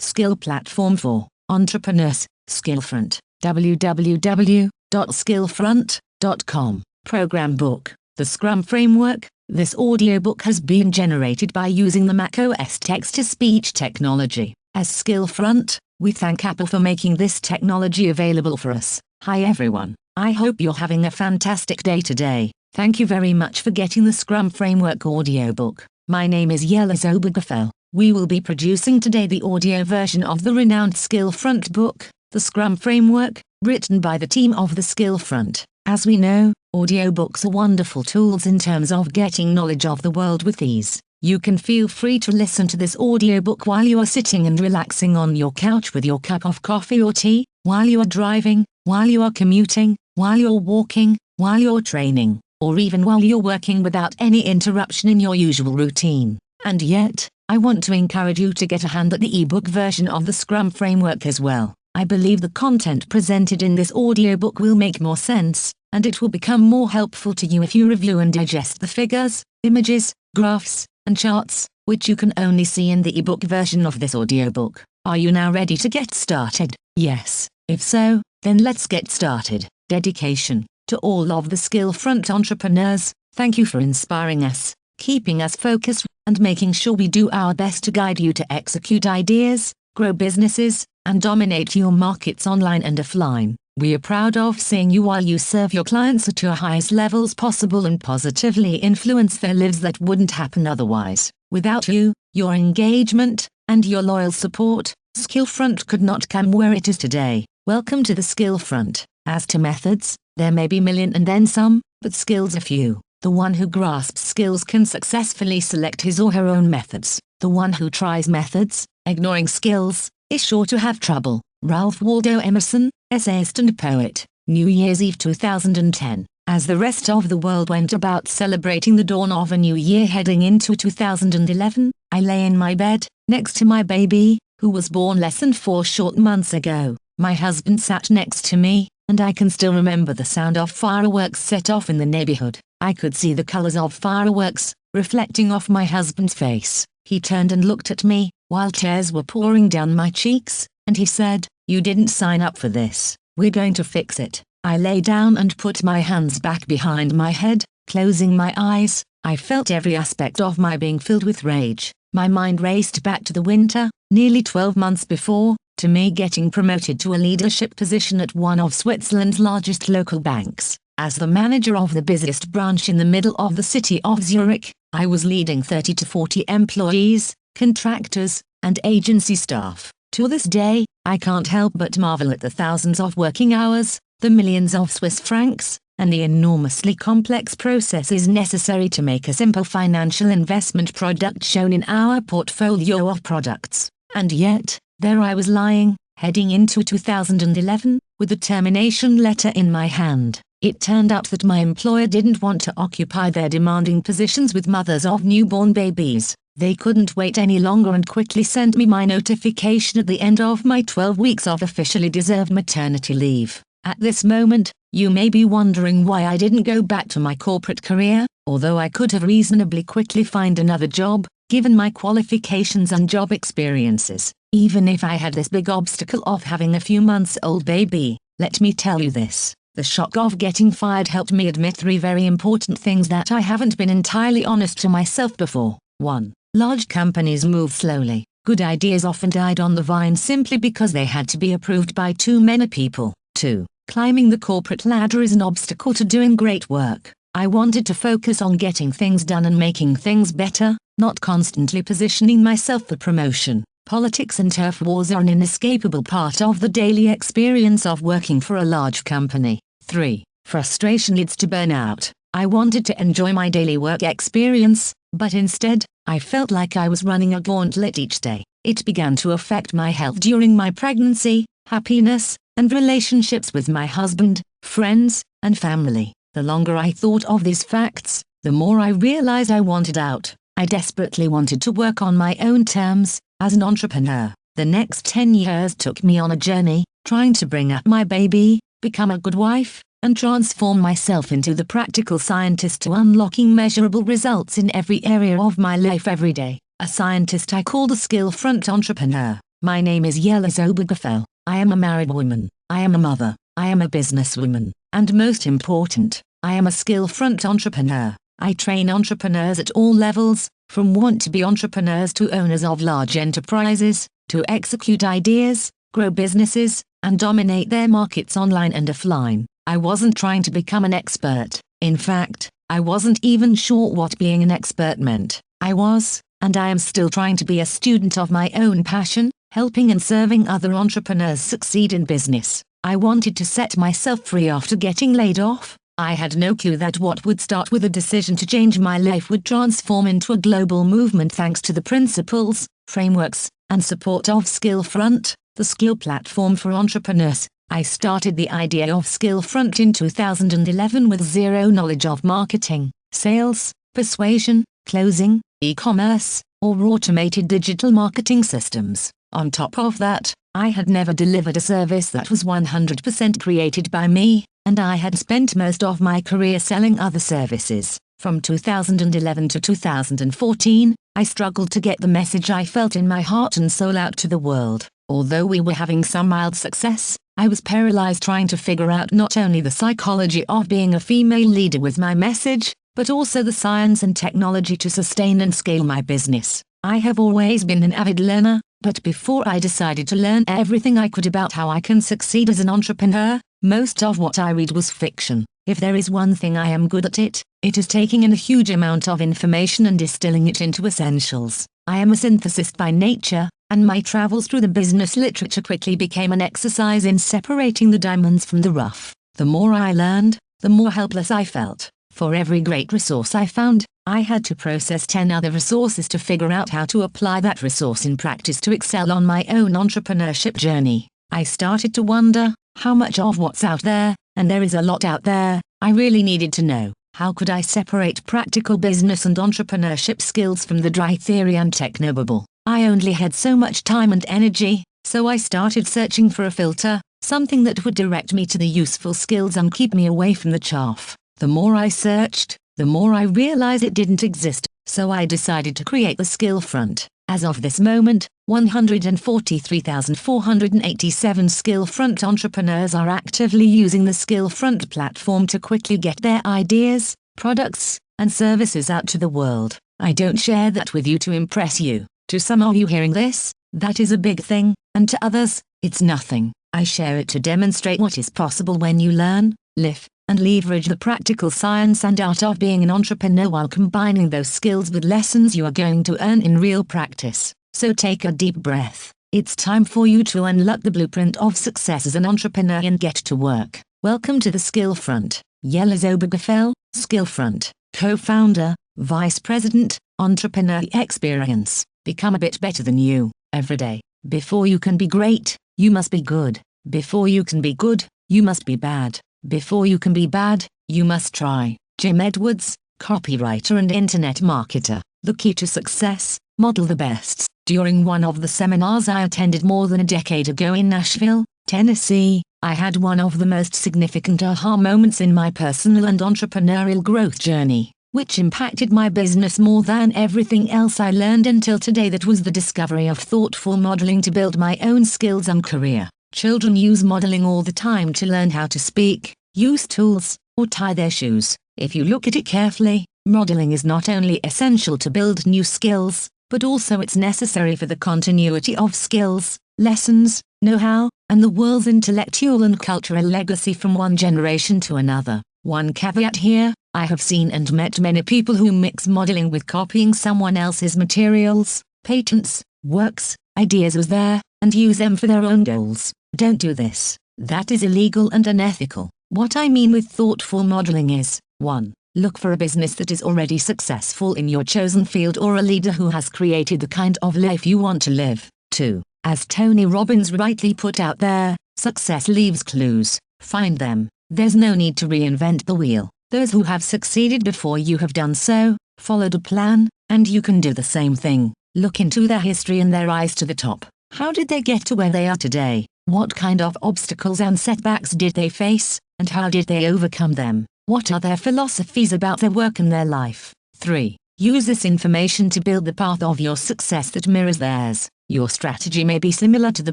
skill platform for entrepreneurs. SkillFront, www.skillfront.com. Program book, The Scrum Framework. This audiobook has been generated by using the macOS text-to-speech technology. As SkillFront, we thank Apple for making this technology available for us. Hi everyone, I hope you're having a fantastic day today. Thank you very much for getting the Scrum Framework audiobook. My name is Yeliz Obergfell. We will be producing today the audio version of the renowned SkillFront book, The Scrum Framework, written by the team of the SkillFront. As we know, audiobooks are wonderful tools in terms of getting knowledge of the world with ease. You can feel free to listen to this audiobook while you are sitting and relaxing on your couch with your cup of coffee or tea, while you are driving, while you are commuting, while you're walking, while you're training, or even while you're working without any interruption in your usual routine. And yet, I want to encourage you to get a hand at the ebook version of the Scrum Framework as well. I believe the content presented in this audiobook will make more sense, and it will become more helpful to you if you review and digest the figures, images, graphs, and charts, which you can only see in the ebook version of this audiobook. Are you now ready to get started? Yes. If so, then let's get started. Dedication. To all of the SkillFront entrepreneurs, thank you for inspiring us, keeping us focused, and making sure we do our best to guide you to execute ideas, grow businesses, and dominate your markets online and offline. We are proud of seeing you while you serve your clients at your highest levels possible and positively influence their lives that wouldn't happen otherwise. Without you, your engagement, and your loyal support, SkillFront could not come where it is today. Welcome to the SkillFront. As to methods, there may be a million and then some, but skills are few. The one who grasps skills can successfully select his or her own methods. The one who tries methods, ignoring skills, is sure to have trouble. Ralph Waldo Emerson, essayist and poet. New Year's Eve 2010. As the rest of the world went about celebrating the dawn of a new year heading into 2011, I lay in my bed, next to my baby, who was born less than 4 short months ago. My husband sat next to me, and I can still remember the sound of fireworks set off in the neighborhood. I could see the colors of fireworks, reflecting off my husband's face. He turned and looked at me, while tears were pouring down my cheeks, and he said, "You didn't sign up for this. We're going to fix it." I lay down and put my hands back behind my head, closing my eyes. I felt every aspect of my being filled with rage. My mind raced back to the winter, nearly 12 months before, to me getting promoted to a leadership position at one of Switzerland's largest local banks. As the manager of the busiest branch in the middle of the city of Zurich, I was leading 30 to 40 employees, contractors, and agency staff. To this day, I can't help but marvel at the thousands of working hours, the millions of Swiss francs, and the enormously complex processes necessary to make a simple financial investment product shown in our portfolio of products. And yet, there I was lying, heading into 2011, with a termination letter in my hand. It turned out that my employer didn't want to occupy their demanding positions with mothers of newborn babies. They couldn't wait any longer and quickly sent me my notification at the end of my 12 weeks of officially deserved maternity leave. At this moment, you may be wondering why I didn't go back to my corporate career, although I could have reasonably quickly find another job, given my qualifications and job experiences. Even if I had this big obstacle of having a few months old baby, let me tell you this. The shock of getting fired helped me admit 3 very important things that I haven't been entirely honest to myself before. 1. Large companies move slowly. Good ideas often died on the vine simply because they had to be approved by too many people. 2. Climbing the corporate ladder is an obstacle to doing great work. I wanted to focus on getting things done and making things better, not constantly positioning myself for promotion. Politics and turf wars are an inescapable part of the daily experience of working for a large company. 3. Frustration leads to burnout. I wanted to enjoy my daily work experience, but instead, I felt like I was running a gauntlet each day. It began to affect my health during my pregnancy, happiness, and relationships with my husband, friends, and family. The longer I thought of these facts, the more I realized I wanted out. I desperately wanted to work on my own terms, as an entrepreneur. The next 10 years took me on a journey, trying to bring up my baby, become a good wife, and transform myself into the practical scientist to unlocking measurable results in every area of my life every day. A scientist I call the SkillFront entrepreneur. My name is Yeliz Obergfell. I am a married woman. I am a mother. I am a businesswoman. And most important, I am a SkillFront entrepreneur. I train entrepreneurs at all levels, from want-to-be entrepreneurs to owners of large enterprises, to execute ideas, grow businesses, and dominate their markets online and offline. I wasn't trying to become an expert. In fact, I wasn't even sure what being an expert meant. I was, and I am still trying to be a student of my own passion, helping and serving other entrepreneurs succeed in business. I wanted to set myself free after getting laid off. I had no clue that what would start with a decision to change my life would transform into a global movement thanks to the principles, frameworks, and support of SkillFront, the skill platform for entrepreneurs. I started the idea of SkillFront in 2011 with zero knowledge of marketing, sales, persuasion, closing, e-commerce, or automated digital marketing systems. On top of that, I had never delivered a service that was 100% created by me, and I had spent most of my career selling other services. From 2011 to 2014, I struggled to get the message I felt in my heart and soul out to the world. Although we were having some mild success, I was paralyzed trying to figure out not only the psychology of being a female leader with my message, but also the science and technology to sustain and scale my business. I have always been an avid learner, but before I decided to learn everything I could about how I can succeed as an entrepreneur, most of what I read was fiction. If there is one thing I am good at it is taking in a huge amount of information and distilling it into essentials. I am a synthesist by nature, and my travels through the business literature quickly became an exercise in separating the diamonds from the rough. The more I learned, the more helpless I felt. For every great resource I found, I had to process 10 other resources to figure out how to apply that resource in practice to excel on my own entrepreneurship journey. I started to wonder, how much of what's out there, and there is a lot out there, I really needed to know. How could I separate practical business and entrepreneurship skills from the dry theory and technobabble? I only had so much time and energy, so I started searching for a filter, something that would direct me to the useful skills and keep me away from the chaff. The more I searched, the more I realized it didn't exist, so I decided to create the SkillFront. As of this moment, 143,487 SkillFront entrepreneurs are actively using the SkillFront platform to quickly get their ideas, products, and services out to the world. I don't share that with you to impress you. To some of you hearing this, that is a big thing, and to others, it's nothing. I share it to demonstrate what is possible when you learn, live, and leverage the practical science and art of being an entrepreneur while combining those skills with lessons you are going to earn in real practice. So take a deep breath. It's time for you to unlock the blueprint of success as an entrepreneur and get to work. Welcome to the SkillFront. Yeliz Obergfell, SkillFront, co-founder, vice president, entrepreneur experience. Become a bit better than you, every day. Before you can be great, you must be good. Before you can be good, you must be bad. Before you can be bad, you must try. Jim Edwards, copywriter and internet marketer. The key to success, model the best. During one of the seminars I attended more than a decade ago in Nashville, Tennessee, I had one of the most significant aha moments in my personal and entrepreneurial growth journey, which impacted my business more than everything else I learned until today. That was the discovery of thoughtful modeling to build my own skills and career. Children use modeling all the time to learn how to speak, use tools, or tie their shoes. If you look at it carefully, modeling is not only essential to build new skills, but also it's necessary for the continuity of skills, lessons, know-how, and the world's intellectual and cultural legacy from one generation to another. One caveat here, I have seen and met many people who mix modeling with copying someone else's materials, patents, works, ideas as there, and use them for their own goals. Don't do this. That is illegal and unethical. What I mean with thoughtful modeling is, 1. Look for a business that is already successful in your chosen field or a leader who has created the kind of life you want to live. 2. As Tony Robbins rightly put out there, success leaves clues. Find them. There's no need to reinvent the wheel. Those who have succeeded before you have done so, followed a plan, and you can do the same thing. Look into their history and their rise to the top. How did they get to where they are today? What kind of obstacles and setbacks did they face, and how did they overcome them? What are their philosophies about their work and their life? 3. Use this information to build the path of your success that mirrors theirs. Your strategy may be similar to the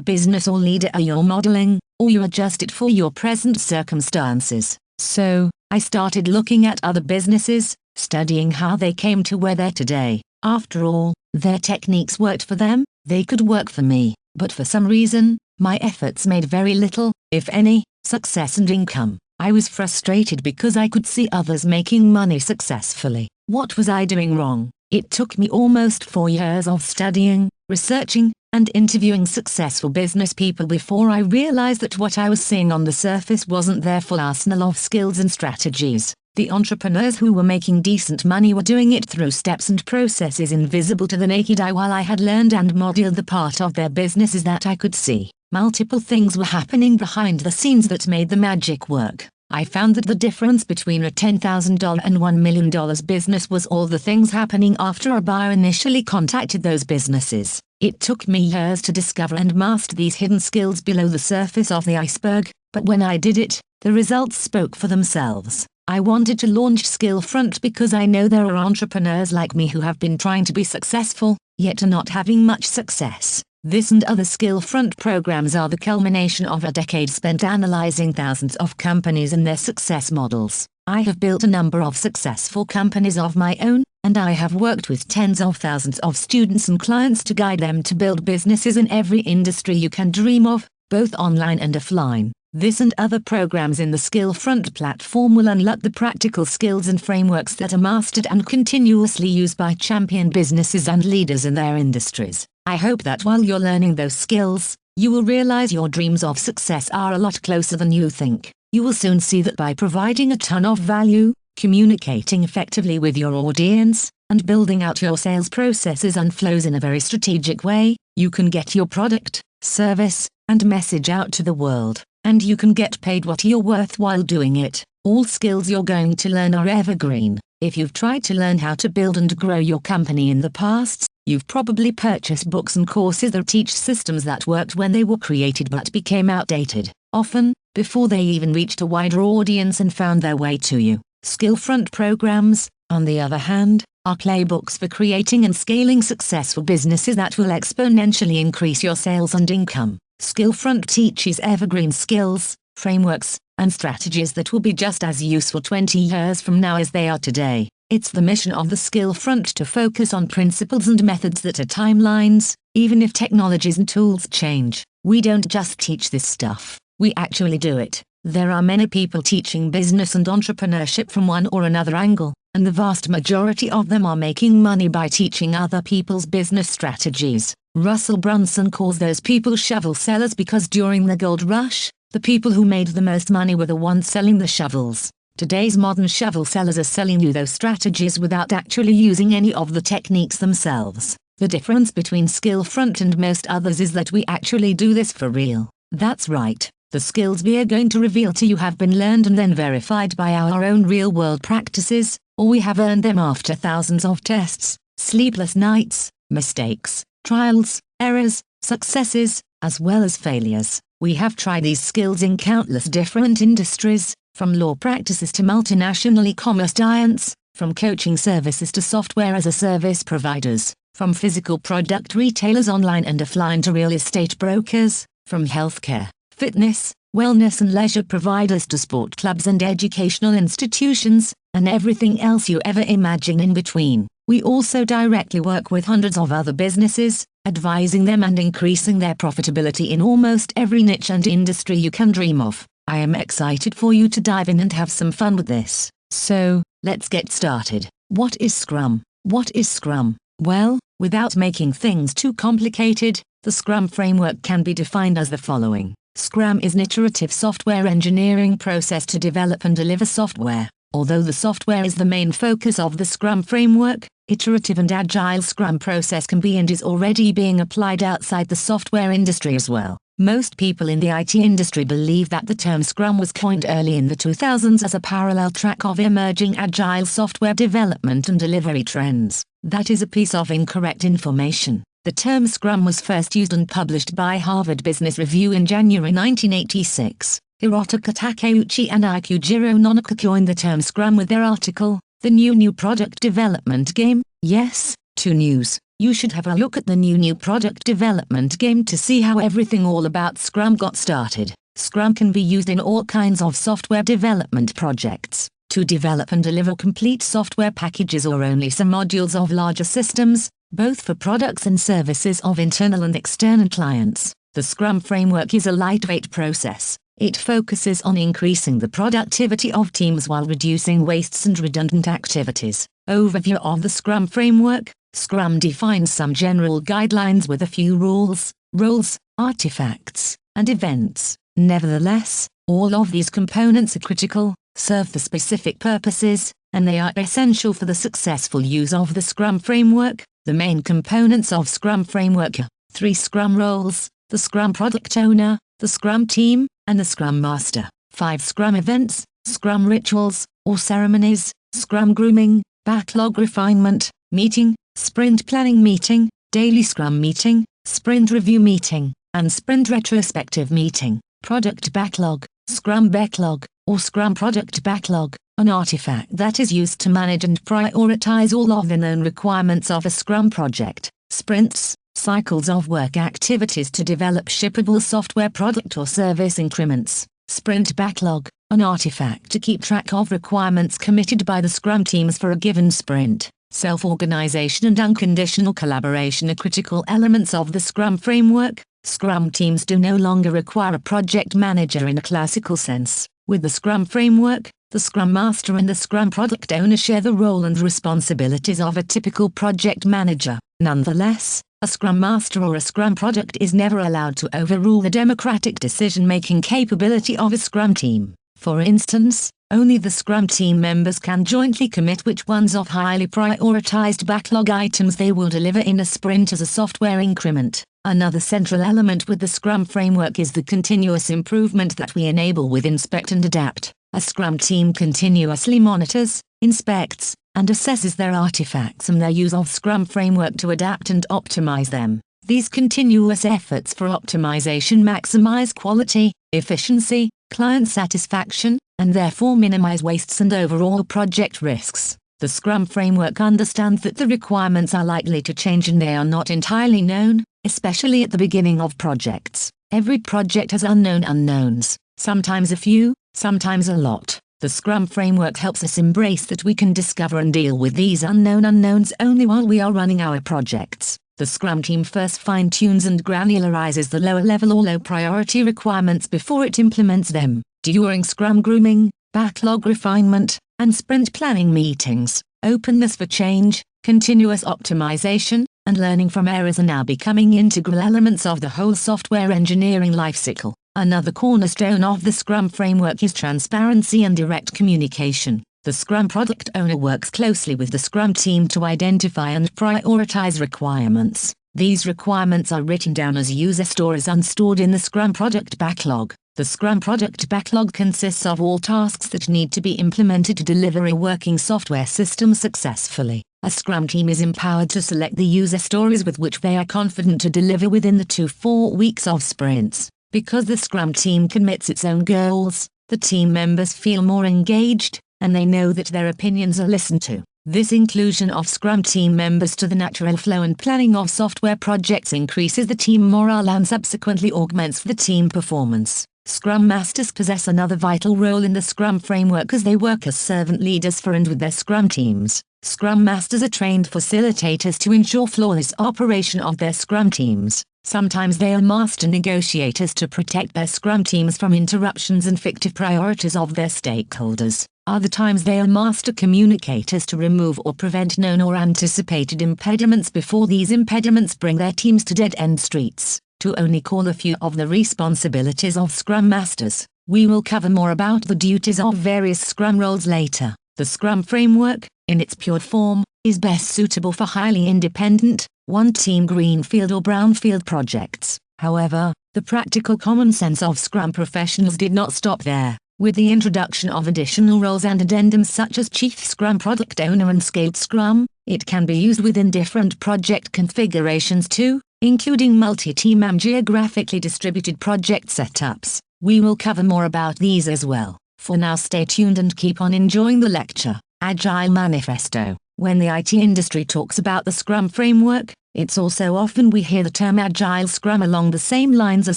business or leader you're modeling, or you adjust it for your present circumstances. So, I started looking at other businesses, studying how they came to where they're today. After all, their techniques worked for them, they could work for me, but for some reason, my efforts made very little, if any, success and income. I was frustrated because I could see others making money successfully. What was I doing wrong? It took me almost 4 years of studying, researching, and interviewing successful business people before I realized that what I was seeing on the surface wasn't their full arsenal of skills and strategies. The entrepreneurs who were making decent money were doing it through steps and processes invisible to the naked eye, while I had learned and modeled the part of their businesses that I could see. Multiple things were happening behind the scenes that made the magic work. I found that the difference between a $10,000 and $1 million business was all the things happening after a buyer initially contacted those businesses. It took me years to discover and master these hidden skills below the surface of the iceberg, but when I did it, the results spoke for themselves. I wanted to launch SkillFront because I know there are entrepreneurs like me who have been trying to be successful, yet are not having much success. This and other SkillFront programs are the culmination of a decade spent analyzing thousands of companies and their success models. I have built a number of successful companies of my own, and I have worked with tens of thousands of students and clients to guide them to build businesses in every industry you can dream of, both online and offline. This and other programs in the SkillFront platform will unlock the practical skills and frameworks that are mastered and continuously used by champion businesses and leaders in their industries. I hope that while you're learning those skills, you will realize your dreams of success are a lot closer than you think. You will soon see that by providing a ton of value, communicating effectively with your audience, and building out your sales processes and flows in a very strategic way, you can get your product, service, and message out to the world. And you can get paid what you're worth while doing it. All skills you're going to learn are evergreen. If you've tried to learn how to build and grow your company in the past, you've probably purchased books and courses that teach systems that worked when they were created but became outdated, often before they even reached a wider audience and found their way to you. SkillFront programs, on the other hand, are playbooks for creating and scaling successful businesses that will exponentially increase your sales and income. SkillFront teaches evergreen skills, frameworks, and strategies that will be just as useful 20 years from now as they are today. It's the mission of the SkillFront to focus on principles and methods that are timelines, even if technologies and tools change. We don't just teach this stuff, we actually do it. There are many people teaching business and entrepreneurship from one or another angle, and the vast majority of them are making money by teaching other people's business strategies. Russell Brunson calls those people shovel sellers because during the gold rush, the people who made the most money were the ones selling the shovels. Today's modern shovel sellers are selling you those strategies without actually using any of the techniques themselves. The difference between SkillFront and most others is that we actually do this for real. That's right. The skills we are going to reveal to you have been learned and then verified by our own real-world practices, or we have earned them after thousands of tests, sleepless nights, mistakes, trials, errors, successes, as well as failures. We have tried these skills in countless different industries, from law practices to multinational e-commerce giants, from coaching services to software as a service providers, from physical product retailers online and offline to real estate brokers, from healthcare, fitness, wellness and leisure providers to sport clubs and educational institutions, and everything else you ever imagine in between. We also directly work with hundreds of other businesses, advising them and increasing their profitability in almost every niche and industry you can dream of. I am excited for you to dive in and have some fun with this. So, let's get started. What is Scrum? What is Scrum? Well, without making things too complicated, the Scrum framework can be defined as the following. Scrum is an iterative software engineering process to develop and deliver software. Although the software is the main focus of the Scrum framework, iterative and agile Scrum process can be and is already being applied outside the software industry as well. Most people in the IT industry believe that the term Scrum was coined early in the 2000s as a parallel track of emerging agile software development and delivery trends. That is a piece of incorrect information. The term Scrum was first used and published by Harvard Business Review in January 1986. Hirotaka Takeuchi and Ikujiro Nonaka coined the term Scrum with their article, The New Product Development Game. Yes, two news. you should have a look at the new product development game to see how everything all about Scrum got started. Scrum can be used in all kinds of software development projects, to develop and deliver complete software packages or only some modules of larger systems, both for products and services of internal and external clients. The Scrum framework is a lightweight process. It focuses on increasing the productivity of teams while reducing wastes and redundant activities. Overview of the Scrum framework. Scrum defines some general guidelines with a few rules, roles, artifacts, and events. Nevertheless, all of these components are critical, serve for specific purposes, and they are essential for the successful use of the Scrum framework. The main components of Scrum framework are 3 Scrum roles: the Scrum product owner, the Scrum team, and the Scrum master. 5 Scrum events: Scrum rituals, or ceremonies, Scrum grooming, backlog refinement, meeting, sprint planning meeting, daily Scrum meeting, sprint review meeting, and sprint retrospective meeting. Product backlog, Scrum backlog, or Scrum product backlog, an artifact that is used to manage and prioritize all of the known requirements of a Scrum project. Sprints, cycles of work activities to develop shippable software product or service increments. Sprint backlog, an artifact to keep track of requirements committed by the Scrum teams for a given sprint. Self-organization and unconditional collaboration are critical elements of the Scrum framework. Scrum teams do no longer require a project manager in a classical sense. With the Scrum framework, the Scrum Master and the Scrum Product Owner share the role and responsibilities of a typical project manager. Nonetheless, a Scrum Master or a Scrum Product is never allowed to overrule the democratic decision-making capability of a Scrum team. For instance, only the Scrum team members can jointly commit which ones of highly prioritized backlog items they will deliver in a sprint as a software increment. Another central element with the Scrum framework is the continuous improvement that we enable with Inspect and Adapt. A Scrum team continuously monitors, inspects, and assesses their artifacts and their use of Scrum framework to adapt and optimize them. These continuous efforts for optimization maximize quality, efficiency, client satisfaction, and therefore minimize wastes and overall project risks. The Scrum framework understands that the requirements are likely to change and they are not entirely known, especially at the beginning of projects. Every project has unknown unknowns, sometimes a few, sometimes a lot. The Scrum framework helps us embrace that we can discover and deal with these unknown unknowns only while we are running our projects. The Scrum team first fine-tunes and granularizes the lower-level or low-priority requirements before it implements them. During Scrum grooming, backlog refinement, and sprint planning meetings, openness for change, continuous optimization, and learning from errors are now becoming integral elements of the whole software engineering lifecycle. Another cornerstone of the Scrum framework is transparency and direct communication. The Scrum Product Owner works closely with the Scrum team to identify and prioritize requirements. These requirements are written down as user stories and stored in the Scrum Product Backlog. The Scrum Product Backlog consists of all tasks that need to be implemented to deliver a working software system successfully. A Scrum team is empowered to select the user stories with which they are confident to deliver within the 2-4 weeks of sprints. Because the Scrum team commits its own goals, the team members feel more engaged, and they know that their opinions are listened to. This inclusion of Scrum team members to the natural flow and planning of software projects increases the team morale and subsequently augments the team performance. Scrum Masters possess another vital role in the Scrum framework as they work as servant leaders for and with their Scrum teams. Scrum Masters are trained facilitators to ensure flawless operation of their Scrum teams. Sometimes they are master negotiators to protect their Scrum teams from interruptions and fictive priorities of their stakeholders. Other times they are master communicators to remove or prevent known or anticipated impediments before these impediments bring their teams to dead-end streets. To only call a few of the responsibilities of Scrum Masters, we will cover more about the duties of various Scrum roles later. The Scrum framework, in its pure form, is best suitable for highly independent, one-team greenfield or brownfield projects. However, the practical common sense of Scrum professionals did not stop there. With the introduction of additional roles and addendums such as Chief Scrum Product Owner and Scaled Scrum, it can be used within different project configurations too, including multi-team and geographically distributed project setups. We will cover more about these as well. For now, stay tuned and keep on enjoying the lecture. Agile Manifesto. When the IT industry talks about the Scrum framework, it's also often we hear the term Agile Scrum along the same lines as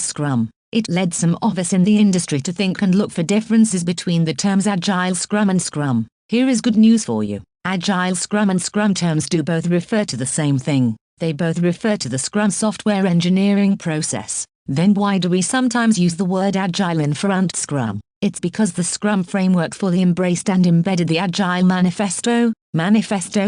Scrum. It led some of us in the industry to think and look for differences between the terms Agile Scrum and Scrum. Here is good news for you. Agile Scrum and Scrum terms do both refer to the same thing. They both refer to the Scrum software engineering process. Then why do we sometimes use the word Agile in front of Scrum? It's because the Scrum framework fully embraced and embedded the Agile Manifesto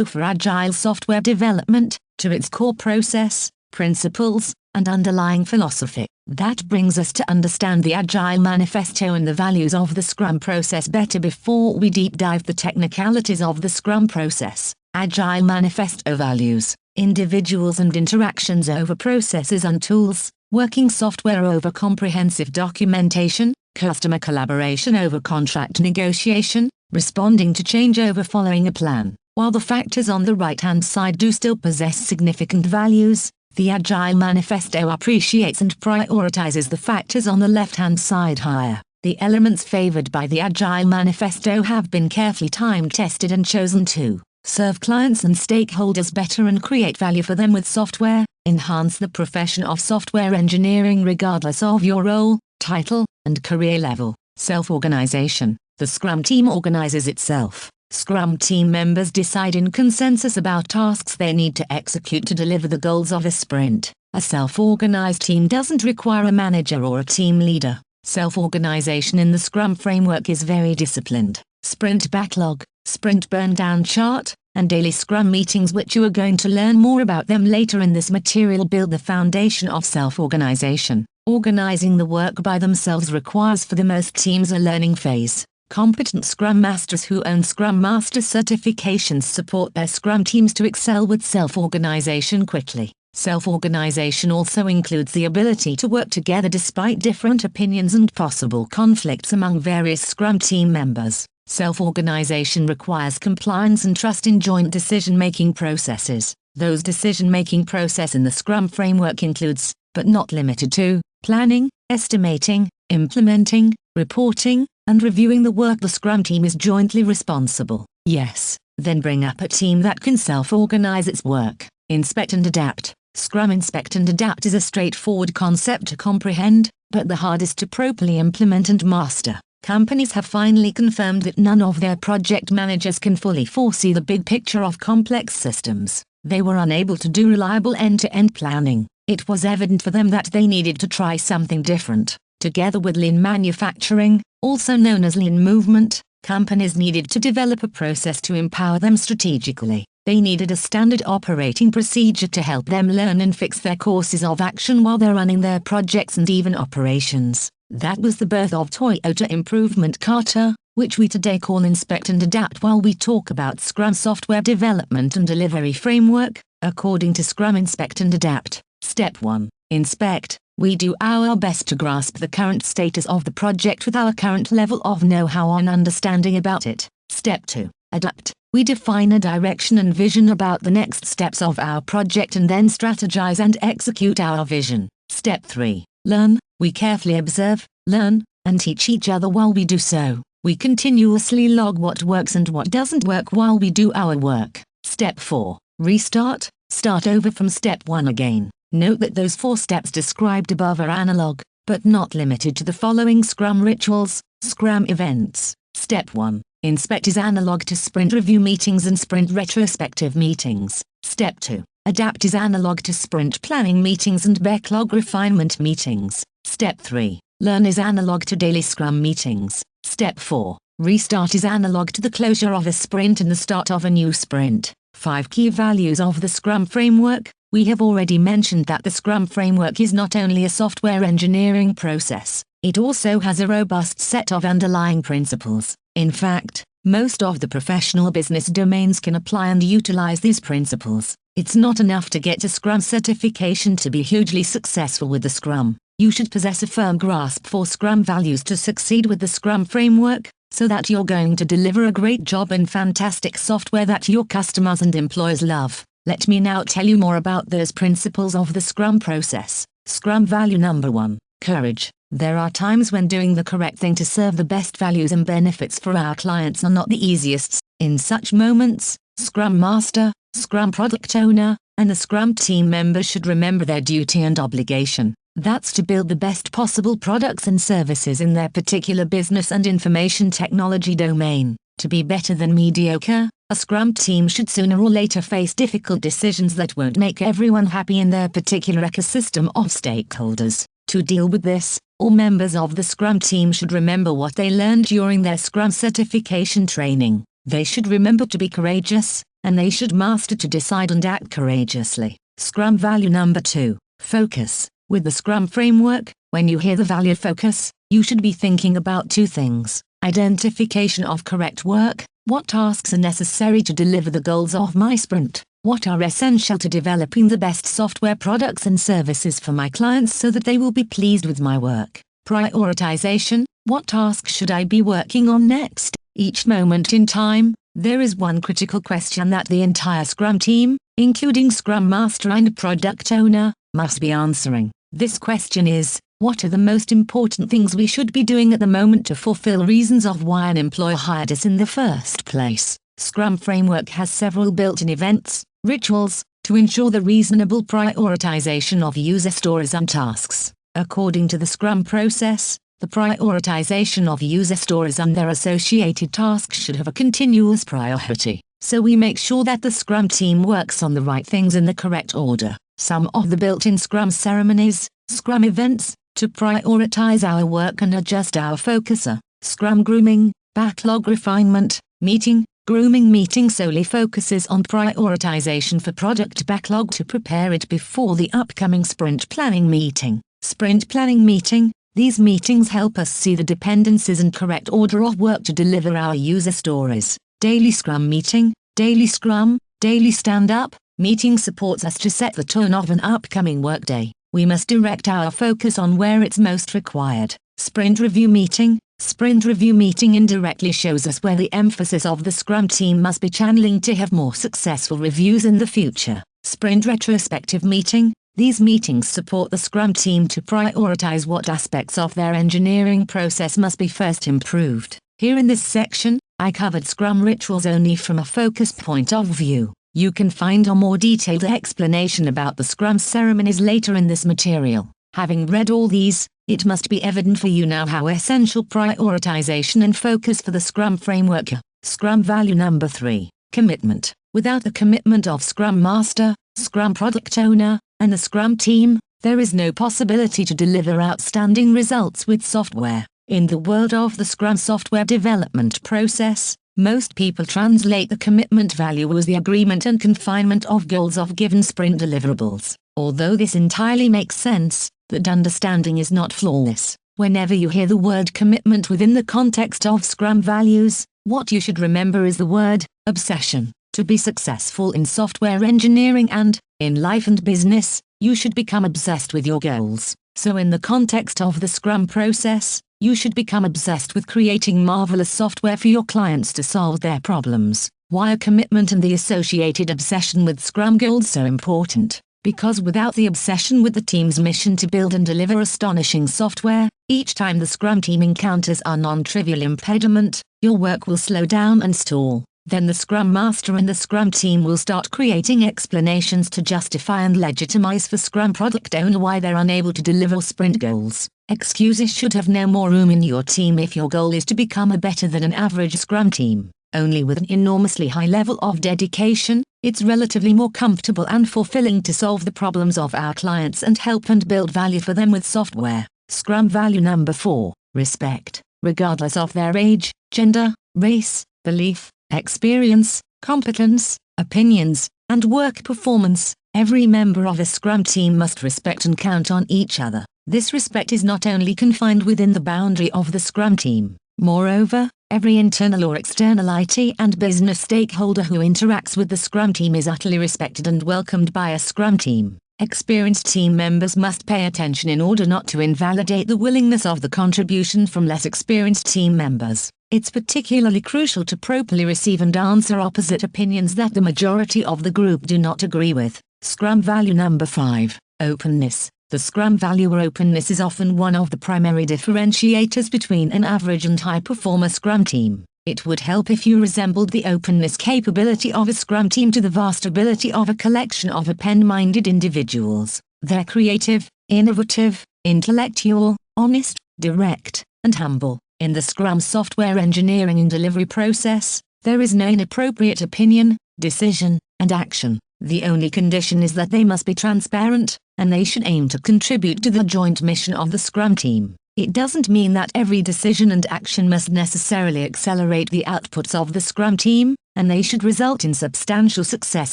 for Agile Software Development, to its core process, principles, and underlying philosophy. That brings us to understand the Agile Manifesto and the values of the Scrum process better before we deep dive the technicalities of the Scrum process. Agile Manifesto values: individuals and interactions over processes and tools, working software over comprehensive documentation, customer collaboration over contract negotiation, responding to change over following a plan. While the factors on the right-hand side do still possess significant values, the Agile Manifesto appreciates and prioritizes the factors on the left-hand side higher. The elements favored by the Agile Manifesto have been carefully time-tested and chosen to serve clients and stakeholders better and create value for them with software, enhance the profession of software engineering regardless of your role, title, and career level. Self-organization. The Scrum team organizes itself. Scrum team members decide in consensus about tasks they need to execute to deliver the goals of a sprint. A self-organized team doesn't require a manager or a team leader. Self-organization in the Scrum framework is very disciplined. Sprint backlog, sprint burn-down chart, and daily Scrum meetings, which you are going to learn more about them later in this material, build the foundation of self-organization. Organizing the work by themselves requires for the most teams a learning phase. Competent Scrum Masters who own Scrum Master certifications support their Scrum teams to excel with self-organization quickly. Self-organization also includes the ability to work together despite different opinions and possible conflicts among various Scrum team members. Self-organization requires compliance and trust in joint decision-making processes. Those decision-making processes in the Scrum framework includes, but not limited to, planning, estimating, implementing, reporting, and reviewing the work the Scrum team is jointly responsible. Yes, then bring up a team that can self-organize its work. Inspect and adapt. Scrum Inspect and Adapt is a straightforward concept to comprehend, but the hardest to properly implement and master. Companies have finally confirmed that none of their project managers can fully foresee the big picture of complex systems. They were unable to do reliable end-to-end planning. It was evident for them that they needed to try something different. Together with lean manufacturing, also known as lean movement, companies needed to develop a process to empower them strategically. They needed a standard operating procedure to help them learn and fix their courses of action while they're running their projects and even operations. That was the birth of Toyota Improvement Kata, which we today call Inspect and Adapt while we talk about Scrum Software Development and Delivery Framework. According to Scrum Inspect and Adapt, Step 1. Inspect. We do our best to grasp the current status of the project with our current level of know-how and understanding about it. Step 2. Adapt. We define a direction and vision about the next steps of our project and then strategize and execute our vision. Step 3. Learn. We carefully observe, learn, and teach each other while we do so. We continuously log what works and what doesn't work while we do our work. Step 4. Restart. Start over from step 1 again. Note that those 4 steps described above are analog, but not limited to the following Scrum rituals, Scrum events. Step 1. Inspect is analog to sprint review meetings and sprint retrospective meetings. Step 2. Adapt is analog to sprint planning meetings and backlog refinement meetings. Step 3. Learn is analog to daily Scrum meetings. Step 4. Restart is analog to the closure of a sprint and the start of a new sprint. 5 key values of the Scrum framework. We have already mentioned that the Scrum framework is not only a software engineering process, it also has a robust set of underlying principles. In fact, most of the professional business domains can apply and utilize these principles. It's not enough to get a Scrum certification to be hugely successful with the Scrum. You should possess a firm grasp for Scrum values to succeed with the Scrum framework, so that you're going to deliver a great job and fantastic software that your customers and employers love. Let me now tell you more about those principles of the Scrum process. Scrum value number 1, courage. There are times when doing the correct thing to serve the best values and benefits for our clients are not the easiest. In such moments, Scrum Master, Scrum Product Owner, and the Scrum team members should remember their duty and obligation. That's to build the best possible products and services in their particular business and information technology domain. To be better than mediocre, a Scrum team should sooner or later face difficult decisions that won't make everyone happy in their particular ecosystem of stakeholders. To deal with this, all members of the Scrum team should remember what they learned during their Scrum certification training. They should remember to be courageous, and they should master to decide and act courageously. Scrum value number 2, focus. With the Scrum framework, when you hear the value focus, you should be thinking about 2 things. Identification of correct work. What tasks are necessary to deliver the goals of my sprint? What are essential to developing the best software products and services for my clients so that they will be pleased with my work? Prioritization. What tasks should I be working on next? Each moment in time, there is one critical question that the entire Scrum team, including Scrum Master and Product Owner, must be answering. This question is, what are the most important things we should be doing at the moment to fulfill reasons of why an employer hired us in the first place? Scrum Framework has several built-in events, rituals, to ensure the reasonable prioritization of user stories and tasks. According to the Scrum process, the prioritization of user stories and their associated tasks should have a continuous priority, so we make sure that the Scrum team works on the right things in the correct order. Some of the built-in Scrum ceremonies, Scrum events, to prioritize our work and adjust our focus are Scrum grooming, backlog refinement, meeting. Grooming meeting solely focuses on prioritization for product backlog to prepare it before the upcoming sprint planning meeting. Sprint planning meeting. These meetings help us see the dependencies and correct order of work to deliver our user stories. Daily Scrum meeting. Daily Scrum, daily stand-up. Meeting supports us to set the tone of an upcoming workday. We must direct our focus on where it's most required. Sprint review meeting. Sprint review meeting indirectly shows us where the emphasis of the Scrum team must be channeling to have more successful reviews in the future. Sprint retrospective meeting. These meetings support the Scrum team to prioritize what aspects of their engineering process must be first improved. Here in this section, I covered Scrum rituals only from a focus point of view. You can find a more detailed explanation about the Scrum ceremonies later in this material. Having read all these, it must be evident for you now how essential prioritization and focus for the Scrum framework are. Scrum value number 3, commitment. Without the commitment of Scrum Master, Scrum Product Owner, and the Scrum team, there is no possibility to deliver outstanding results with software. In the world of the Scrum software development process, most people translate the commitment value as the agreement and confinement of goals of given sprint deliverables. Although this entirely makes sense, that understanding is not flawless. Whenever you hear the word commitment within the context of Scrum values, what you should remember is the word obsession. To be successful in software engineering and, in life and business, you should become obsessed with your goals. So in the context of the Scrum process, you should become obsessed with creating marvelous software for your clients to solve their problems. Why are commitment and the associated obsession with Scrum goals so important? Because without the obsession with the team's mission to build and deliver astonishing software, each time the Scrum team encounters a non-trivial impediment, your work will slow down and stall. Then the Scrum Master and the Scrum team will start creating explanations to justify and legitimize for Scrum Product Owner why they're unable to deliver sprint goals. Excuses should have no more room in your team if your goal is to become a better than an average Scrum team. Only with an enormously high level of dedication, it's relatively more comfortable and fulfilling to solve the problems of our clients and help and build value for them with software. Scrum value number 4, respect. Regardless of their age, gender, race, belief, experience, competence, opinions, and work performance, every member of a Scrum team must respect and count on each other. This respect is not only confined within the boundary of the Scrum team. Moreover, every internal or external IT and business stakeholder who interacts with the Scrum team is utterly respected and welcomed by a Scrum team. Experienced team members must pay attention in order not to invalidate the willingness of the contribution from less experienced team members. It's particularly crucial to properly receive and answer opposite opinions that the majority of the group do not agree with. Scrum value number 5, openness. The Scrum value or openness is often one of the primary differentiators between an average and high-performer Scrum team. It would help if you resembled the openness capability of a Scrum team to the vast ability of a collection of open-minded individuals. They're creative, innovative, intellectual, honest, direct, and humble. In the Scrum software engineering and delivery process, there is no inappropriate opinion, decision, and action. The only condition is that they must be transparent, and they should aim to contribute to the joint mission of the Scrum team. It doesn't mean that every decision and action must necessarily accelerate the outputs of the Scrum team, and they should result in substantial success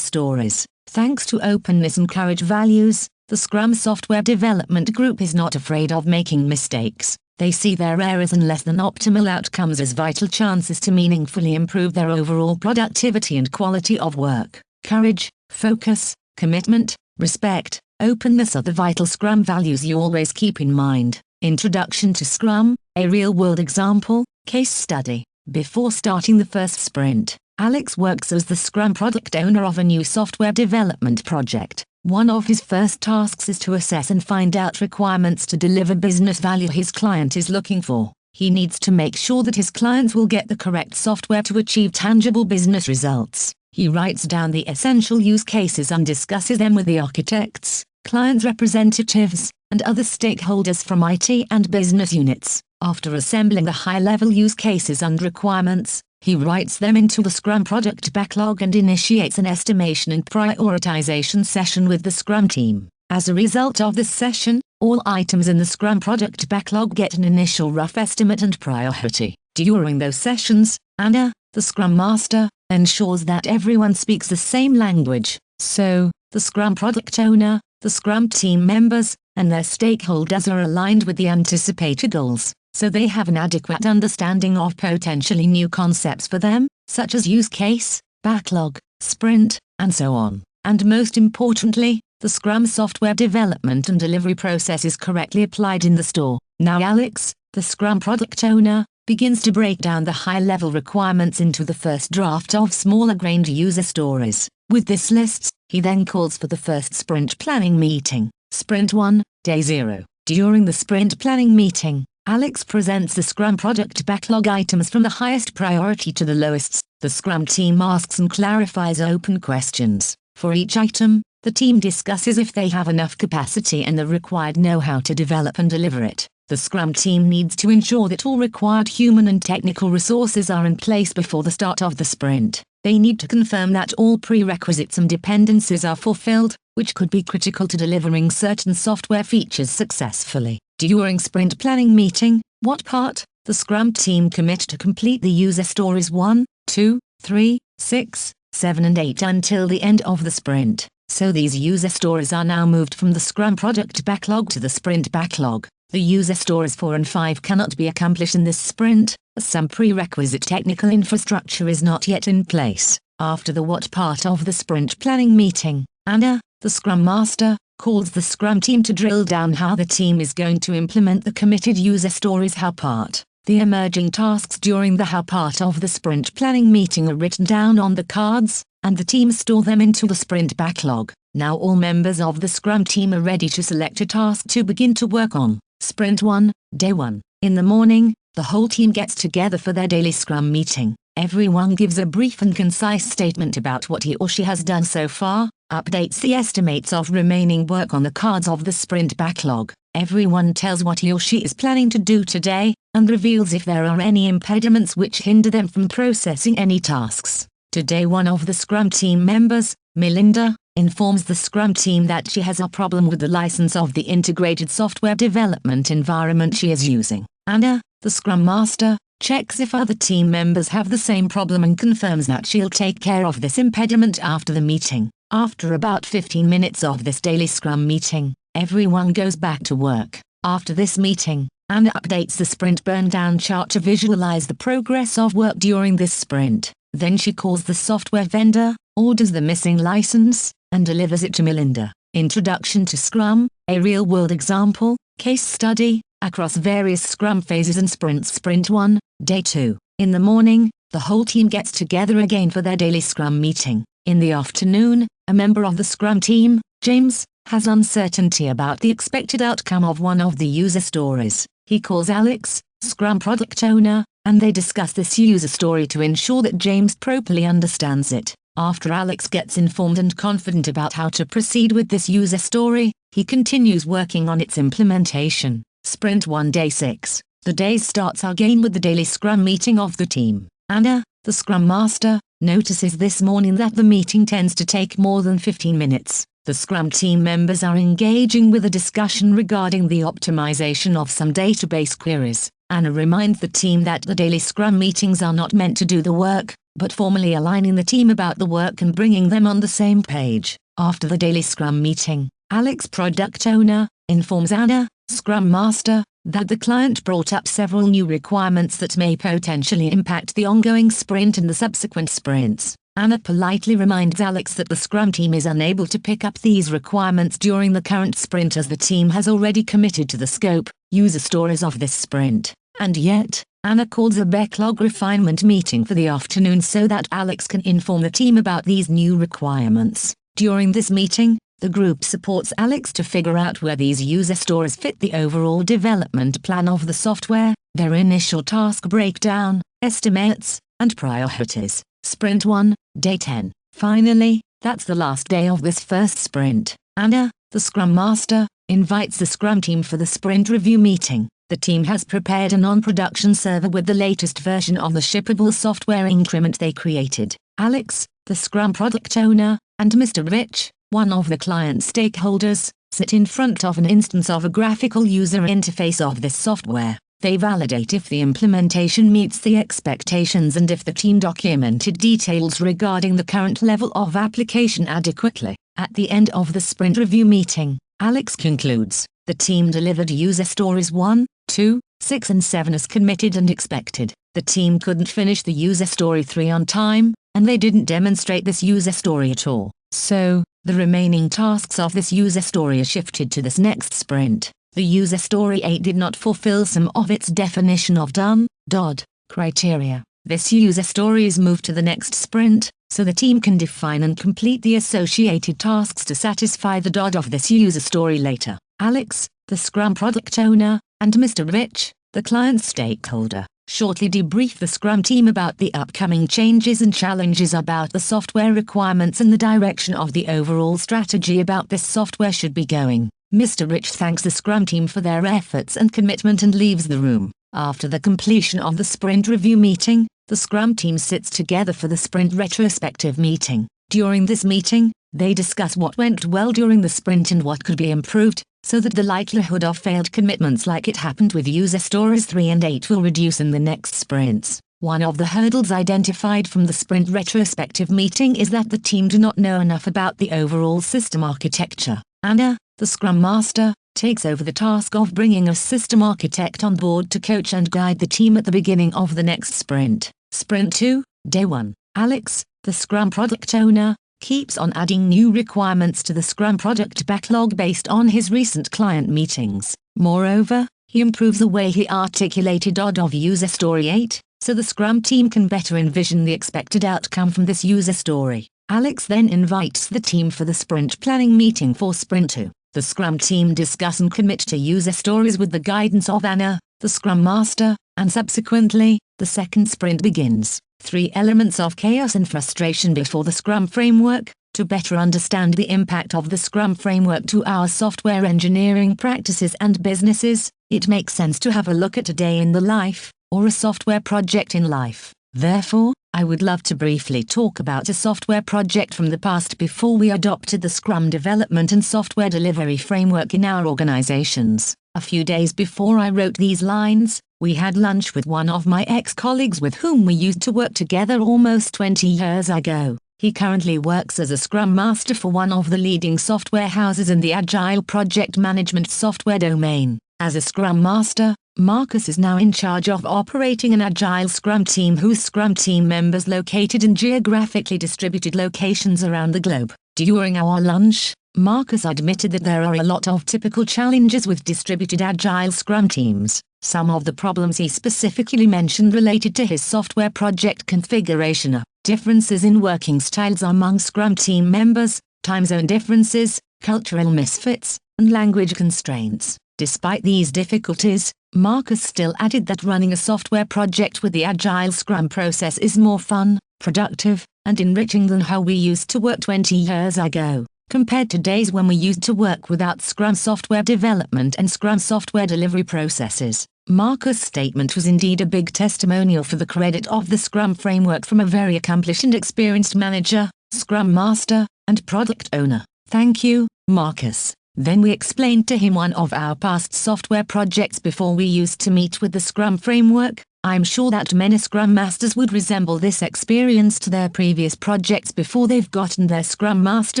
stories. Thanks to openness and courage values, the Scrum software development group is not afraid of making mistakes. They see their errors and less than optimal outcomes as vital chances to meaningfully improve their overall productivity and quality of work. Courage, focus, commitment, respect, openness are the vital Scrum values you always keep in mind. Introduction to Scrum, a real-world example, case study. Before starting the first sprint, Alex works as the Scrum product owner of a new software development project. One of his first tasks is to assess and find out requirements to deliver business value his client is looking for. He needs to make sure that his clients will get the correct software to achieve tangible business results. He writes down the essential use cases and discusses them with the architects, client representatives, and other stakeholders from IT and business units. After assembling the high-level use cases and requirements, he writes them into the Scrum product backlog and initiates an estimation and prioritization session with the Scrum team. As a result of this session, all items in the Scrum product backlog get an initial rough estimate and priority. During those sessions, Anna, the Scrum Master, ensures that everyone speaks the same language, so, the Scrum product owner, the Scrum team members, and their stakeholders are aligned with the anticipated goals, so they have an adequate understanding of potentially new concepts for them, such as use case, backlog, sprint, and so on. And most importantly, the Scrum software development and delivery process is correctly applied in the store. Now Alex, the Scrum product owner, begins to break down the high-level requirements into the first draft of smaller-grained user stories. With this list, he then calls for the first sprint planning meeting. Sprint 1, Day 0. During the sprint planning meeting, Alex presents the Scrum product backlog items from the highest priority to the lowest. The Scrum team asks and clarifies open questions. For each item, the team discusses if they have enough capacity and the required know-how to develop and deliver it. The Scrum team needs to ensure that all required human and technical resources are in place before the start of the sprint. They need to confirm that all prerequisites and dependencies are fulfilled, which could be critical to delivering certain software features successfully. During sprint planning meeting, what part? The Scrum team commit to complete the user stories 1, 2, 3, 6, 7 and 8 until the end of the sprint. So these user stories are now moved from the Scrum product backlog to the sprint backlog. The user stories 4 and 5 cannot be accomplished in this sprint, as some prerequisite technical infrastructure is not yet in place. After the what part of the sprint planning meeting, Anna, the Scrum Master, calls the Scrum team to drill down how the team is going to implement the committed user stories how part. The emerging tasks during the how part of the sprint planning meeting are written down on the cards, and the team store them into the sprint backlog. Now all members of the Scrum team are ready to select a task to begin to work on. Sprint 1, Day 1. In the morning, the whole team gets together for their daily Scrum meeting. Everyone gives a brief and concise statement about what he or she has done so far, updates the estimates of remaining work on the cards of the sprint backlog. Everyone tells what he or she is planning to do today, and reveals if there are any impediments which hinder them from processing any tasks. Today one of the Scrum team members, Melinda, informs the Scrum team that she has a problem with the license of the integrated software development environment she is using. Anna, the Scrum Master, checks if other team members have the same problem and confirms that she'll take care of this impediment after the meeting. After about 15 minutes of this daily Scrum meeting, everyone goes back to work. After this meeting, Anna updates the sprint burn-down chart to visualize the progress of work during this sprint. Then she calls the software vendor, orders the missing license, and delivers it to Melinda. Introduction to Scrum, a real-world example, case study, across various Scrum phases and sprints. Sprint 1, Day 2. In the morning, the whole team gets together again for their daily Scrum meeting. In the afternoon, a member of the Scrum team, James, has uncertainty about the expected outcome of one of the user stories. He calls Alex, Scrum Product Owner, and they discuss this user story to ensure that James properly understands it. After Alex gets informed and confident about how to proceed with this user story, he continues working on its implementation. Sprint 1 Day 6. The day starts again with the daily Scrum meeting of the team. Anna, the Scrum Master, notices this morning that the meeting tends to take more than 15 minutes. The Scrum team members are engaging with a discussion regarding the optimization of some database queries. Anna reminds the team that the daily Scrum meetings are not meant to do the work, but formally aligning the team about the work and bringing them on the same page. After the daily Scrum meeting, Alex, Product Owner, informs Anna, Scrum Master, that the client brought up several new requirements that may potentially impact the ongoing sprint and the subsequent sprints. Anna politely reminds Alex that the Scrum team is unable to pick up these requirements during the current sprint as the team has already committed to the scope, user stories of this sprint. And yet, Anna calls a backlog refinement meeting for the afternoon so that Alex can inform the team about these new requirements. During this meeting, the group supports Alex to figure out where these user stories fit the overall development plan of the software, their initial task breakdown, estimates, and priorities. Sprint 1, Day 10. Finally, that's the last day of this first sprint. Anna, the Scrum Master, invites the Scrum team for the sprint review meeting. The team has prepared a non-production server with the latest version of the shippable software increment they created. Alex, the Scrum Product Owner, and Mr. Rich, one of the client stakeholders, sit in front of an instance of a graphical user interface of this software. They validate if the implementation meets the expectations and if the team documented details regarding the current level of application adequately. At the end of the sprint review meeting, Alex concludes, the team delivered user stories 1, 2, 6 and 7 as committed and expected. The team couldn't finish the user story 3 on time, and they didn't demonstrate this user story at all. So, the remaining tasks of this user story are shifted to this next sprint. The user story 8 did not fulfill some of its definition of done, DOD, criteria. This user story is moved to the next sprint, so the team can define and complete the associated tasks to satisfy the DOD of this user story later. Alex, the Scrum Product Owner, and Mr. Rich, the client stakeholder, shortly debrief the Scrum team about the upcoming changes and challenges about the software requirements and the direction of the overall strategy about this software should be going. Mr. Rich thanks the Scrum team for their efforts and commitment and leaves the room. After the completion of the sprint review meeting, the Scrum team sits together for the sprint retrospective meeting. During this meeting, they discuss what went well during the sprint and what could be improved, so that the likelihood of failed commitments like it happened with user stories 3 and 8 will reduce in the next sprints. One of the hurdles identified from the sprint retrospective meeting is that the team do not know enough about the overall system architecture. Anna, the Scrum Master, takes over the task of bringing a system architect on board to coach and guide the team at the beginning of the next sprint. Sprint 2, Day 1. Alex, the Scrum Product Owner, keeps on adding new requirements to the Scrum product backlog based on his recent client meetings. Moreover, he improves the way he articulated DOD of user story 8, so the Scrum team can better envision the expected outcome from this user story. Alex then invites the team for the sprint planning meeting for Sprint 2. The Scrum team discuss and commit to user stories with the guidance of Anna, the Scrum Master, and subsequently, the second sprint begins. 3 elements of chaos and frustration before the Scrum framework. To better understand the impact of the Scrum framework to our software engineering practices and businesses, it makes sense to have a look at a day in the life, or a software project in life. Therefore, I would love to briefly talk about a software project from the past before we adopted the Scrum development and software delivery framework in our organizations. A few days before I wrote these lines, we had lunch with one of my ex-colleagues with whom we used to work together almost 20 years ago. He currently works as a Scrum Master for one of the leading software houses in the Agile project management software domain. As a Scrum Master, Marcus is now in charge of operating an Agile Scrum team whose Scrum team members located in geographically distributed locations around the globe. During our lunch, Marcus admitted that there are a lot of typical challenges with distributed Agile Scrum teams. Some of the problems he specifically mentioned related to his software project configuration are differences in working styles among Scrum team members, time zone differences, cultural misfits, and language constraints. Despite these difficulties, Marcus still added that running a software project with the Agile Scrum process is more fun, productive, and enriching than how we used to work 20 years ago, compared to days when we used to work without Scrum software development and Scrum software delivery processes. Marcus' statement was indeed a big testimonial for the credit of the Scrum framework from a very accomplished and experienced manager, Scrum Master, and product owner. Thank you, Marcus. Then we explained to him one of our past software projects before we used to meet with the Scrum framework. I'm sure that many Scrum Masters would resemble this experience to their previous projects before they've gotten their Scrum Master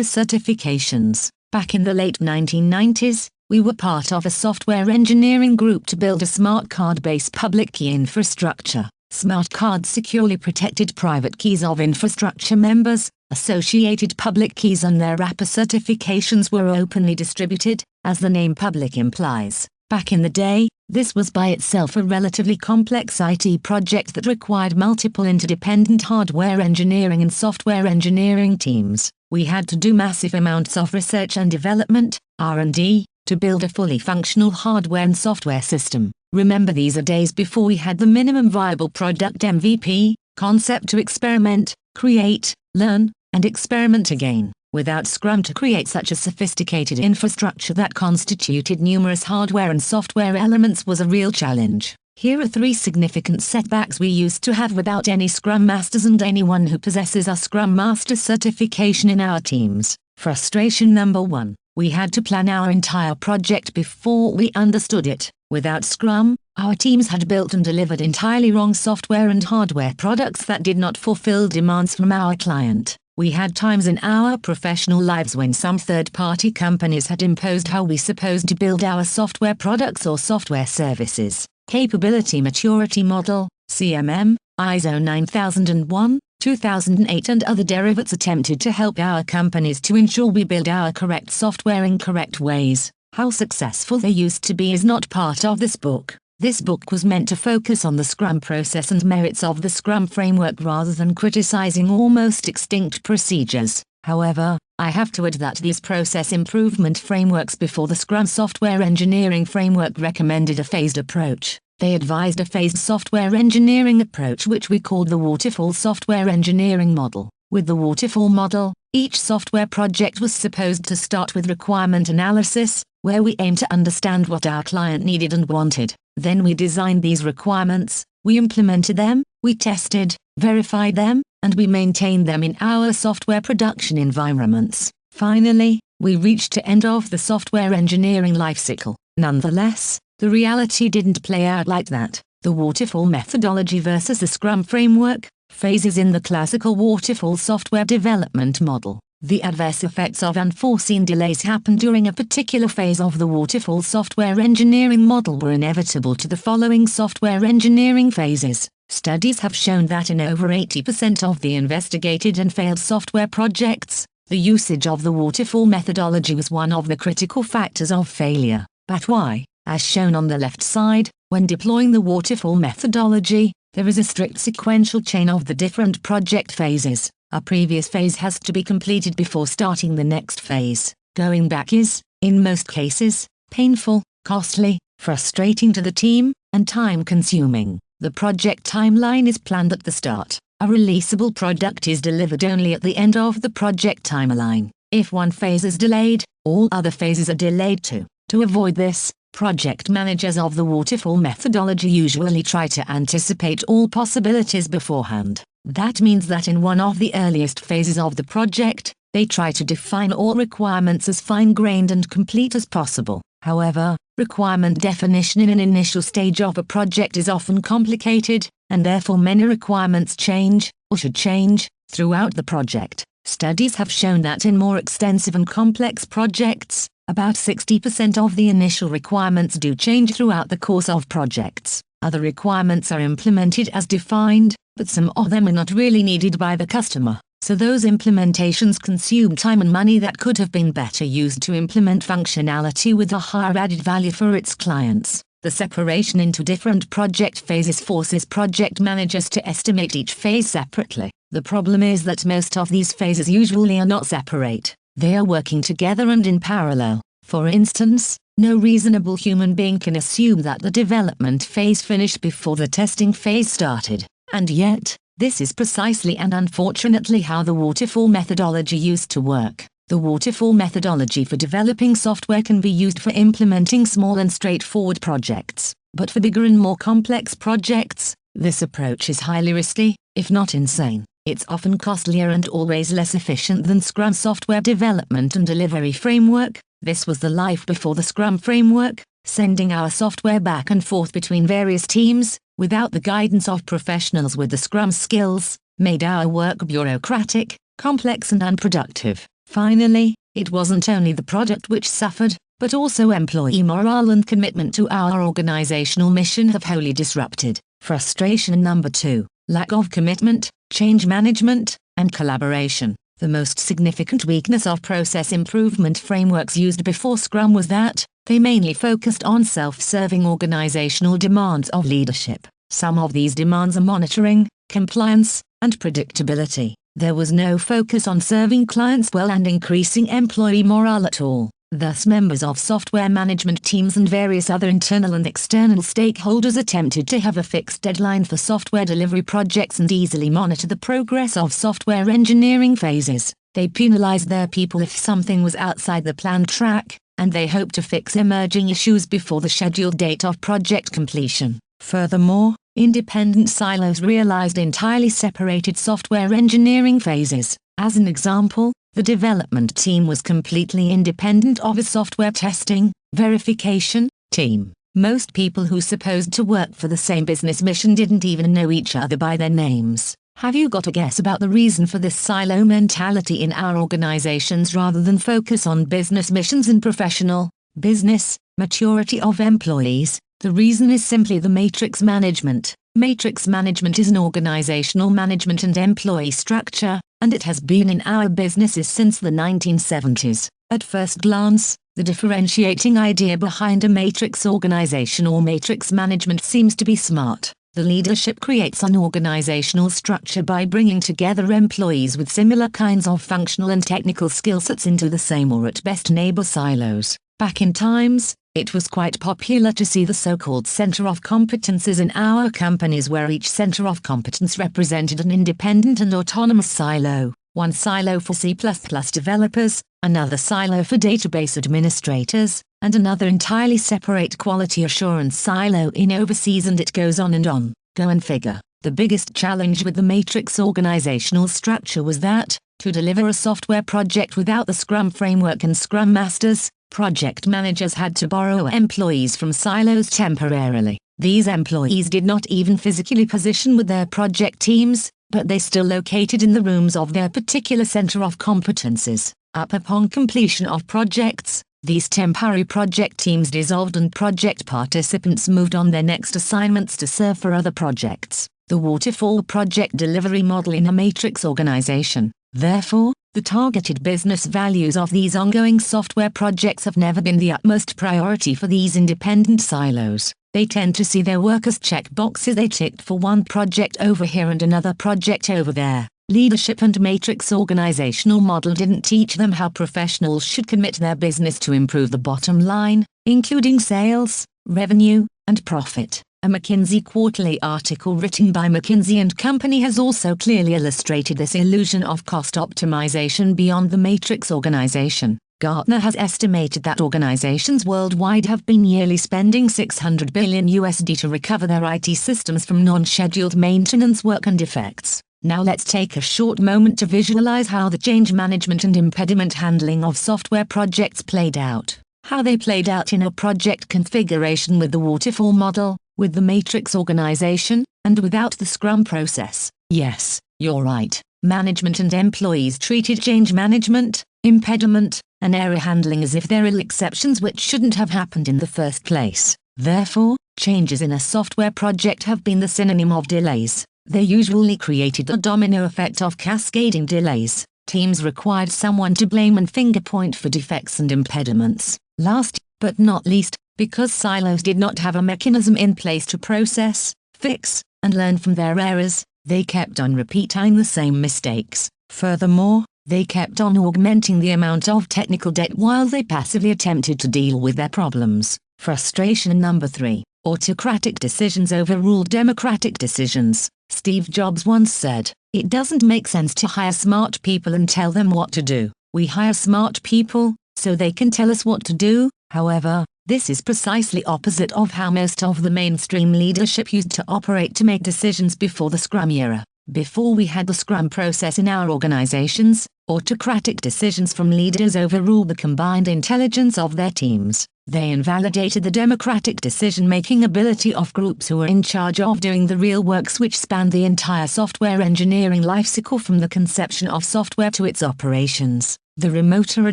certifications. Back in the late 1990s, we were part of a software engineering group to build a smart card-based public key infrastructure. Smart cards securely protected private keys of infrastructure members. Associated public keys and their wrapper certifications were openly distributed, as the name public implies. Back in the day, this was by itself a relatively complex IT project that required multiple interdependent hardware engineering and software engineering teams. We had to do massive amounts of research and development, R&D, to build a fully functional hardware and software system. Remember, these are days before we had the minimum viable product MVP, concept to experiment, create, learn, and experiment again. Without Scrum to create such a sophisticated infrastructure that constituted numerous hardware and software elements was a real challenge. Here are 3 significant setbacks we used to have without any Scrum Masters and anyone who possesses a Scrum Master certification in our teams. Frustration number 1. We had to plan our entire project before we understood it. Without Scrum, our teams had built and delivered entirely wrong software and hardware products that did not fulfill demands from our client. We had times in our professional lives when some third-party companies had imposed how we supposed to build our software products or software services. Capability Maturity Model, CMM, ISO 9001, 2008 and other derivatives attempted to help our companies to ensure we build our correct software in correct ways. How successful they used to be is not part of this book. This book was meant to focus on the Scrum process and merits of the Scrum framework rather than criticizing almost extinct procedures. However, I have to add that these process improvement frameworks before the Scrum software engineering framework recommended a phased approach. They advised a phased software engineering approach which we called the waterfall software engineering model. With the waterfall model, each software project was supposed to start with requirement analysis, where we aimed to understand what our client needed and wanted. Then we designed these requirements, we implemented them, we tested, verified them, and we maintained them in our software production environments. Finally, we reached the end of the software engineering lifecycle. Nonetheless, the reality didn't play out like that. The waterfall methodology versus the Scrum framework, phases in the classical waterfall software development model. The adverse effects of unforeseen delays happened during a particular phase of the waterfall software engineering model were inevitable to the following software engineering phases. Studies have shown that in over 80% of the investigated and failed software projects, the usage of the waterfall methodology was one of the critical factors of failure. But why? As shown on the left side, when deploying the waterfall methodology, there is a strict sequential chain of the different project phases. A previous phase has to be completed before starting the next phase. Going back is, in most cases, painful, costly, frustrating to the team, and time-consuming. The project timeline is planned at the start. A releasable product is delivered only at the end of the project timeline. If one phase is delayed, all other phases are delayed too. To avoid this, project managers of the waterfall methodology usually try to anticipate all possibilities beforehand. That means that in one of the earliest phases of the project, they try to define all requirements as fine-grained and complete as possible. However, requirement definition in an initial stage of a project is often complicated, and therefore many requirements change, or should change, throughout the project. Studies have shown that in more extensive and complex projects, about 60% of the initial requirements do change throughout the course of projects. Other requirements are implemented as defined, but some of them are not really needed by the customer. So those implementations consume time and money that could have been better used to implement functionality with a higher added value for its clients. The separation into different project phases forces project managers to estimate each phase separately. The problem is that most of these phases usually are not separate. They are working together and in parallel. For instance, No reasonable human being can assume that the development phase finished before the testing phase started. And yet, this is precisely and unfortunately how the waterfall methodology used to work. The waterfall methodology for developing software can be used for implementing small and straightforward projects, but for bigger and more complex projects, this approach is highly risky, if not insane. It's often costlier and always less efficient than Scrum software development and delivery framework. This was the life before the Scrum framework, sending our software back and forth between various teams, without the guidance of professionals with the Scrum skills, made our work bureaucratic, complex and unproductive. Finally, it wasn't only the product which suffered, but also employee morale and commitment to our organizational mission have wholly disrupted. Frustration number 2. Lack of commitment, change management, and collaboration. The most significant weakness of process improvement frameworks used before Scrum was that they mainly focused on self-serving organizational demands of leadership. Some of these demands are monitoring, compliance, and predictability. There was no focus on serving clients well and increasing employee morale at all. Thus, members of software management teams and various other internal and external stakeholders attempted to have a fixed deadline for software delivery projects and easily monitor the progress of software engineering phases. They penalized their people if something was outside the planned track, and they hoped to fix emerging issues before the scheduled date of project completion. Furthermore, independent silos realized entirely separated software engineering phases. As an example, the development team was completely independent of a software testing, verification team. Most people who supposed to work for the same business mission didn't even know each other by their names. Have you got a guess about the reason for this silo mentality in our organizations rather than focus on business missions and professional, business, maturity of employees? The reason is simply the matrix management. Matrix management is an organizational management and employee structure, and it has been in our businesses since the 1970s. At first glance, the differentiating idea behind a matrix organization or matrix management seems to be smart. The leadership creates an organizational structure by bringing together employees with similar kinds of functional and technical skill sets into the same or at best neighbor silos. Back in times, it was quite popular to see the so-called center of competences in our companies where each center of competence represented an independent and autonomous silo. One silo for C++ developers, another silo for database administrators, and another entirely separate quality assurance silo in overseas, and it goes on and on. Go and figure. The biggest challenge with the matrix organizational structure was that, to deliver a software project without the Scrum framework and Scrum masters, project managers had to borrow employees from silos temporarily. These employees did not even physically position with their project teams, but they still located in the rooms of their particular center of competences. Upon completion of projects, these temporary project teams dissolved and project participants moved on their next assignments to serve for other projects. The waterfall project delivery model in a matrix organization. Therefore, the targeted business values of these ongoing software projects have never been the utmost priority for these independent silos. They tend to see their work as checkboxes they ticked for one project over here and another project over there. Leadership and matrix organizational model didn't teach them how professionals should commit their business to improve the bottom line, including sales, revenue, and profit. A McKinsey quarterly article written by McKinsey & Company has also clearly illustrated this illusion of cost optimization beyond the matrix organization. Gartner has estimated that organizations worldwide have been yearly spending $600 billion to recover their IT systems from non-scheduled maintenance work and defects. Now let's take a short moment to visualize how the change management and impediment handling of software projects played out. How they played out in a project configuration with the waterfall model, with the matrix organization, and without the Scrum process. Yes, you're right. Management and employees treated change management, impediment, and error handling as if they're ill exceptions which shouldn't have happened in the first place. Therefore, changes in a software project have been the synonym of delays. They usually created the domino effect of cascading delays. Teams required someone to blame and finger point for defects and impediments. Last, but not least, because silos did not have a mechanism in place to process, fix, and learn from their errors, they kept on repeating the same mistakes. Furthermore, They kept on augmenting the amount of technical debt while they passively attempted to deal with their problems. Frustration number 3. Autocratic decisions overruled democratic decisions. Steve Jobs once said, "It doesn't make sense to hire smart people and tell them what to do. We hire smart people, so they can tell us what to do." However, this is precisely opposite of how most of the mainstream leadership used to operate to make decisions before the Scrum era. Before we had the Scrum process in our organizations, autocratic decisions from leaders overruled the combined intelligence of their teams. They invalidated the democratic decision-making ability of groups who were in charge of doing the real works which spanned the entire software engineering lifecycle from the conception of software to its operations. The remoter a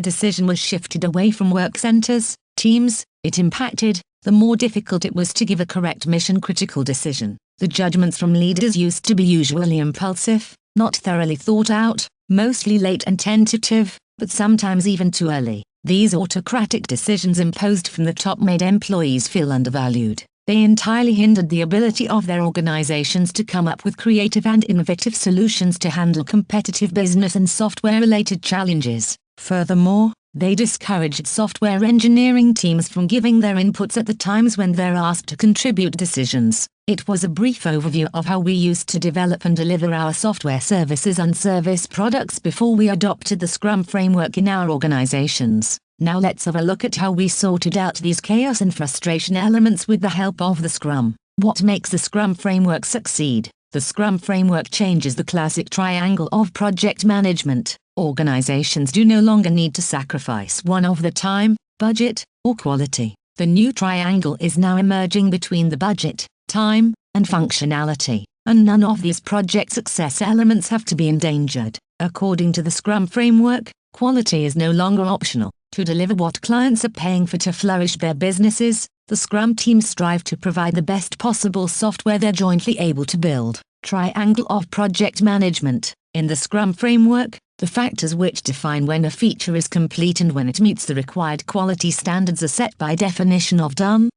decision was shifted away from work centers, teams, it impacted, the more difficult it was to give a correct mission-critical decision. The judgments from leaders used to be usually impulsive, not thoroughly thought out, mostly late and tentative, but sometimes even too early. These autocratic decisions imposed from the top made employees feel undervalued. They entirely hindered the ability of their organizations to come up with creative and innovative solutions to handle competitive business and software-related challenges. Furthermore, they discouraged software engineering teams from giving their inputs at the times when they're asked to contribute decisions. It was a brief overview of how we used to develop and deliver our software services and service products before we adopted the Scrum framework in our organizations. Now let's have a look at how we sorted out these chaos and frustration elements with the help of the Scrum. What makes the Scrum framework succeed? The Scrum framework changes the classic triangle of project management. Organizations do no longer need to sacrifice one of the time, budget, or quality. The new triangle is now emerging between the budget, time, and functionality, and none of these project success elements have to be endangered. According to the Scrum framework, quality is no longer optional. To deliver what clients are paying for to flourish their businesses, the Scrum teams strive to provide the best possible software they're jointly able to build. Triangle of project management. In the Scrum framework, the factors which define when a feature is complete and when it meets the required quality standards are set by definition of done.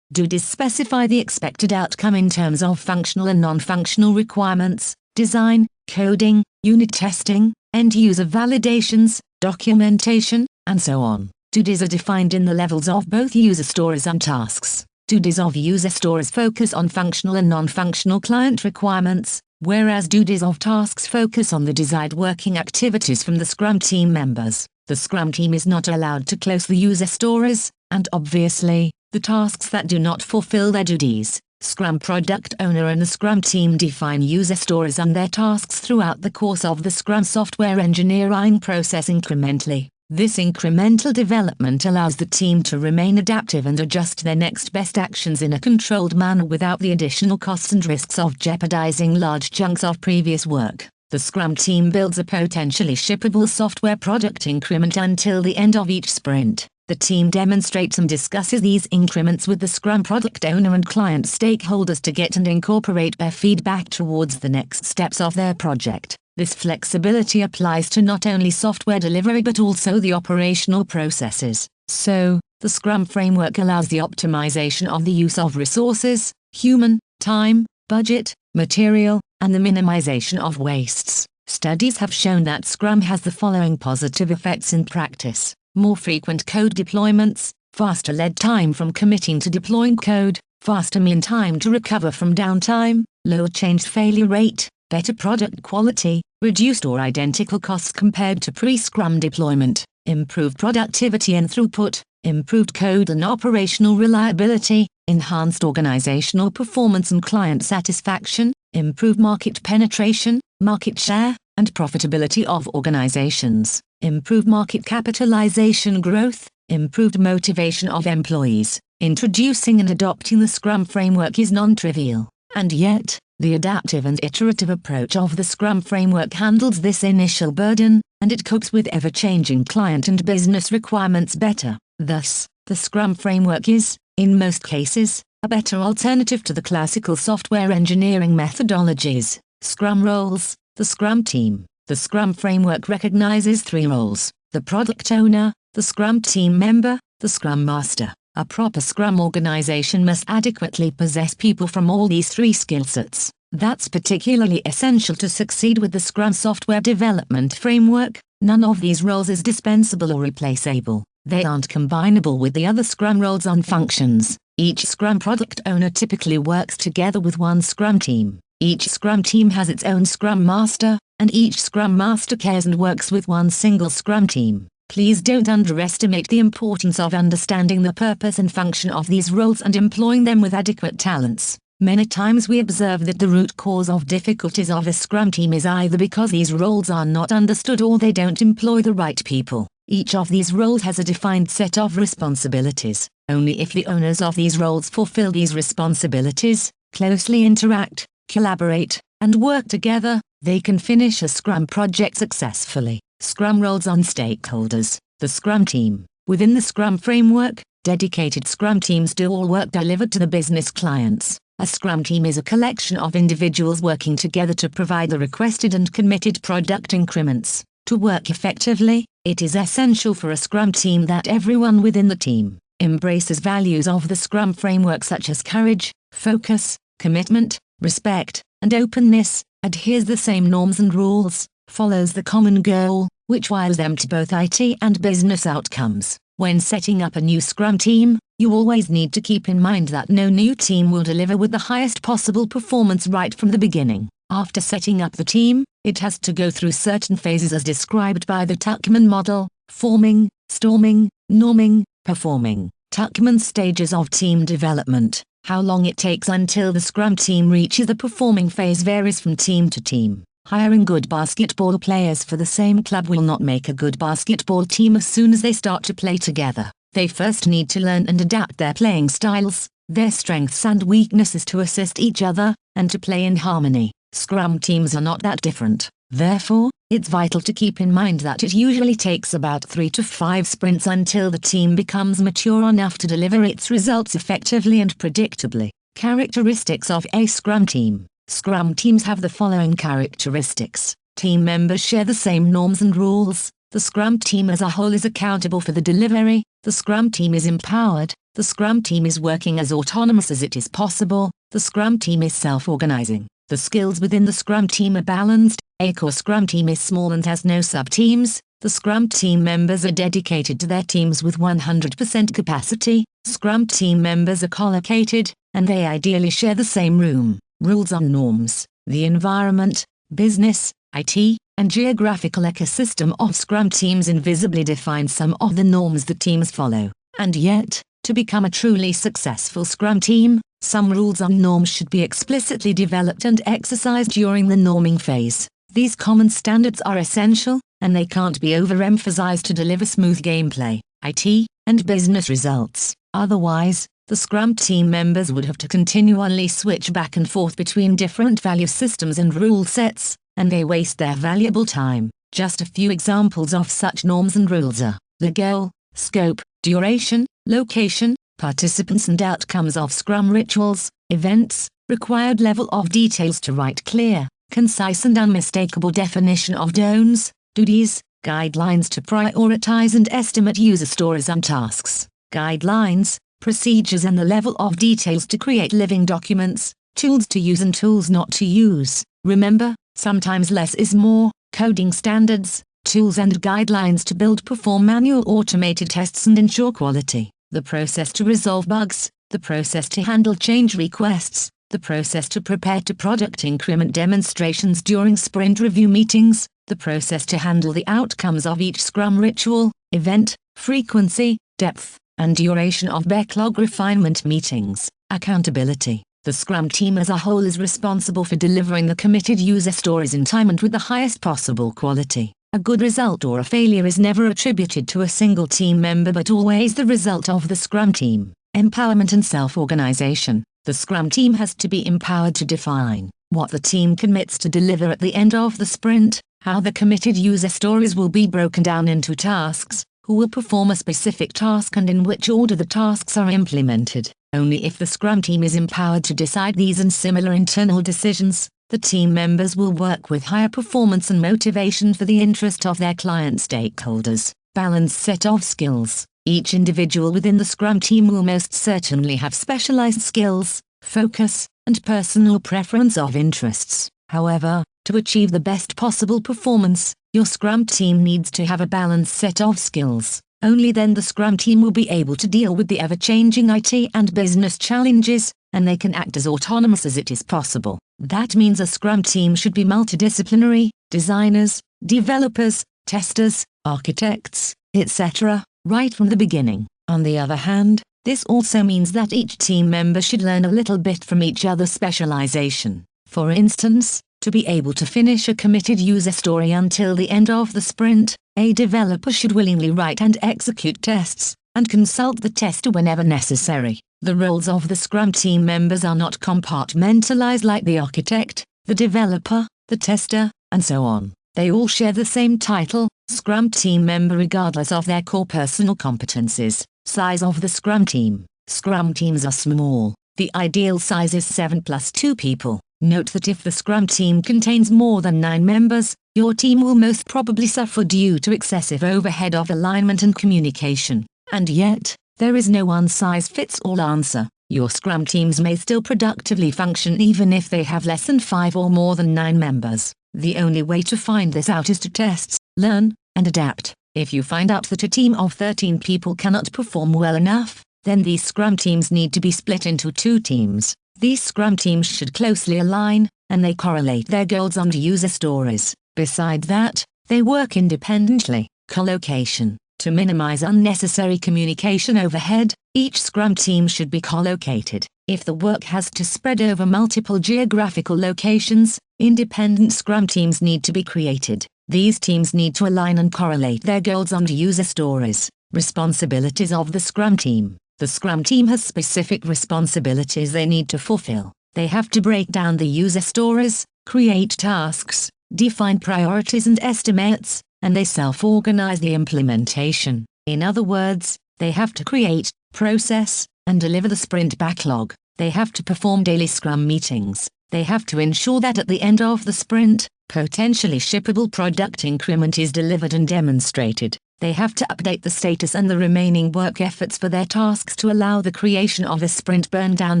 Do's specify the expected outcome in terms of functional and non-functional requirements, design, coding, unit testing, end-user validations, documentation, and so on. Do's are defined in the levels of both user stories and tasks. Do's of user stories focus on functional and non-functional client requirements, whereas Do's of tasks focus on the desired working activities from the Scrum team members. The Scrum team is not allowed to close the user stories, and obviously, the tasks that do not fulfill their duties. Scrum product owner and the Scrum team define user stories and their tasks throughout the course of the Scrum software engineering process incrementally. This incremental development allows the team to remain adaptive and adjust their next best actions in a controlled manner without the additional costs and risks of jeopardizing large chunks of previous work. The Scrum team builds a potentially shippable software product increment until the end of each sprint. The team demonstrates and discusses these increments with the Scrum product owner and client stakeholders to get and incorporate their feedback towards the next steps of their project. This flexibility applies to not only software delivery but also the operational processes. So, the Scrum framework allows the optimization of the use of resources, human, time, budget, material, and the minimization of wastes. Studies have shown that Scrum has the following positive effects in practice: more frequent code deployments, faster lead time from committing to deploying code, faster mean time to recover from downtime, lower change failure rate, better product quality, reduced or identical costs compared to pre-Scrum deployment, improved productivity and throughput, improved code and operational reliability, enhanced organizational performance and client satisfaction, improved market penetration, market share, and profitability of organizations, improved market capitalization growth, improved motivation of employees. Introducing and adopting the Scrum framework is non-trivial, and yet, the adaptive and iterative approach of the Scrum framework handles this initial burden, and it copes with ever-changing client and business requirements better. Thus, the Scrum framework is, in most cases, a better alternative to the classical software engineering methodologies. Scrum roles. The Scrum team. The Scrum framework recognizes 3 roles: the product owner, the Scrum team member, the Scrum master. A proper Scrum organization must adequately possess people from all these 3 skill sets. That's particularly essential to succeed with the Scrum software development framework. None of these roles is dispensable or replaceable. They aren't combinable with the other Scrum roles and functions. Each Scrum product owner typically works together with one Scrum team. Each Scrum team has its own Scrum Master, and each Scrum Master cares and works with one single Scrum team. Please don't underestimate the importance of understanding the purpose and function of these roles and employing them with adequate talents. Many times we observe that the root cause of difficulties of a Scrum team is either because these roles are not understood or they don't employ the right people. Each of these roles has a defined set of responsibilities. Only if the owners of these roles fulfill these responsibilities, closely interact, collaborate, and work together, they can finish a Scrum project successfully. Scrum roles on stakeholders. The Scrum team. Within the Scrum framework, dedicated Scrum teams do all work delivered to the business clients. A Scrum team is a collection of individuals working together to provide the requested and committed product increments. To work effectively, it is essential for a Scrum team that everyone within the team embraces values of the Scrum framework such as courage, focus, commitment, respect, and openness, adheres the same norms and rules, follows the common goal, which wiles them to both IT and business outcomes. When setting up a new Scrum team, you always need to keep in mind that no new team will deliver with the highest possible performance right from the beginning. After setting up the team, it has to go through certain phases as described by the Tuckman model: forming, storming, norming, performing. Tuckman's stages of team development. How long it takes until the Scrum team reaches the performing phase varies from team to team. Hiring good basketball players for the same club will not make a good basketball team as soon as they start to play together. They first need to learn and adapt their playing styles, their strengths and weaknesses to assist each other, and to play in harmony. Scrum teams are not that different. Therefore, it's vital to keep in mind that it usually takes about 3 to 5 sprints until the team becomes mature enough to deliver its results effectively and predictably. Characteristics of a Scrum team. Scrum teams have the following characteristics. Team members share the same norms and rules. The Scrum team as a whole is accountable for the delivery. The Scrum team is empowered. The Scrum team is working as autonomous as it is possible. The Scrum team is self-organizing. The skills within the Scrum team are balanced. A core Scrum team is small and has no sub-teams. The Scrum team members are dedicated to their teams with 100% capacity. Scrum team members are collocated, and they ideally share the same room. Rules and norms. The environment, business, IT, and geographical ecosystem of Scrum teams invisibly define some of the norms the teams follow. And yet, to become a truly successful Scrum team, some rules and norms should be explicitly developed and exercised during the norming phase. These common standards are essential, and they can't be overemphasized to deliver smooth gameplay, IT, and business results. Otherwise, the Scrum team members would have to continually switch back and forth between different value systems and rule sets, and they waste their valuable time. Just a few examples of such norms and rules are the goal, scope, duration, location, participants and outcomes of Scrum rituals, events, required level of details to write clear, concise and unmistakable definition of don'ts, duties, guidelines to prioritize and estimate user stories and tasks, guidelines, procedures and the level of details to create living documents, tools to use and tools not to use. Remember, sometimes less is more. Coding standards, tools and guidelines to build, perform manual automated tests and ensure quality. The process to resolve bugs, the process to handle change requests, the process to prepare to product increment demonstrations during sprint review meetings, the process to handle the outcomes of each Scrum ritual, event, frequency, depth, and duration of backlog refinement meetings. Accountability. The Scrum team as a whole is responsible for delivering the committed user stories in time and with the highest possible quality. A good result or a failure is never attributed to a single team member but always the result of the Scrum team. Empowerment and self-organization. The Scrum team has to be empowered to define what the team commits to deliver at the end of the sprint, how the committed user stories will be broken down into tasks, who will perform a specific task and in which order the tasks are implemented. Only if the Scrum team is empowered to decide these and similar internal decisions, the team members will work with higher performance and motivation for the interest of their client stakeholders. Balanced set of skills. Each individual within the Scrum team will most certainly have specialized skills, focus, and personal preference of interests. However, to achieve the best possible performance, your Scrum team needs to have a balanced set of skills. Only then the Scrum team will be able to deal with the ever-changing IT and business challenges, and they can act as autonomous as it is possible. That means a Scrum team should be multidisciplinary: designers, developers, testers, architects, etc., right from the beginning. On the other hand, this also means that each team member should learn a little bit from each other's specialization. For instance, to be able to finish a committed user story until the end of the sprint, a developer should willingly write and execute tests, and consult the tester whenever necessary. The roles of the Scrum team members are not compartmentalized like the architect, the developer, the tester, and so on. They all share the same title, Scrum team member, regardless of their core personal competencies. Size of the Scrum team. Scrum teams are small. The ideal size is 7 plus 2 people. Note that if the Scrum team contains more than 9 members, your team will most probably suffer due to excessive overhead of alignment and communication. And yet, there is no one-size-fits-all answer. Your Scrum teams may still productively function even if they have less than 5 or more than 9 members. The only way to find this out is to test, learn, and adapt. If you find out that a team of 13 people cannot perform well enough, then these Scrum teams need to be split into 2 teams. These Scrum teams should closely align, and they correlate their goals onto user stories. Beside that, they work independently. Collocation. To minimize unnecessary communication overhead, each Scrum team should be collocated. If the work has to spread over multiple geographical locations, independent Scrum teams need to be created. These teams need to align and correlate their goals onto user stories. Responsibilities of the Scrum team. The Scrum team has specific responsibilities they need to fulfill. They have to break down the user stories, create tasks, define priorities and estimates, and they self-organize the implementation. In other words, they have to create, process, and deliver the sprint backlog. They have to perform daily Scrum meetings. They have to ensure that at the end of the sprint, potentially shippable product increment is delivered and demonstrated. They have to update the status and the remaining work efforts for their tasks to allow the creation of a sprint burn-down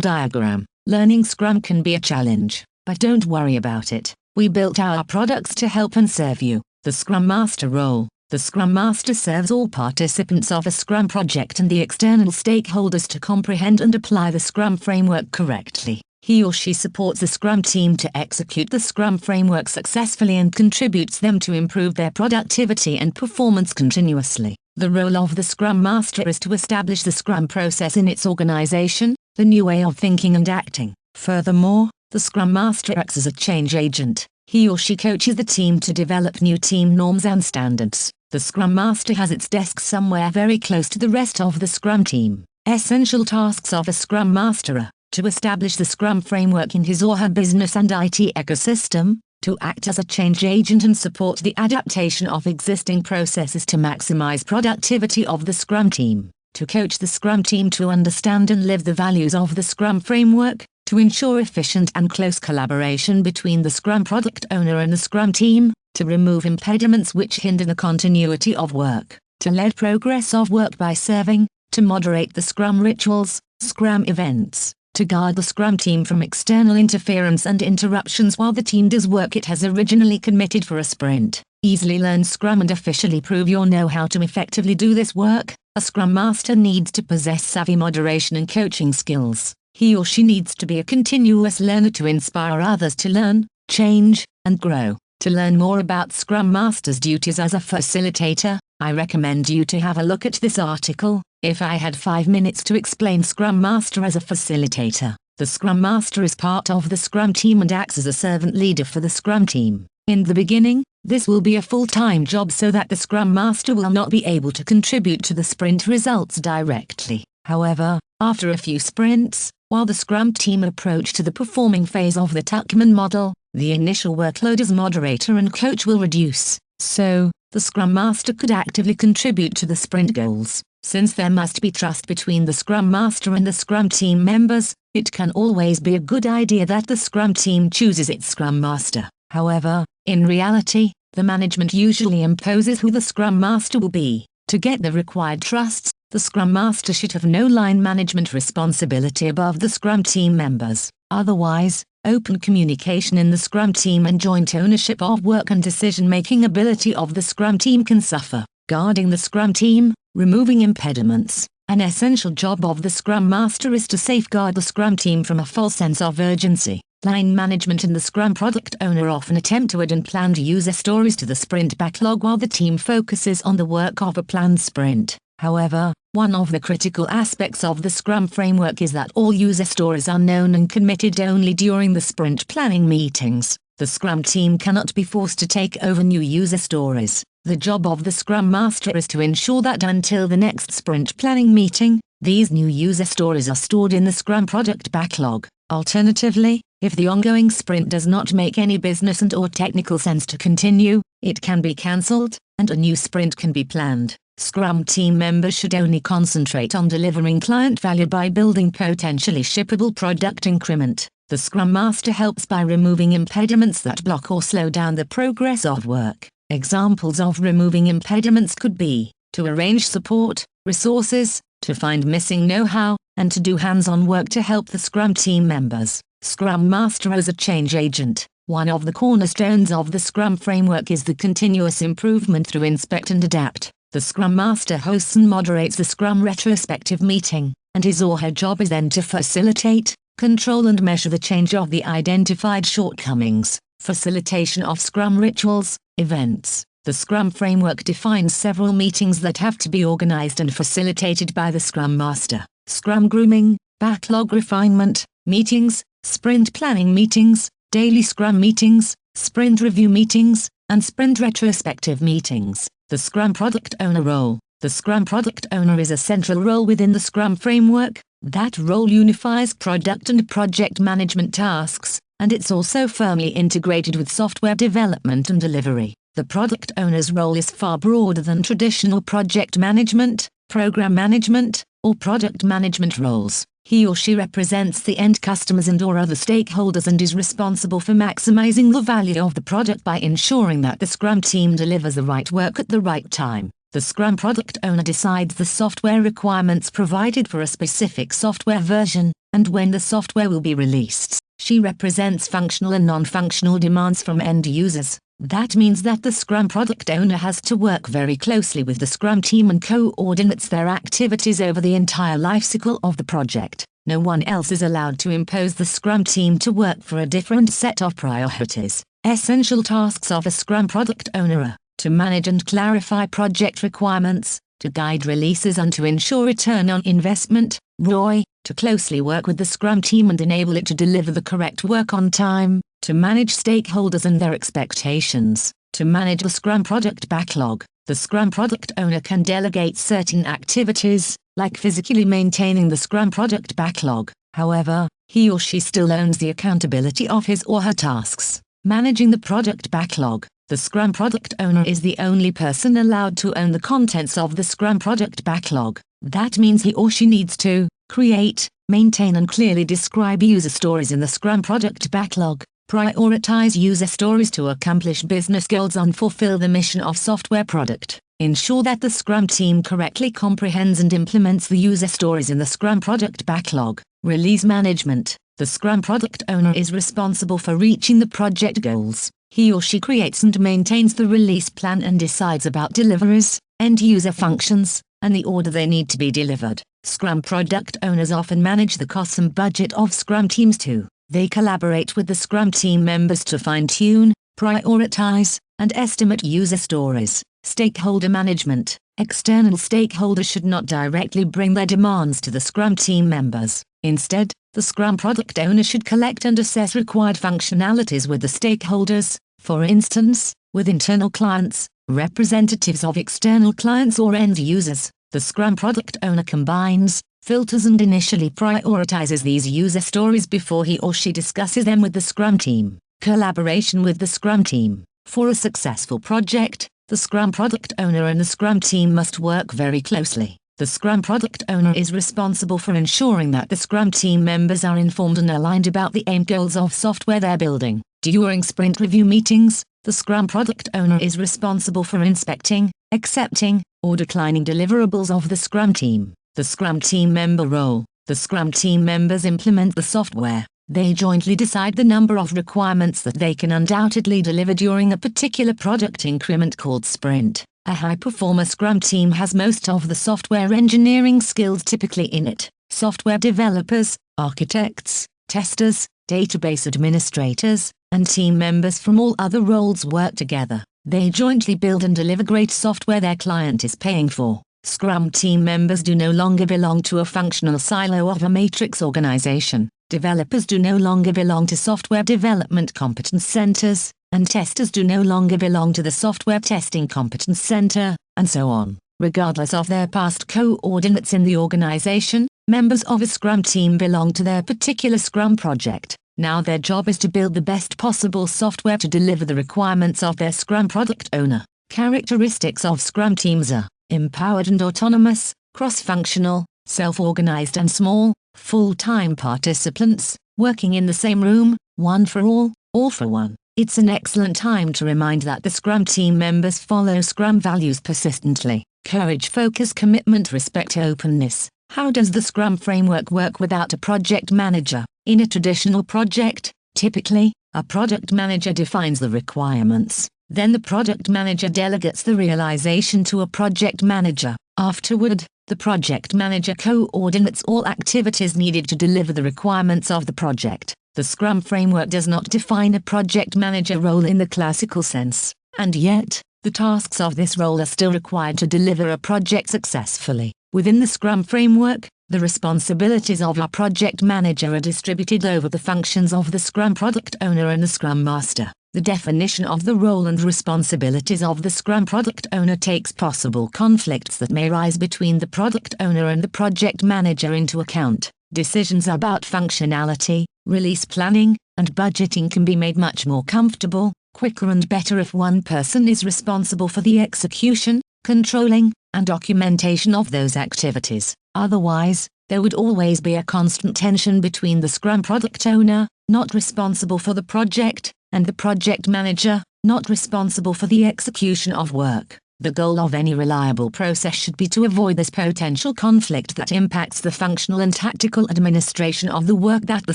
diagram. Learning Scrum can be a challenge, but don't worry about it. We built our products to help and serve you. The Scrum Master role. The Scrum Master serves all participants of a Scrum project and the external stakeholders to comprehend and apply the Scrum framework correctly. He or she supports the Scrum team to execute the Scrum framework successfully and contributes them to improve their productivity and performance continuously. The role of the Scrum Master is to establish the Scrum process in its organization, the new way of thinking and acting. Furthermore, the Scrum Master acts as a change agent. He or she coaches the team to develop new team norms and standards. The Scrum Master has its desk somewhere very close to the rest of the Scrum team. Essential tasks of a Scrum Master are to establish the Scrum framework in his or her business and IT ecosystem, to act as a change agent and support the adaptation of existing processes to maximize productivity of the Scrum team, to coach the Scrum team to understand and live the values of the Scrum framework, to ensure efficient and close collaboration between the Scrum product owner and the Scrum team, to remove impediments which hinder the continuity of work, to lead progress of work by serving, to moderate the Scrum rituals, Scrum events, to guard the Scrum team from external interference and interruptions while the team does work it has originally committed for a sprint. Easily learn Scrum and officially prove your know-how to effectively do this work. A Scrum Master needs to possess savvy moderation and coaching skills. He or she needs to be a continuous learner to inspire others to learn, change, and grow. To learn more about Scrum Master's duties as a facilitator, I recommend you to have a look at this article. If I had 5 minutes to explain Scrum Master as a facilitator. The Scrum Master is part of the Scrum team and acts as a servant leader for the Scrum team. In the beginning, this will be a full-time job so that the Scrum Master will not be able to contribute to the sprint results directly. However, after a few sprints, while the Scrum team approach to the performing phase of the Tuckman model, the initial workload as moderator and coach will reduce. So, the Scrum Master could actively contribute to the sprint goals. Since there must be trust between the Scrum Master and the Scrum team members, it can always be a good idea that the Scrum team chooses its Scrum Master. However, in reality, the management usually imposes who the Scrum Master will be. To get the required trust, the Scrum Master should have no line management responsibility above the Scrum team members. Otherwise, open communication in the Scrum team and joint ownership of work and decision-making ability of the Scrum team can suffer. Guarding the Scrum team, removing impediments. An essential job of the Scrum Master is to safeguard the Scrum team from a false sense of urgency. Line management and the Scrum product owner often attempt to add unplanned user stories to the sprint backlog while the team focuses on the work of a planned sprint. However, one of the critical aspects of the Scrum framework is that all user stories are known and committed only during the sprint planning meetings. The Scrum team cannot be forced to take over new user stories. The job of the Scrum Master is to ensure that until the next sprint planning meeting, these new user stories are stored in the Scrum product backlog. Alternatively, if the ongoing sprint does not make any business and/or technical sense to continue, it can be cancelled, and a new sprint can be planned. Scrum team members should only concentrate on delivering client value by building potentially shippable product increment. The Scrum Master helps by removing impediments that block or slow down the progress of work. Examples of removing impediments could be to arrange support, resources, to find missing know-how, and to do hands-on work to help the Scrum team members. Scrum Master as a change agent. One of the cornerstones of the Scrum framework is the continuous improvement through inspect and adapt. The Scrum Master hosts and moderates the Scrum retrospective meeting, and his or her job is then to facilitate, control and measure the change of the identified shortcomings. Facilitation of Scrum rituals, events. The Scrum framework defines several meetings that have to be organized and facilitated by the Scrum Master. Scrum grooming, backlog refinement, meetings, sprint planning meetings, daily Scrum meetings, sprint review meetings, and sprint retrospective meetings. The Scrum product owner role. The Scrum product owner is a central role within the Scrum framework. That role unifies product and project management tasks, and it's also firmly integrated with software development and delivery. The product owner's role is far broader than traditional project management, program management, or product management roles. He or she represents the end customers and/or other stakeholders and is responsible for maximizing the value of the product by ensuring that the Scrum team delivers the right work at the right time. The Scrum product owner decides the software requirements provided for a specific software version, and when the software will be released. She represents functional and non-functional demands from end users. That means that the Scrum product owner has to work very closely with the Scrum team and coordinates their activities over the entire lifecycle of the project. No one else is allowed to impose the Scrum team to work for a different set of priorities. Essential tasks of a Scrum product owner are to manage and clarify project requirements, to guide releases and to ensure return on investment, ROI, to closely work with the Scrum team and enable it to deliver the correct work on time, to manage stakeholders and their expectations, to manage the Scrum product backlog. The Scrum product owner can delegate certain activities, like physically maintaining the Scrum product backlog. However, he or she still owns the accountability of his or her tasks. Managing the product backlog. The Scrum product owner is the only person allowed to own the contents of the Scrum product backlog. That means he or she needs to create, maintain and clearly describe user stories in the Scrum product backlog, prioritize user stories to accomplish business goals and fulfill the mission of software product. Ensure that the Scrum team correctly comprehends and implements the user stories in the Scrum product backlog. Release management. The Scrum product owner is responsible for reaching the project goals. He or she creates and maintains the release plan and decides about deliveries, end-user functions, and the order they need to be delivered. Scrum product owners often manage the costs and budget of Scrum teams too. They collaborate with the Scrum team members to fine-tune, prioritize, and estimate user stories. Stakeholder management. External stakeholders should not directly bring their demands to the Scrum team members. Instead, the Scrum product owner should collect and assess required functionalities with the stakeholders, for instance, with internal clients, representatives of external clients or end users. The Scrum product owner combines, filters and initially prioritizes these user stories before he or she discusses them with the Scrum team. Collaboration with the Scrum team. For a successful project, the Scrum product owner and the Scrum team must work very closely. The Scrum product owner is responsible for ensuring that the Scrum team members are informed and aligned about the aim goals of software they're building. During sprint review meetings, the Scrum product owner is responsible for inspecting, accepting, or declining deliverables of the Scrum team. The Scrum team member role. The Scrum team members implement the software. They jointly decide the number of requirements that they can undoubtedly deliver during a particular project increment called sprint. A high-performer Scrum team has most of the software engineering skills typically in it. Software developers, architects, testers, database administrators, and team members from all other roles work together. They jointly build and deliver great software their client is paying for. Scrum team members do no longer belong to a functional silo of a matrix organization. Developers do no longer belong to software development competence centers, and testers do no longer belong to the software testing competence center, and so on. Regardless of their past coordinates in the organization, members of a Scrum team belong to their particular Scrum project. Now their job is to build the best possible software to deliver the requirements of their Scrum product owner. Characteristics of Scrum teams are empowered and autonomous, cross-functional, self-organized and small, full-time participants, working in the same room, one for all for one. It's an excellent time to remind that the Scrum team members follow Scrum values persistently. Courage, focus, commitment, respect, openness. How does the Scrum framework work without a project manager? In a traditional project, typically, a product manager defines the requirements. Then the product manager delegates the realization to a project manager. Afterward, the project manager coordinates all activities needed to deliver the requirements of the project. The Scrum framework does not define a project manager role in the classical sense, and yet, the tasks of this role are still required to deliver a project successfully. Within the Scrum framework, the responsibilities of a project manager are distributed over the functions of the Scrum product owner and the Scrum master. The definition of the role and responsibilities of the Scrum product owner takes possible conflicts that may rise between the product owner and the project manager into account. Decisions about functionality, release planning, and budgeting can be made much more comfortable, quicker and better if one person is responsible for the execution, controlling, and documentation of those activities. Otherwise, there would always be a constant tension between the Scrum product owner, not responsible for the project, and the project manager, not responsible for the execution of work. The goal of any reliable process should be to avoid this potential conflict that impacts the functional and tactical administration of the work that the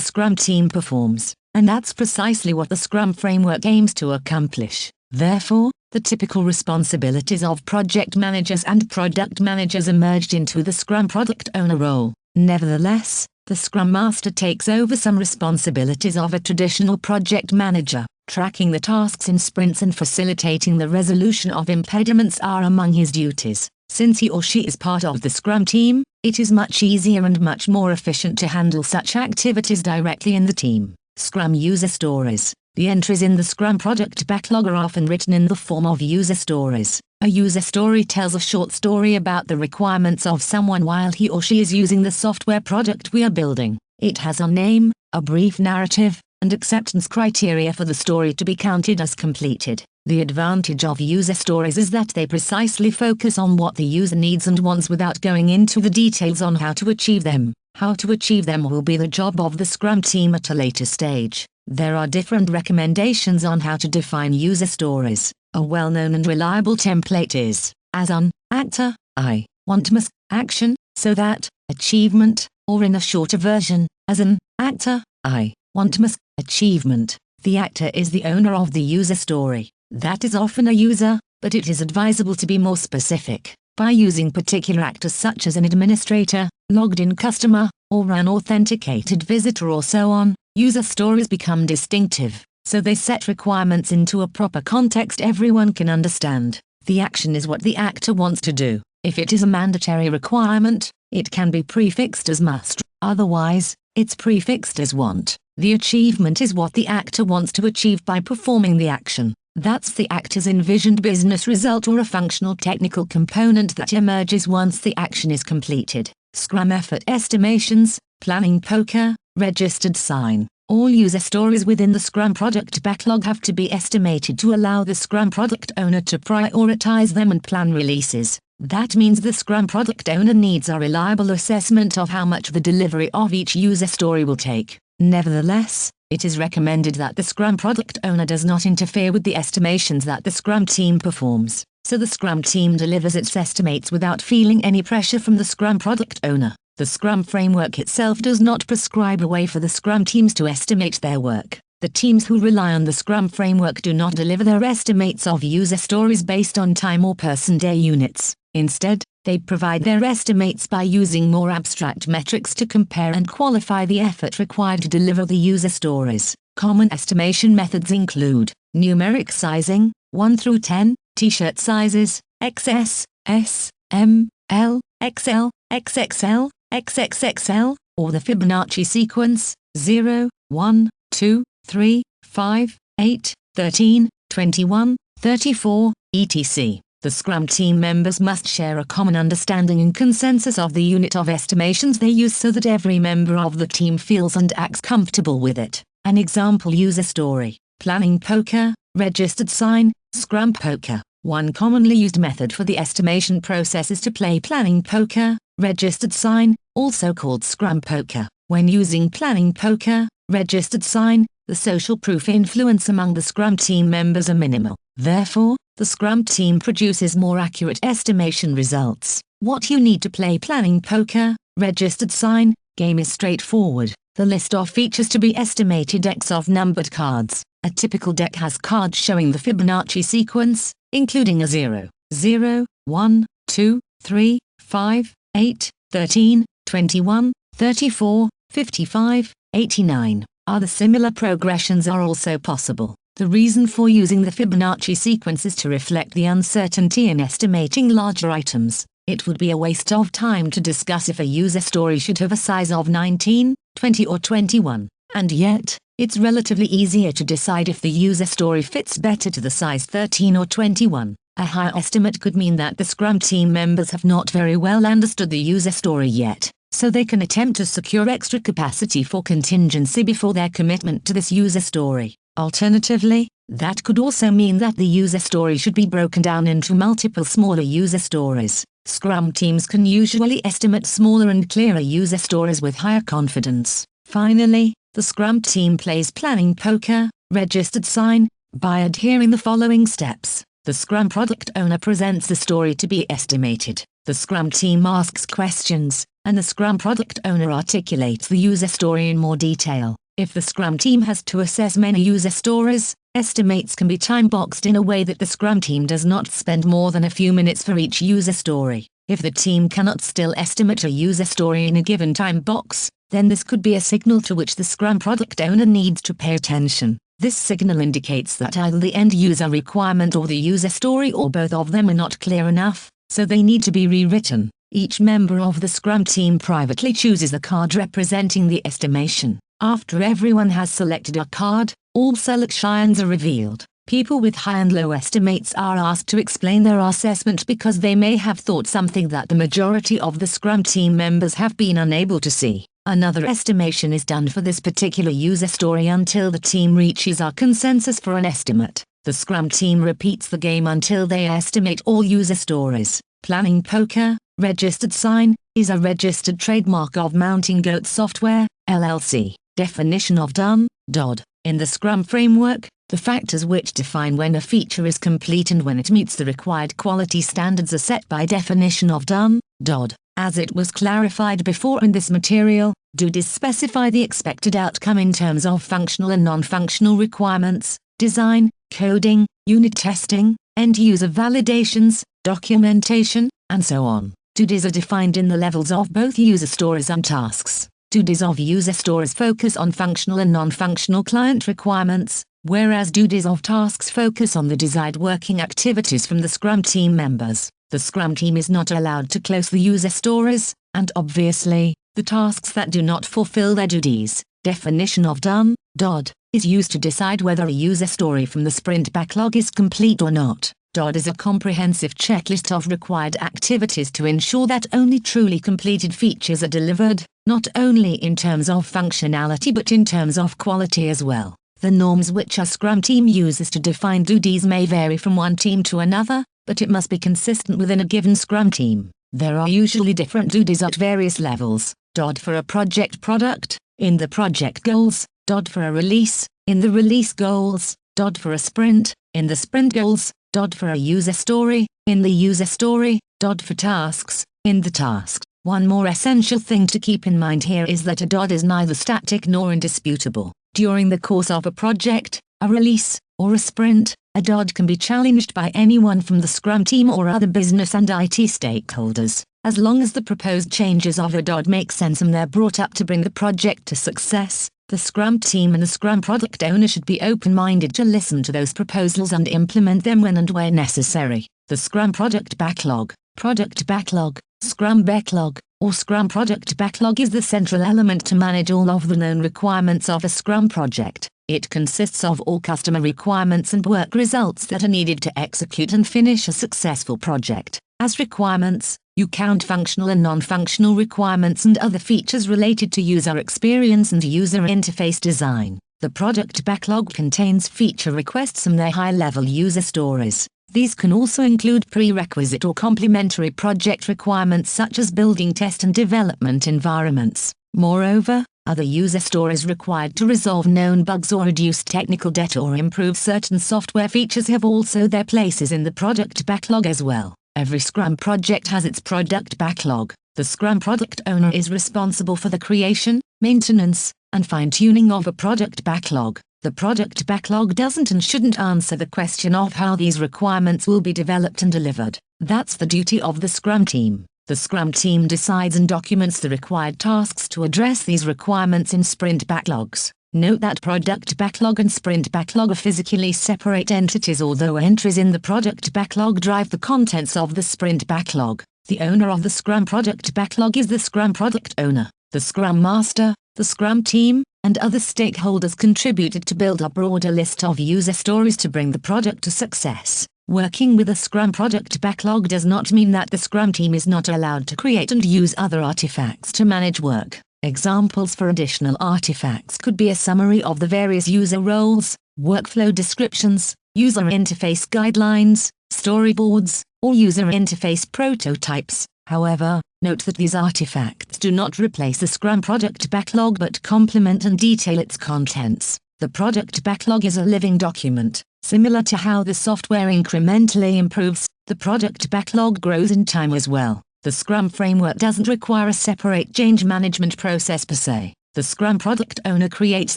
Scrum team performs, and that's precisely what the Scrum framework aims to accomplish. Therefore, the typical responsibilities of project managers and product managers emerged into the Scrum product owner role. Nevertheless, the Scrum Master takes over some responsibilities of a traditional project manager. Tracking the tasks in sprints and facilitating the resolution of impediments are among his duties. Since he or she is part of the Scrum team, it is much easier and much more efficient to handle such activities directly in the team. Scrum user stories. The entries in the Scrum product backlog are often written in the form of user stories. A user story tells a short story about the requirements of someone while he or she is using the software product we are building. It has a name, a brief narrative, and acceptance criteria for the story to be counted as completed. The advantage of user stories is that they precisely focus on what the user needs and wants without going into the details on how to achieve them. How to achieve them will be the job of the Scrum team at a later stage. There are different recommendations on how to define user stories. A well-known and reliable template is, as an actor, I want must, action, so that, achievement, or in a shorter version, as an actor, I want must, achievement. The actor is the owner of the user story. That is often a user, but it is advisable to be more specific. By using particular actors such as an administrator, logged-in customer, or an authenticated visitor or so on, user stories become distinctive, so they set requirements into a proper context everyone can understand. The action is what the actor wants to do. If it is a mandatory requirement, it can be prefixed as must. Otherwise, it's prefixed as want. The achievement is what the actor wants to achieve by performing the action. That's the actor's envisioned business result or a functional technical component that emerges once the action is completed. Scrum effort estimations, planning poker, registered sign. All user stories within the Scrum product backlog have to be estimated to allow the Scrum product owner to prioritize them and plan releases. That means the Scrum product owner needs a reliable assessment of how much the delivery of each user story will take. Nevertheless, it is recommended that the Scrum product owner does not interfere with the estimations that the Scrum team performs. so the Scrum team delivers its estimates without feeling any pressure from the Scrum product owner. The Scrum framework itself does not prescribe a way for the Scrum teams to estimate their work. The teams who rely on the Scrum framework do not deliver their estimates of user stories based on time or person-day units. Instead, they provide their estimates by using more abstract metrics to compare and qualify the effort required to deliver the user stories. Common estimation methods include numeric sizing, 1 through 10, t-shirt sizes, XS, S, M, L, XL, XXL, XXXL, or the Fibonacci sequence, 0, 1, 2, 3, 5, 8, 13, 21, 34, etc. The Scrum team members must share a common understanding and consensus of the unit of estimations they use so that every member of the team feels and acts comfortable with it. An example user story: planning poker, registered sign, Scrum poker. One commonly used method for the estimation process is to play planning poker, registered sign, also called Scrum poker. When using planning poker, registered sign, the social proof influence among the Scrum team members are minimal. Therefore, the Scrum team produces more accurate estimation results. What you need to play planning poker, registered sign, game is straightforward. The list of features to be estimated decks of numbered cards. A typical deck has cards showing the Fibonacci sequence, including a 0, 0, 1, 2, 3, 5, 8, 13, 21, 34, 55, 89. Other similar progressions are also possible. The reason for using the Fibonacci sequence is to reflect the uncertainty in estimating larger items. It would be a waste of time to discuss if a user story should have a size of 19, 20 or 21. And yet, it's relatively easier to decide if the user story fits better to the size 13 or 21. A higher estimate could mean that the Scrum team members have not very well understood the user story yet, so they can attempt to secure extra capacity for contingency before their commitment to this user story. Alternatively, that could also mean that the user story should be broken down into multiple smaller user stories. Scrum teams can usually estimate smaller and clearer user stories with higher confidence. Finally, the Scrum team plays planning poker, registered sign, by adhering the following steps. The Scrum product owner presents the story to be estimated. The Scrum team asks questions, and the Scrum product owner articulates the user story in more detail. If the Scrum team has to assess many user stories, estimates can be time-boxed in a way that the Scrum team does not spend more than a few minutes for each user story. If the team cannot still estimate a user story in a given time box, then this could be a signal to which the Scrum product owner needs to pay attention. This signal indicates that either the end user requirement or the user story or both of them are not clear enough, so they need to be rewritten. Each member of the Scrum team privately chooses a card representing the estimation. After everyone has selected a card, all selections are revealed. People with high and low estimates are asked to explain their assessment because they may have thought something that the majority of the Scrum team members have been unable to see. Another estimation is done for this particular user story until the team reaches a consensus for an estimate. The Scrum team repeats the game until they estimate all user stories. Planning poker, registered sign, is a registered trademark of Mountain Goat Software, LLC. Definition of done, DOD. In the Scrum framework, the factors which define when a feature is complete and when it meets the required quality standards are set by definition of done, DOD. As it was clarified before in this material, DODs specify the expected outcome in terms of functional and non-functional requirements, design, coding, unit testing, end-user validations, documentation, and so on. DODs are defined in the levels of both user stories and tasks. DODs of user stories focus on functional and non-functional client requirements, whereas DODs of tasks focus on the desired working activities from the Scrum team members. The Scrum team is not allowed to close the user stories, and obviously, the tasks that do not fulfill their DODs. Definition of done, DOD, is used to decide whether a user story from the sprint backlog is complete or not. DOD is a comprehensive checklist of required activities to ensure that only truly completed features are delivered, not only in terms of functionality but in terms of quality as well. The norms which a Scrum team uses to define DODs may vary from one team to another, but it must be consistent within a given Scrum team. There are usually different DODs at various levels. DOD for a project product, in the project goals, DOD for a release, in the release goals, DOD for a sprint, in the sprint goals, for a user story, in the user story, for tasks, in the task. One more essential thing to keep in mind here is that a DOD is neither static nor indisputable. During the course of a project, a release, or a sprint, a DOD can be challenged by anyone from the Scrum team or other business and IT stakeholders. As long as the proposed changes of a DOD make sense and they're brought up to bring the project to success, the Scrum team and the Scrum product owner should be open-minded to listen to those proposals and implement them when and where necessary. The Scrum product backlog, Scrum backlog, or Scrum product backlog is the central element to manage all of the known requirements of a Scrum project. It consists of all customer requirements and work results that are needed to execute and finish a successful project. As requirements, you count functional and non-functional requirements and other features related to user experience and user interface design. The product backlog contains feature requests and their high-level user stories. These can also include prerequisite or complementary project requirements such as building test and development environments. Moreover, other user stories required to resolve known bugs or reduce technical debt or improve certain software features have also their places in the product backlog as well. Every Scrum project has its product backlog. The Scrum product owner is responsible for the creation, maintenance, and fine-tuning of a product backlog. The product backlog doesn't and shouldn't answer the question of how these requirements will be developed and delivered. That's the duty of the Scrum team. The Scrum team decides and documents the required tasks to address these requirements in sprint backlogs. Note that product backlog and sprint backlog are physically separate entities, although entries in the product backlog drive the contents of the sprint backlog. The owner of the Scrum product backlog is the Scrum product owner. The Scrum Master, the Scrum team, and other stakeholders contributed to build a broader list of user stories to bring the product to success. Working with a Scrum product backlog does not mean that the Scrum team is not allowed to create and use other artifacts to manage work. Examples for additional artifacts could be a summary of the various user roles, workflow descriptions, user interface guidelines, storyboards, or user interface prototypes. However, note that these artifacts do not replace the Scrum product backlog but complement and detail its contents. The product backlog is a living document. Similar to how the software incrementally improves, the product backlog grows in time as well. The Scrum framework doesn't require a separate change management process per se. The Scrum product owner creates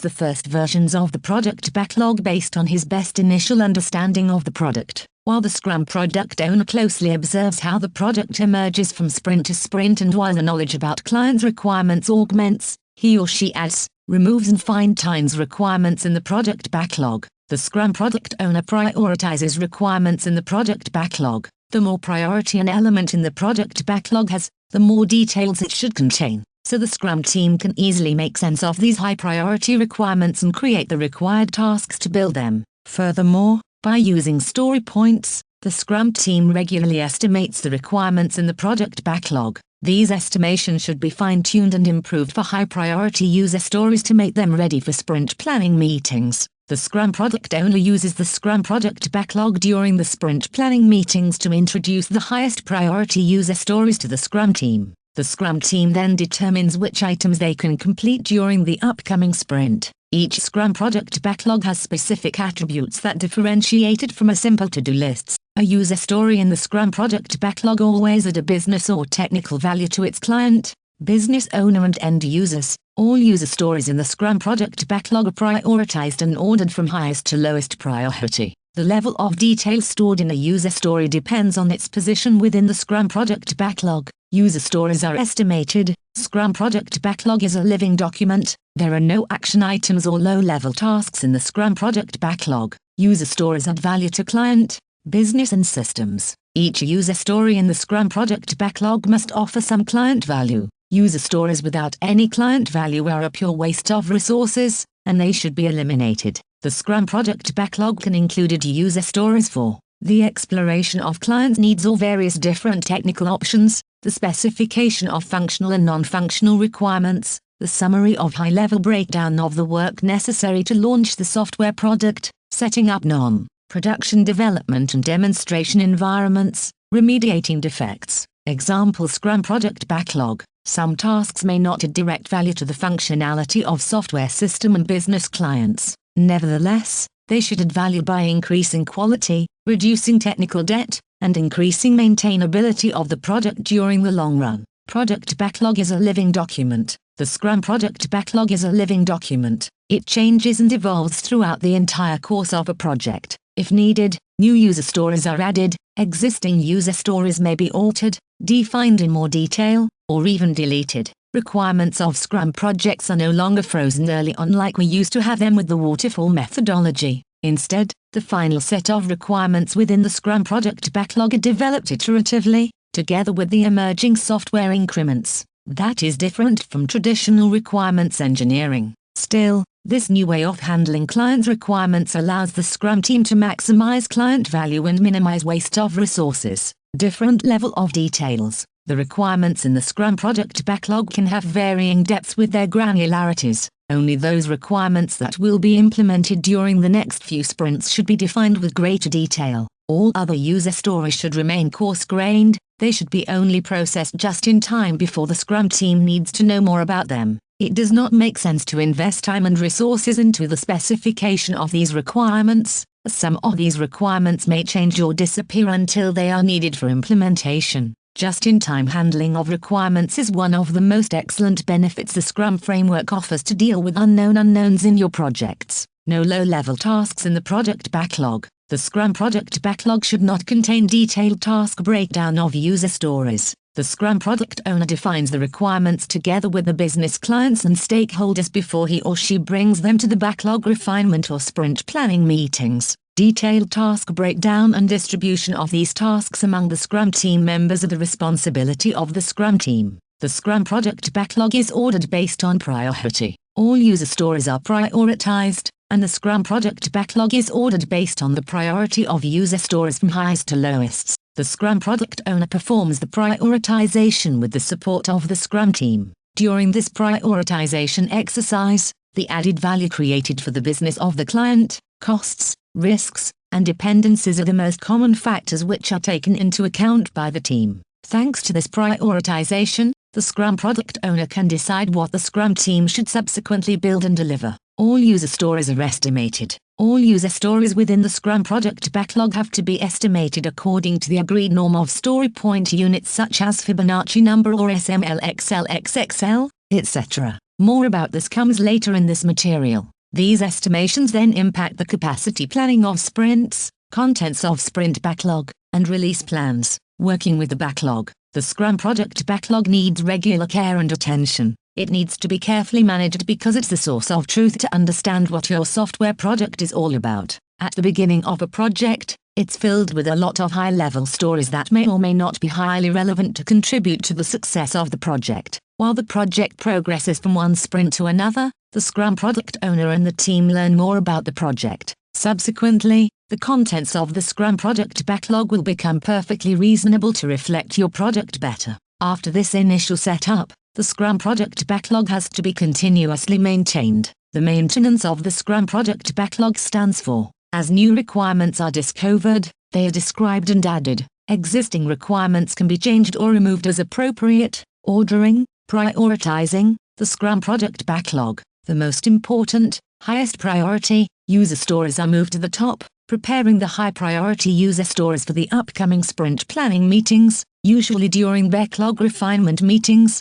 the first versions of the product backlog based on his best initial understanding of the product, while the Scrum product owner closely observes how the product emerges from sprint to sprint, and while the knowledge about clients' requirements augments, he or she adds, removes and fine-tunes requirements in the product backlog. The Scrum product owner prioritizes requirements in the product backlog. The more priority an element in the product backlog has, the more details it should contain, so the Scrum team can easily make sense of these high-priority requirements and create the required tasks to build them. Furthermore, by using story points, the Scrum team regularly estimates the requirements in the product backlog. These estimations should be fine-tuned and improved for high-priority user stories to make them ready for sprint planning meetings. The Scrum product owner uses the Scrum product backlog during the sprint planning meetings to introduce the highest priority user stories to the Scrum team. The Scrum team then determines which items they can complete during the upcoming sprint. Each Scrum product backlog has specific attributes that differentiate it from a simple to-do list. A user story in the Scrum product backlog always adds a business or technical value to its client, business owner and end users. All user stories in the Scrum product backlog are prioritized and ordered from highest to lowest priority. The level of detail stored in a user story depends on its position within the Scrum product backlog. User stories are estimated. Scrum product backlog is a living document. There are no action items or low-level tasks in the Scrum product backlog. User stories add value to client, business and systems. Each user story in the Scrum product backlog must offer some client value. User stories without any client value are a pure waste of resources, and they should be eliminated. The Scrum product backlog can include user stories for the exploration of client needs or various different technical options, the specification of functional and non-functional requirements, the summary of high-level breakdown of the work necessary to launch the software product, setting up non-production development and demonstration environments, remediating defects. Example Scrum product backlog. Some tasks may not add direct value to the functionality of software system and business clients. Nevertheless, they should add value by increasing quality, reducing technical debt, and increasing maintainability of the product during the long run. Product backlog is a living document. The Scrum product backlog is a living document. It changes and evolves throughout the entire course of a project. If needed, new user stories are added, existing user stories may be altered, defined in more detail, or even deleted. Requirements of Scrum projects are no longer frozen early on like we used to have them with the waterfall methodology. Instead, the final set of requirements within the Scrum product backlog are developed iteratively, together with the emerging software increments. That is different from traditional requirements engineering. Still, this new way of handling client requirements allows the Scrum team to maximize client value and minimize waste of resources. Different level of details. The requirements in the Scrum product backlog can have varying depths with their granularities. Only those requirements that will be implemented during the next few sprints should be defined with greater detail. All other user stories should remain coarse-grained. They should be only processed just in time before the Scrum team needs to know more about them. It does not make sense to invest time and resources into the specification of these requirements. Some of these requirements may change or disappear until they are needed for implementation. Just-in-time handling of requirements is one of the most excellent benefits the Scrum framework offers to deal with unknown unknowns in your projects. No low-level tasks in the product backlog. The Scrum product backlog should not contain detailed task breakdown of user stories. The Scrum product owner defines the requirements together with the business clients and stakeholders before he or she brings them to the backlog refinement or sprint planning meetings. Detailed task breakdown and distribution of these tasks among the Scrum team members are the responsibility of the Scrum team. The Scrum product backlog is ordered based on priority. All user stories are prioritized, and the Scrum product backlog is ordered based on the priority of user stories from highest to lowest. The Scrum product owner performs the prioritization with the support of the Scrum team. During this prioritization exercise, the added value created for the business of the client, costs, risks, and dependencies are the most common factors which are taken into account by the team. Thanks to this prioritization, the Scrum product owner can decide what the Scrum team should subsequently build and deliver. All user stories are estimated. All user stories within the Scrum product backlog have to be estimated according to the agreed norm of story point units such as Fibonacci number or SML, XL, etc. More about this comes later in this material. These estimations then impact the capacity planning of sprints, contents of sprint backlog, and release plans. Working with the backlog, the Scrum product backlog needs regular care and attention. It needs to be carefully managed because it's the source of truth to understand what your software product is all about. At the beginning of a project, it's filled with a lot of high-level stories that may or may not be highly relevant to contribute to the success of the project. While the project progresses from one sprint to another, the Scrum product owner and the team learn more about the project. Subsequently, the contents of the Scrum product backlog will become perfectly reasonable to reflect your product better. After this initial setup, the Scrum product backlog has to be continuously maintained. The maintenance of the Scrum product backlog stands for, as new requirements are discovered, they are described and added. Existing requirements can be changed or removed as appropriate. Ordering, prioritizing, the Scrum product backlog. The most important, highest priority, user stories are moved to the top, preparing the high priority user stories for the upcoming sprint planning meetings, usually during backlog refinement meetings.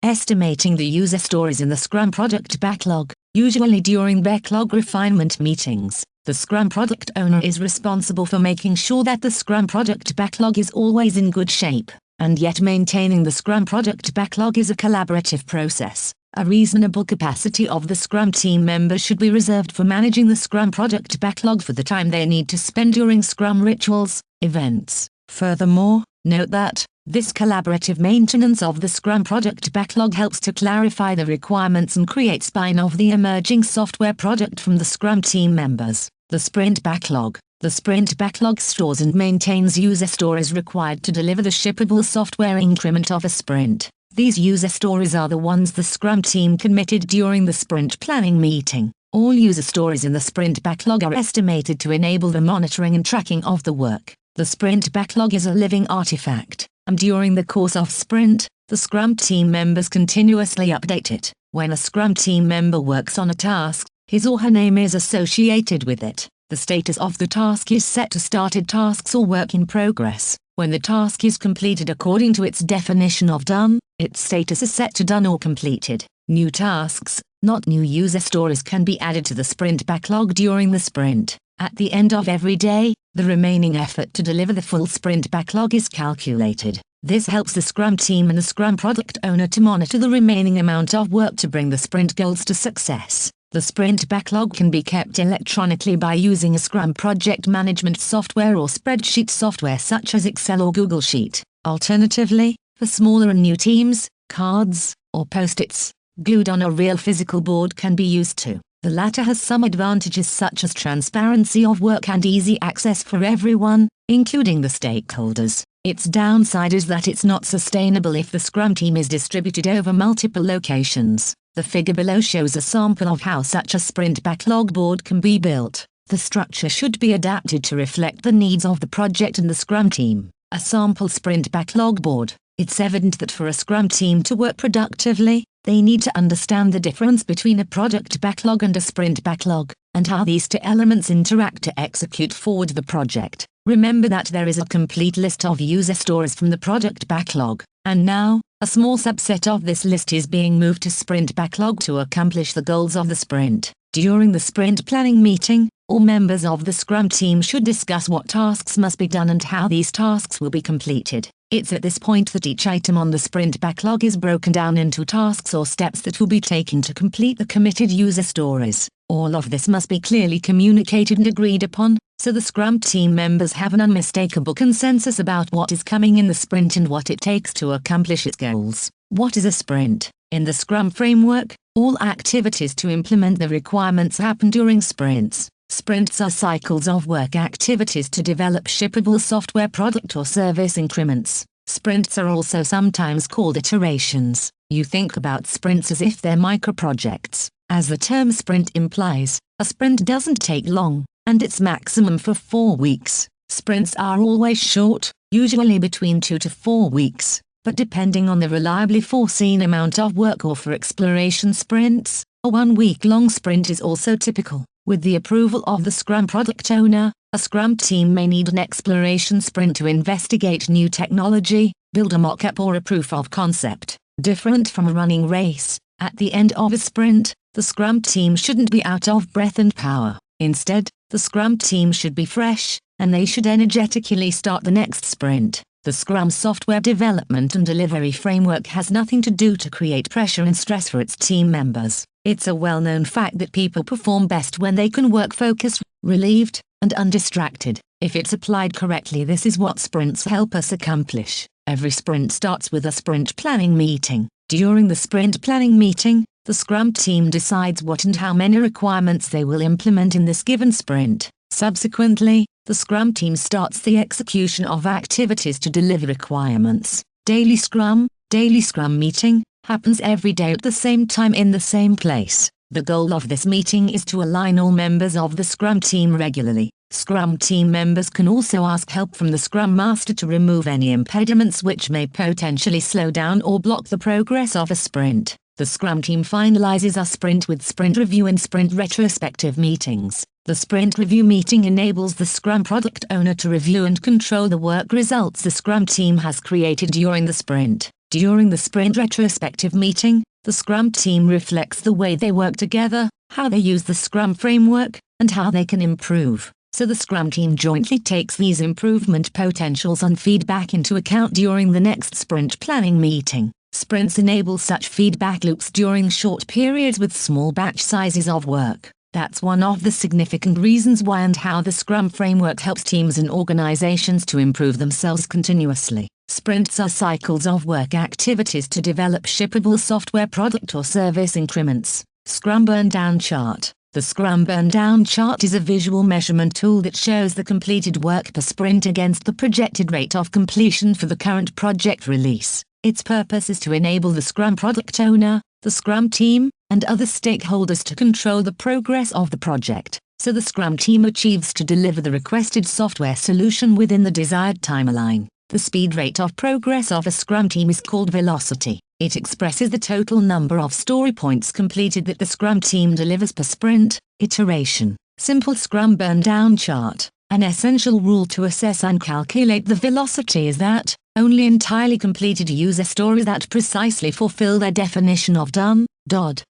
Estimating the user stories in the Scrum product backlog, usually during backlog refinement meetings. The Scrum product owner is responsible for making sure that the Scrum product backlog is always in good shape, and yet maintaining the Scrum product backlog is a collaborative process. A reasonable capacity of the Scrum team members should be reserved for managing the Scrum product backlog for the time they need to spend during Scrum rituals, events. Furthermore, note that this collaborative maintenance of the Scrum product backlog helps to clarify the requirements and create spine of the emerging software product from the Scrum team members. The sprint backlog. The sprint backlog stores and maintains user stories required to deliver the shippable software increment of a sprint. These user stories are the ones the Scrum team committed during the sprint planning meeting. All user stories in the sprint backlog are estimated to enable the monitoring and tracking of the work. The sprint backlog is a living artifact, and during the course of sprint, the Scrum team members continuously update it. When a Scrum team member works on a task, his or her name is associated with it. The status of the task is set to started tasks or work in progress. When the task is completed according to its definition of done, its status is set to done or completed. New tasks, not new user stories, can be added to the sprint backlog during the sprint. At the end of every day, the remaining effort to deliver the full sprint backlog is calculated. This helps the Scrum team and the Scrum product owner to monitor the remaining amount of work to bring the sprint goals to success. The sprint backlog can be kept electronically by using a Scrum project management software or spreadsheet software such as Excel or Google Sheet. Alternatively, for smaller and new teams, cards or post-its glued on a real physical board can be used too. The latter has some advantages such as transparency of work and easy access for everyone, including the stakeholders. Its downside is that it's not sustainable if the Scrum team is distributed over multiple locations. The figure below shows a sample of how such a sprint backlog board can be built. The structure should be adapted to reflect the needs of the project and the Scrum team. A sample sprint backlog board. It's evident that for a Scrum team to work productively, they need to understand the difference between a product backlog and a sprint backlog, and how these two elements interact to execute forward the project. Remember that there is a complete list of user stories from the product backlog, and now, a small subset of this list is being moved to sprint backlog to accomplish the goals of the sprint. During the sprint planning meeting, all members of the Scrum team should discuss what tasks must be done and how these tasks will be completed. It's at this point that each item on the sprint backlog is broken down into tasks or steps that will be taken to complete the committed user stories. All of this must be clearly communicated and agreed upon, so the Scrum team members have an unmistakable consensus about what is coming in the sprint and what it takes to accomplish its goals. What is a sprint? In the Scrum framework, all activities to implement the requirements happen during sprints. Sprints are cycles of work activities to develop shippable software product or service increments. Sprints are also sometimes called iterations. You think about sprints as if they're micro-projects. As the term sprint implies, a sprint doesn't take long, and it's maximum for 4 weeks. Sprints are always short, usually between 2 to 4 weeks, but depending on the reliably foreseen amount of work or for exploration sprints, a 1-week-long sprint is also typical. With the approval of the Scrum product owner, a Scrum team may need an exploration sprint to investigate new technology, build a mock-up or a proof of concept. Different from a running race, at the end of a sprint, the Scrum team shouldn't be out of breath and power. Instead, the Scrum team should be fresh, and they should energetically start the next sprint. The Scrum software development and delivery framework has nothing to do to create pressure and stress for its team members. It's a well-known fact that people perform best when they can work focused, relieved, and undistracted. If it's applied correctly, this is what sprints help us accomplish. Every sprint starts with a sprint planning meeting. During the sprint planning meeting, the Scrum team decides what and how many requirements they will implement in this given sprint. Subsequently, the Scrum team starts the execution of activities to deliver requirements. Daily Scrum meeting, happens every day at the same time in the same place. The goal of this meeting is to align all members of the Scrum team regularly. Scrum team members can also ask help from the Scrum Master to remove any impediments which may potentially slow down or block the progress of a sprint. The Scrum team finalizes a sprint with sprint review and sprint retrospective meetings. The sprint review meeting enables the Scrum product owner to review and control the work results the Scrum team has created during the sprint. During the sprint retrospective meeting, the Scrum team reflects the way they work together, how they use the Scrum framework, and how they can improve. So the Scrum team jointly takes these improvement potentials and feedback into account during the next sprint planning meeting. Sprints enable such feedback loops during short periods with small batch sizes of work. That's one of the significant reasons why and how the Scrum framework helps teams and organizations to improve themselves continuously. Sprints are cycles of work activities to develop shippable software product or service increments. Scrum Burn-Down Chart. The Scrum Burn-Down Chart is a visual measurement tool that shows the completed work per sprint against the projected rate of completion for the current project release. Its purpose is to enable the Scrum product owner, the Scrum team, and other stakeholders to control the progress of the project, so the Scrum team achieves to deliver the requested software solution within the desired timeline. The speed rate of progress of a Scrum team is called velocity. It expresses the total number of story points completed that the Scrum team delivers per sprint, iteration. Simple Scrum burn-down chart. An essential rule to assess and calculate the velocity is that only entirely completed user stories that precisely fulfill their definition of done,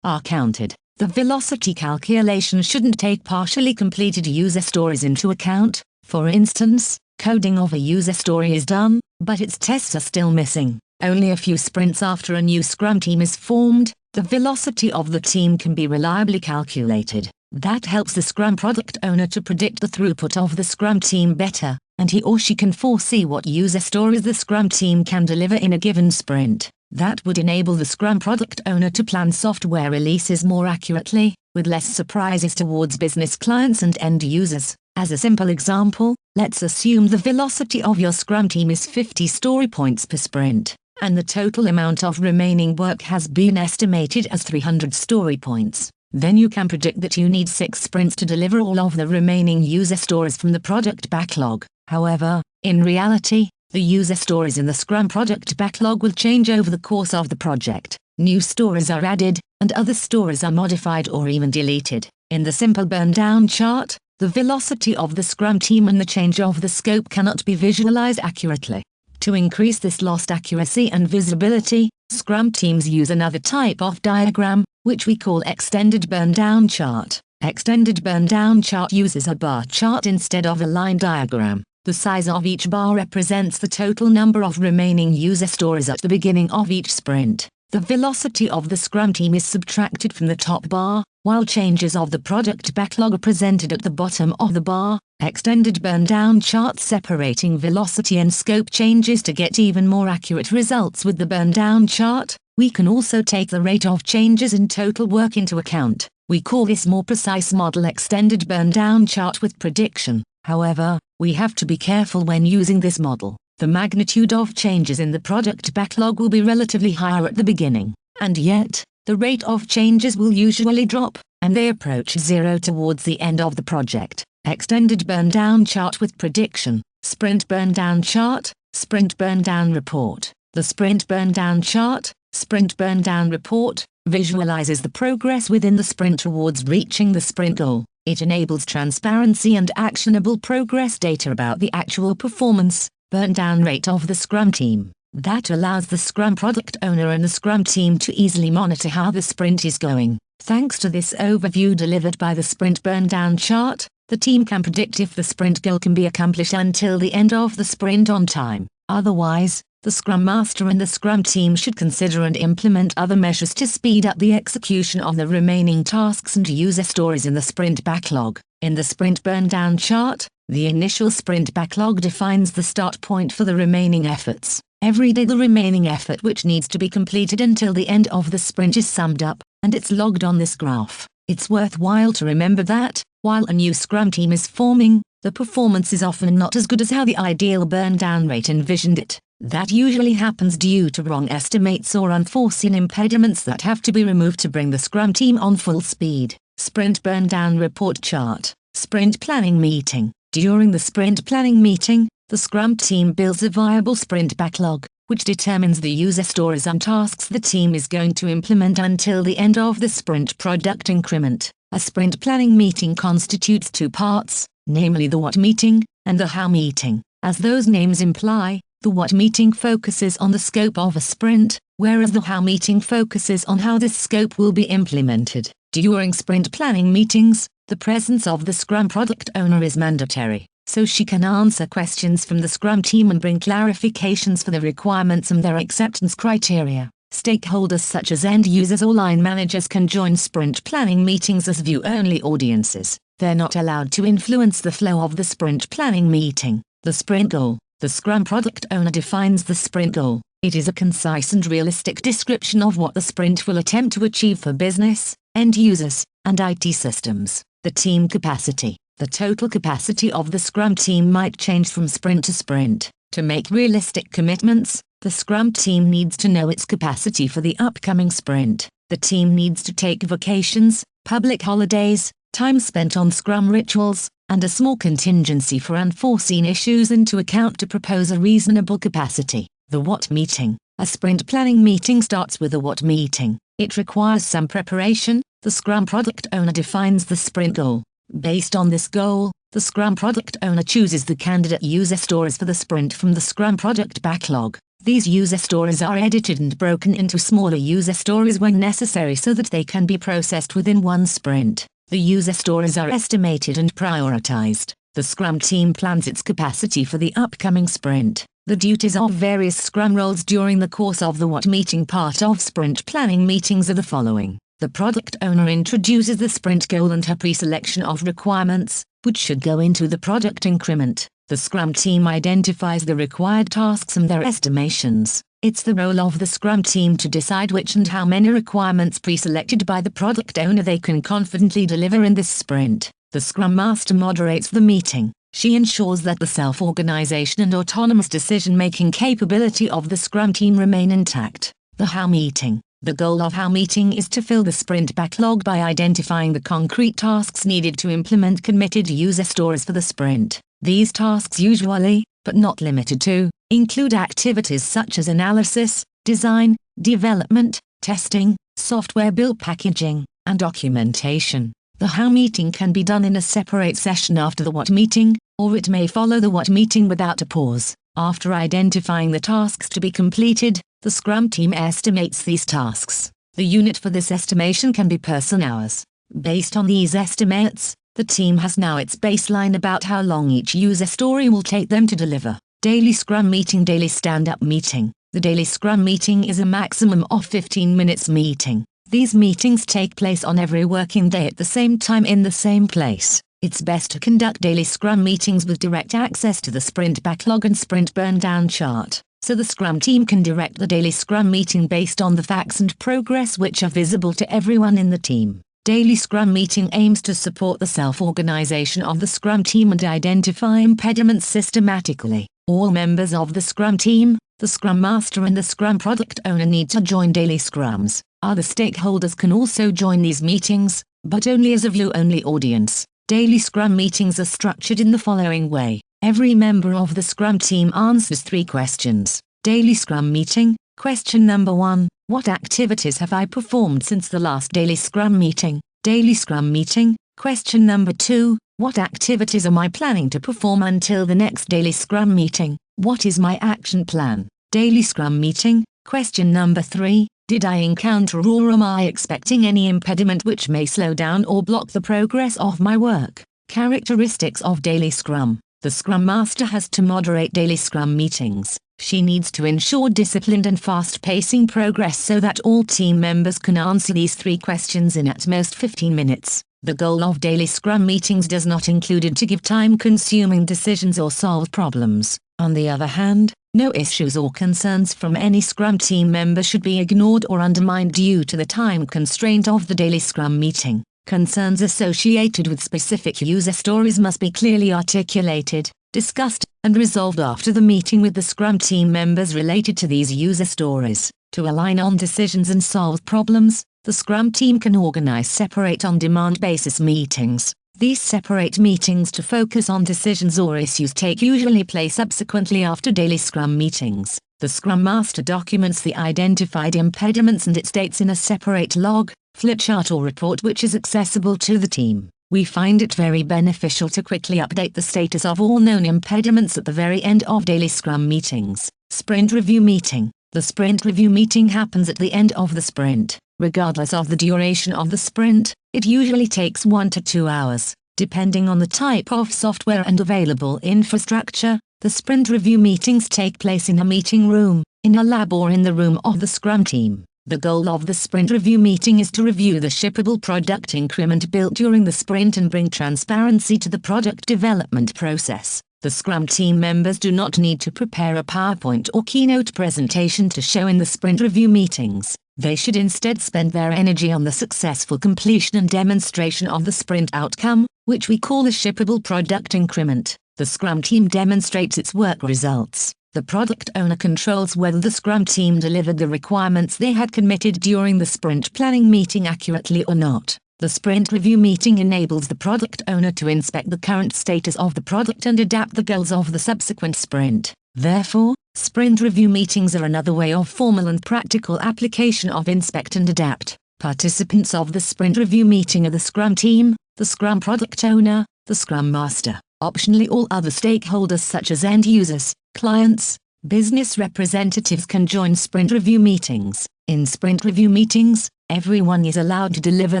are counted. The velocity calculation shouldn't take partially completed user stories into account. For instance, coding of a user story is done, but its tests are still missing. Only a few sprints after a new Scrum team is formed, the velocity of the team can be reliably calculated. That helps the Scrum product owner to predict the throughput of the Scrum team better, and he or she can foresee what user stories the Scrum team can deliver in a given sprint. That would enable the Scrum product owner to plan software releases more accurately, with less surprises towards business clients and end users. As a simple example, let's assume the velocity of your Scrum team is 50 story points per sprint, and the total amount of remaining work has been estimated as 300 story points. Then you can predict that you need 6 sprints to deliver all of the remaining user stories from the product backlog. However, in reality, the user stories in the Scrum product backlog will change over the course of the project. New stories are added, and other stories are modified or even deleted. In the simple burn-down chart, the velocity of the Scrum team and the change of the scope cannot be visualized accurately. To increase this lost accuracy and visibility, Scrum teams use another type of diagram, which we call extended burn-down chart. Extended burn-down chart uses a bar chart instead of a line diagram. The size of each bar represents the total number of remaining user stories at the beginning of each sprint. The velocity of the Scrum team is subtracted from the top bar, while changes of the product backlog are presented at the bottom of the bar. Extended burn-down chart separating velocity and scope changes to get even more accurate results with the burn-down chart. We can also take the rate of changes in total work into account. We call this more precise model extended burn-down chart with prediction. However, we have to be careful when using this model. The magnitude of changes in the product backlog will be relatively higher at the beginning, and yet, the rate of changes will usually drop, and they approach zero towards the end of the project. Extended burn-down chart with prediction. Sprint burn-down chart, sprint burn-down report. The sprint burn-down chart, sprint burn-down report, visualizes the progress within the sprint towards reaching the sprint goal. It enables transparency and actionable progress data about the actual performance, burn-down rate of the Scrum team. That allows the Scrum product owner and the Scrum team to easily monitor how the sprint is going. Thanks to this overview delivered by the sprint burn-down chart, the team can predict if the sprint goal can be accomplished until the end of the sprint on time. Otherwise, the Scrum Master and the Scrum team should consider and implement other measures to speed up the execution of the remaining tasks and user stories in the sprint backlog. In the sprint burn-down chart, the initial sprint backlog defines the start point for the remaining efforts. Every day the remaining effort which needs to be completed until the end of the sprint is summed up, and it's logged on this graph. It's worthwhile to remember that, while a new Scrum team is forming, the performance is often not as good as how the ideal burn-down rate envisioned it. That usually happens due to wrong estimates or unforeseen impediments that have to be removed to bring the Scrum team on full speed. Sprint burn-down report chart. Sprint planning meeting. During the sprint planning meeting, the Scrum team builds a viable sprint backlog, which determines the user stories and tasks the team is going to implement until the end of the sprint product increment. A sprint planning meeting constitutes 2 parts, namely the what meeting and the how meeting. As those names imply, the what meeting focuses on the scope of a sprint, whereas the how meeting focuses on how this scope will be implemented. During sprint planning meetings, the presence of the Scrum product owner is mandatory, so she can answer questions from the Scrum team and bring clarifications for the requirements and their acceptance criteria. Stakeholders such as end users or line managers can join sprint planning meetings as view-only audiences. They're not allowed to influence the flow of the sprint planning meeting. The sprint goal. The Scrum product owner defines the sprint goal. It is a concise and realistic description of what the sprint will attempt to achieve for business, end users, and IT systems. The team capacity. The total capacity of the Scrum team might change from sprint to sprint. To make realistic commitments, the Scrum team needs to know its capacity for the upcoming sprint. The team needs to take vacations, public holidays, time spent on Scrum rituals, and a small contingency for unforeseen issues into account to propose a reasonable capacity. The what meeting. A sprint planning meeting starts with a what meeting. It requires some preparation. The Scrum product owner defines the sprint goal. Based on this goal, the Scrum product owner chooses the candidate user stories for the sprint from the Scrum product backlog. These user stories are edited and broken into smaller user stories when necessary so that they can be processed within one sprint. The user stories are estimated and prioritized. The Scrum team plans its capacity for the upcoming sprint. The duties of various Scrum roles during the course of the what meeting part of sprint planning meetings are the following. The product owner introduces the sprint goal and her pre-selection of requirements, which should go into the product increment. The Scrum team identifies the required tasks and their estimations. It's the role of the Scrum team to decide which and how many requirements pre-selected by the product owner they can confidently deliver in this sprint. The Scrum Master moderates the meeting. She ensures that the self-organization and autonomous decision-making capability of the Scrum team remain intact. The How meeting. The goal of How meeting is to fill the sprint backlog by identifying the concrete tasks needed to implement committed user stories for the sprint. These tasks usually, but not limited to, include activities such as analysis, design, development, testing, software build packaging, and documentation. The How meeting can be done in a separate session after the What meeting, or it may follow the What meeting without a pause. After identifying the tasks to be completed, the Scrum team estimates these tasks. The unit for this estimation can be person hours. Based on these estimates, the team has now its baseline about how long each user story will take them to deliver. Daily Scrum meeting. Daily stand-up meeting. The daily Scrum meeting is a maximum of 15 minutes meeting. These meetings take place on every working day at the same time in the same place. It's best to conduct daily Scrum meetings with direct access to the sprint backlog and sprint burn-down chart, so the Scrum team can direct the daily Scrum meeting based on the facts and progress which are visible to everyone in the team. Daily Scrum meeting aims to support the self-organization of the Scrum team and identify impediments systematically. All members of the Scrum team, the Scrum Master and the Scrum product owner need to join daily Scrums. Other stakeholders can also join these meetings, but only as a view-only audience. Daily Scrum meetings are structured in the following way. Every member of the Scrum team answers 3 questions. Daily Scrum meeting. Question number 1. What activities have I performed since the last daily Scrum meeting? Daily Scrum meeting. Question number 2. What activities am I planning to perform until the next daily Scrum meeting? What is my action plan? Daily Scrum meeting. Question number 3. Did I encounter or am I expecting any impediment which may slow down or block the progress of my work? Characteristics of daily Scrum. The Scrum Master has to moderate daily Scrum meetings. She needs to ensure disciplined and fast-pacing progress so that all team members can answer these 3 questions in at most 15 minutes. The goal of daily Scrum meetings does not include to give time-consuming decisions or solve problems. On the other hand, no issues or concerns from any Scrum team member should be ignored or undermined due to the time constraint of the daily Scrum meeting. Concerns associated with specific user stories must be clearly articulated, discussed, and resolved after the meeting with the Scrum team members related to these user stories. To align on decisions and solve problems, the Scrum team can organize separate on-demand basis meetings. These separate meetings to focus on decisions or issues take usually place subsequently after daily Scrum meetings. The Scrum Master documents the identified impediments and its dates in a separate log, flipchart or report which is accessible to the team. We find it very beneficial to quickly update the status of all known impediments at the very end of daily Scrum meetings. Sprint Review Meeting. The Sprint Review Meeting happens at the end of the sprint. Regardless of the duration of the sprint, it usually takes 1 to 2 hours. Depending on the type of software and available infrastructure, the Sprint Review meetings take place in a meeting room, in a lab or in the room of the Scrum team. The goal of the Sprint Review meeting is to review the shippable product increment built during the sprint and bring transparency to the product development process. The Scrum team members do not need to prepare a PowerPoint or keynote presentation to show in the Sprint Review meetings. They should instead spend their energy on the successful completion and demonstration of the sprint outcome, which we call the shippable product increment. The Scrum team demonstrates its work results. The product owner controls whether the Scrum team delivered the requirements they had committed during the sprint planning meeting accurately or not. The sprint review meeting enables the product owner to inspect the current status of the product and adapt the goals of the subsequent sprint. Therefore, sprint review meetings are another way of formal and practical application of inspect and adapt. Participants of the sprint review meeting are the Scrum team, the Scrum product owner, the Scrum master, optionally all other stakeholders such as end users, clients, business representatives can join sprint review meetings. In sprint review meetings, everyone is allowed to deliver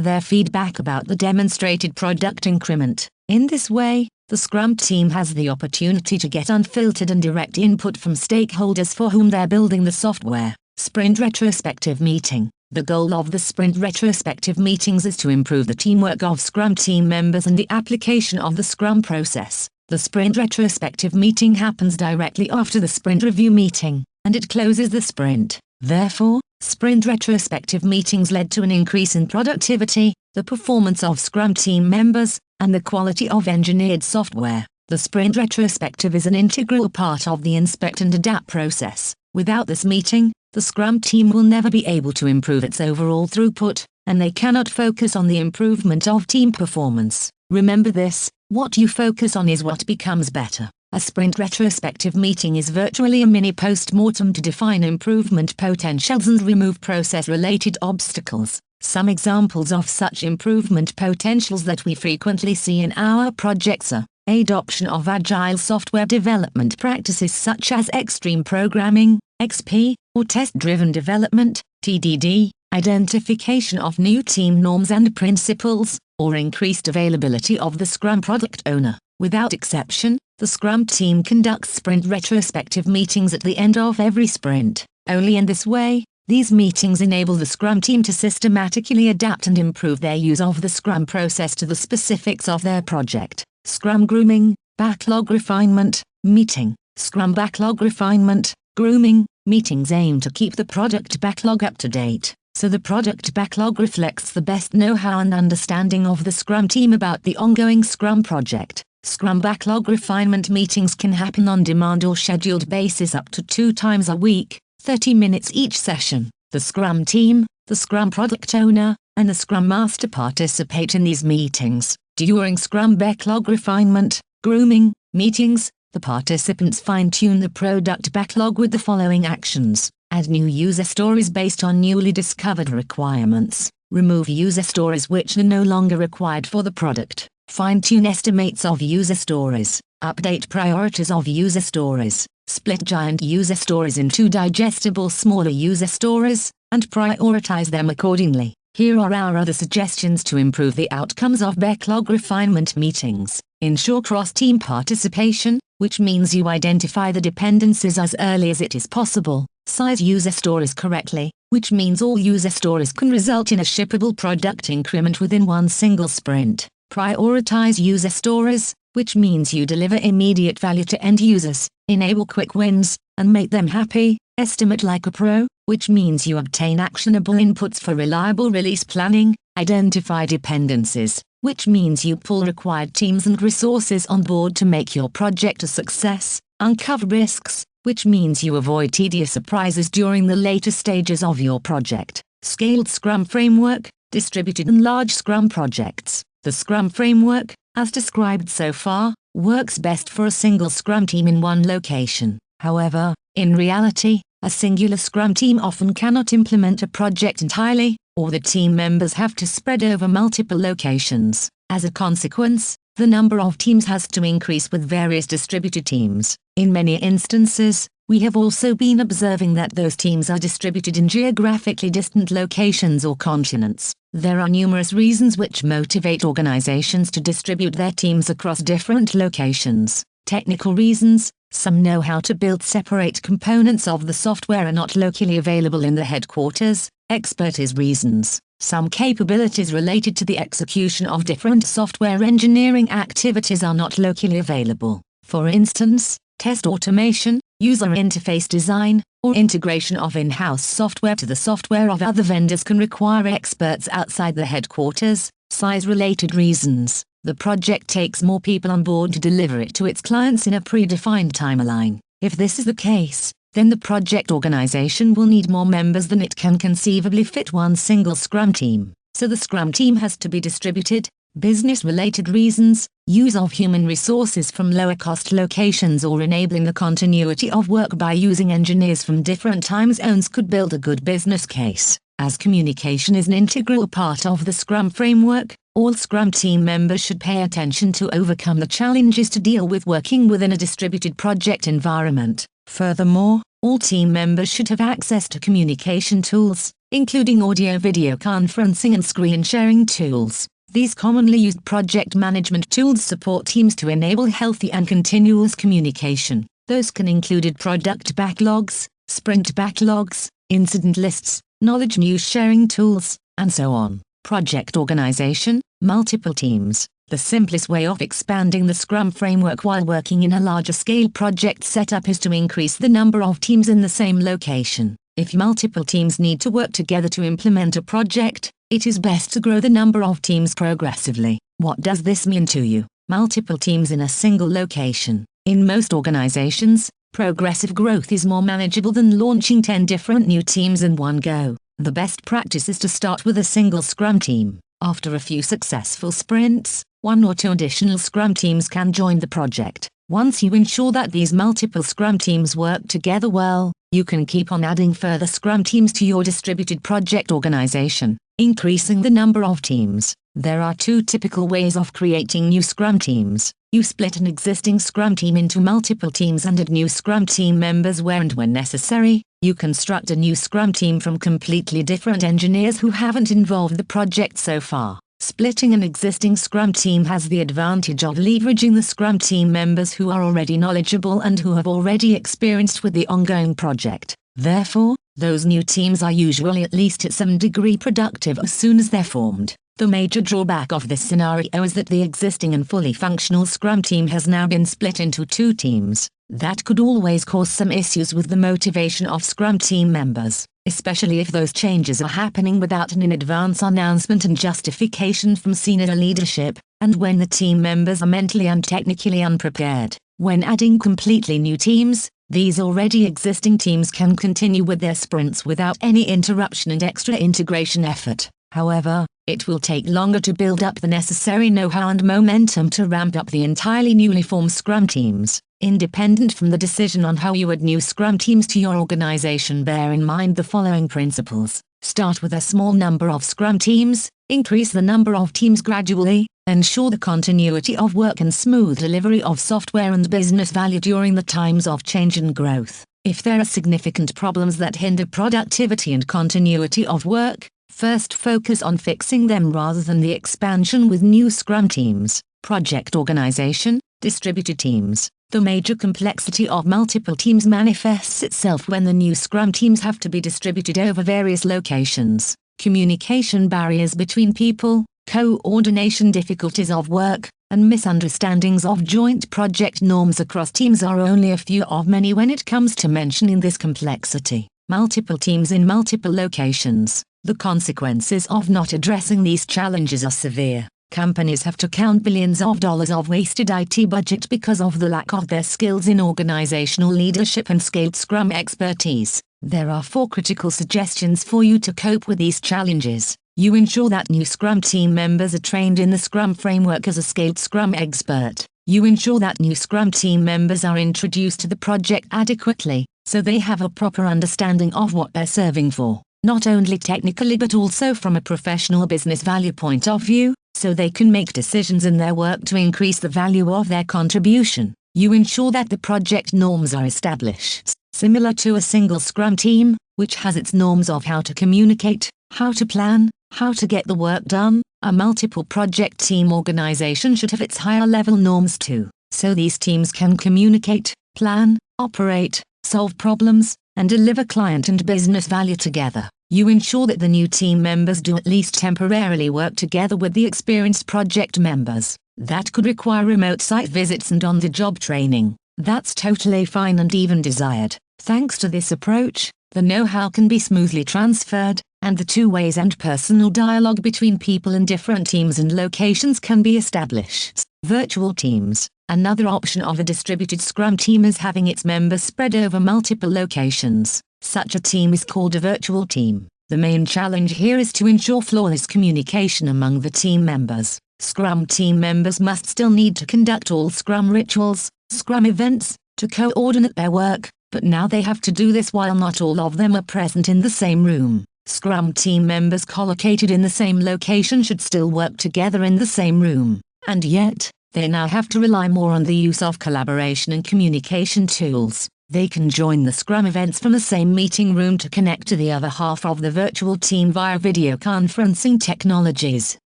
their feedback about the demonstrated product increment. In this way, the Scrum team has the opportunity to get unfiltered and direct input from stakeholders for whom they're building the software. Sprint retrospective meeting. The goal of the sprint retrospective meetings is to improve the teamwork of Scrum team members and the application of the Scrum process. The sprint retrospective meeting happens directly after the sprint review meeting, and it closes the sprint. Therefore, sprint retrospective meetings led to an increase in productivity, the performance of Scrum team members, and the quality of engineered software. The sprint retrospective is an integral part of the inspect and adapt process. Without this meeting, the Scrum team will never be able to improve its overall throughput, and they cannot focus on the improvement of team performance. Remember this, what you focus on is what becomes better. A sprint retrospective meeting is virtually a mini post-mortem to define improvement potentials and remove process-related obstacles. Some examples of such improvement potentials that we frequently see in our projects are adoption of Agile software development practices such as extreme programming, XP, or test-driven development, TDD, identification of new team norms and principles, or increased availability of the Scrum product owner. Without exception, the Scrum team conducts sprint retrospective meetings at the end of every sprint. Only in this way, these meetings enable the Scrum team to systematically adapt and improve their use of the Scrum process to the specifics of their project. Scrum grooming, backlog refinement, meeting. Scrum backlog refinement, grooming, meetings aim to keep the product backlog up to date, so the product backlog reflects the best know-how and understanding of the Scrum team about the ongoing Scrum project. Scrum backlog refinement meetings can happen on demand or scheduled basis up to 2 times a week, 30 minutes each session. The Scrum team, the Scrum product owner, and the Scrum master participate in these meetings. During Scrum backlog refinement, grooming, meetings, the participants fine-tune the product backlog with the following actions. Add new user stories based on newly discovered requirements. Remove user stories which are no longer required for the product. Fine-tune estimates of user stories. Update priorities of user stories. Split giant user stories into digestible smaller user stories, and prioritize them accordingly. Here are our other suggestions to improve the outcomes of backlog refinement meetings. Ensure cross-team participation, which means you identify the dependencies as early as it is possible. Size user stories correctly, which means all user stories can result in a shippable product increment within one single sprint. Prioritize user stories, which means you deliver immediate value to end users, enable quick wins, and make them happy. Estimate like a pro, which means you obtain actionable inputs for reliable release planning. Identify dependencies, which means you pull required teams and resources on board to make your project a success. Uncover risks, which means you avoid tedious surprises during the later stages of your project. Scaled Scrum Framework, distributed and large Scrum projects. The Scrum Framework, as described so far, works best for a single Scrum team in one location. However, in reality, a singular Scrum team often cannot implement a project entirely, or the team members have to spread over multiple locations. As a consequence, the number of teams has to increase with various distributed teams. In many instances, we have also been observing that those teams are distributed in geographically distant locations or continents. There are numerous reasons which motivate organizations to distribute their teams across different locations. Technical reasons: some know how to build separate components of the software are not locally available in the headquarters. Expertise reasons: some capabilities related to the execution of different software engineering activities are not locally available. For instance, test automation, user interface design, or integration of in-house software to the software of other vendors can require experts outside the headquarters. Size-related reasons: the project takes more people on board to deliver it to its clients in a predefined timeline. If this is the case, then the project organization will need more members than it can conceivably fit one single Scrum team. so the Scrum team has to be distributed. Business-related reasons, use of human resources from lower-cost locations or enabling the continuity of work by using engineers from different time zones could build a good business case. As communication is an integral part of the Scrum framework, all Scrum team members should pay attention to overcome the challenges to deal with working within a distributed project environment. Furthermore, all team members should have access to communication tools, including audio-video conferencing and screen sharing tools. These commonly used project management tools support teams to enable healthy and continuous communication. Those can include product backlogs, sprint backlogs, incident lists, knowledge news sharing tools, and so on. Project organization, multiple teams. The simplest way of expanding the Scrum framework while working in a larger scale project setup is to increase the number of teams in the same location. If multiple teams need to work together to implement a project, it is best to grow the number of teams progressively. What does this mean to you? Multiple teams in a single location. In most organizations, progressive growth is more manageable than launching 10 different new teams in one go. The best practice is to start with a single Scrum team. After a few successful sprints, 1 or 2 additional Scrum teams can join the project. Once you ensure that these multiple Scrum teams work together well, you can keep on adding further Scrum teams to your distributed project organization, increasing the number of teams. There are 2 typical ways of creating new Scrum teams. You split an existing Scrum team into multiple teams and add new Scrum team members where and when necessary. You construct a new Scrum team from completely different engineers who haven't involved the project so far. Splitting an existing Scrum team has the advantage of leveraging the Scrum team members who are already knowledgeable and who have already experienced with the ongoing project. Therefore, those new teams are usually at least at some degree productive as soon as they're formed. The major drawback of this scenario is that the existing and fully functional Scrum team has now been split into 2 teams. That could always cause some issues with the motivation of Scrum team members, especially if those changes are happening without an in-advance announcement and justification from senior leadership, and when the team members are mentally and technically unprepared. When adding completely new teams, these already existing teams can continue with their sprints without any interruption and extra integration effort. However, it will take longer to build up the necessary know-how and momentum to ramp up the entirely newly formed Scrum teams. Independent from the decision on how you add new Scrum teams to your organization, bear in mind the following principles. Start with a small number of Scrum teams, increase the number of teams gradually, ensure the continuity of work and smooth delivery of software and business value during the times of change and growth. If there are significant problems that hinder productivity and continuity of work, first focus on fixing them rather than the expansion with new Scrum teams. Project organization, distributed teams. The major complexity of multiple teams manifests itself when the new Scrum teams have to be distributed over various locations. Communication barriers between people, coordination difficulties of work, and misunderstandings of joint project norms across teams are only a few of many when it comes to mentioning this complexity. Multiple teams in multiple locations. The consequences of not addressing these challenges are severe. Companies have to count billions of dollars of wasted IT budget because of the lack of their skills in organizational leadership and scaled Scrum expertise. There are 4 critical suggestions for you to cope with these challenges. You ensure that new Scrum team members are trained in the Scrum framework as a scaled Scrum expert. You ensure that new Scrum team members are introduced to the project adequately, so they have a proper understanding of what they're serving for, not only technically but also from a professional business value point of view, so they can make decisions in their work to increase the value of their contribution. You ensure that the project norms are established, similar to a single Scrum team, which has its norms of how to communicate, how to plan, how to get the work done. A multiple project team organization should have its higher level norms too, so these teams can communicate, plan, operate, solve problems, and deliver client and business value together. You ensure that the new team members do at least temporarily work together with the experienced project members. That could require remote site visits and on-the-job training. That's totally fine and even desired. Thanks to this approach, the know-how can be smoothly transferred, and the two-ways and personal dialogue between people in different teams and locations can be established. Virtual teams. Another option of a distributed Scrum team is having its members spread over multiple locations. Such a team is called a virtual team. The main challenge here is to ensure flawless communication among the team members. Scrum team members must still need to conduct all Scrum rituals, Scrum events, to coordinate their work, but now they have to do this while not all of them are present in the same room. Scrum team members collocated in the same location should still work together in the same room, and yet, they now have to rely more on the use of collaboration and communication tools. They can join the Scrum events from the same meeting room to connect to the other half of the virtual team via video conferencing technologies.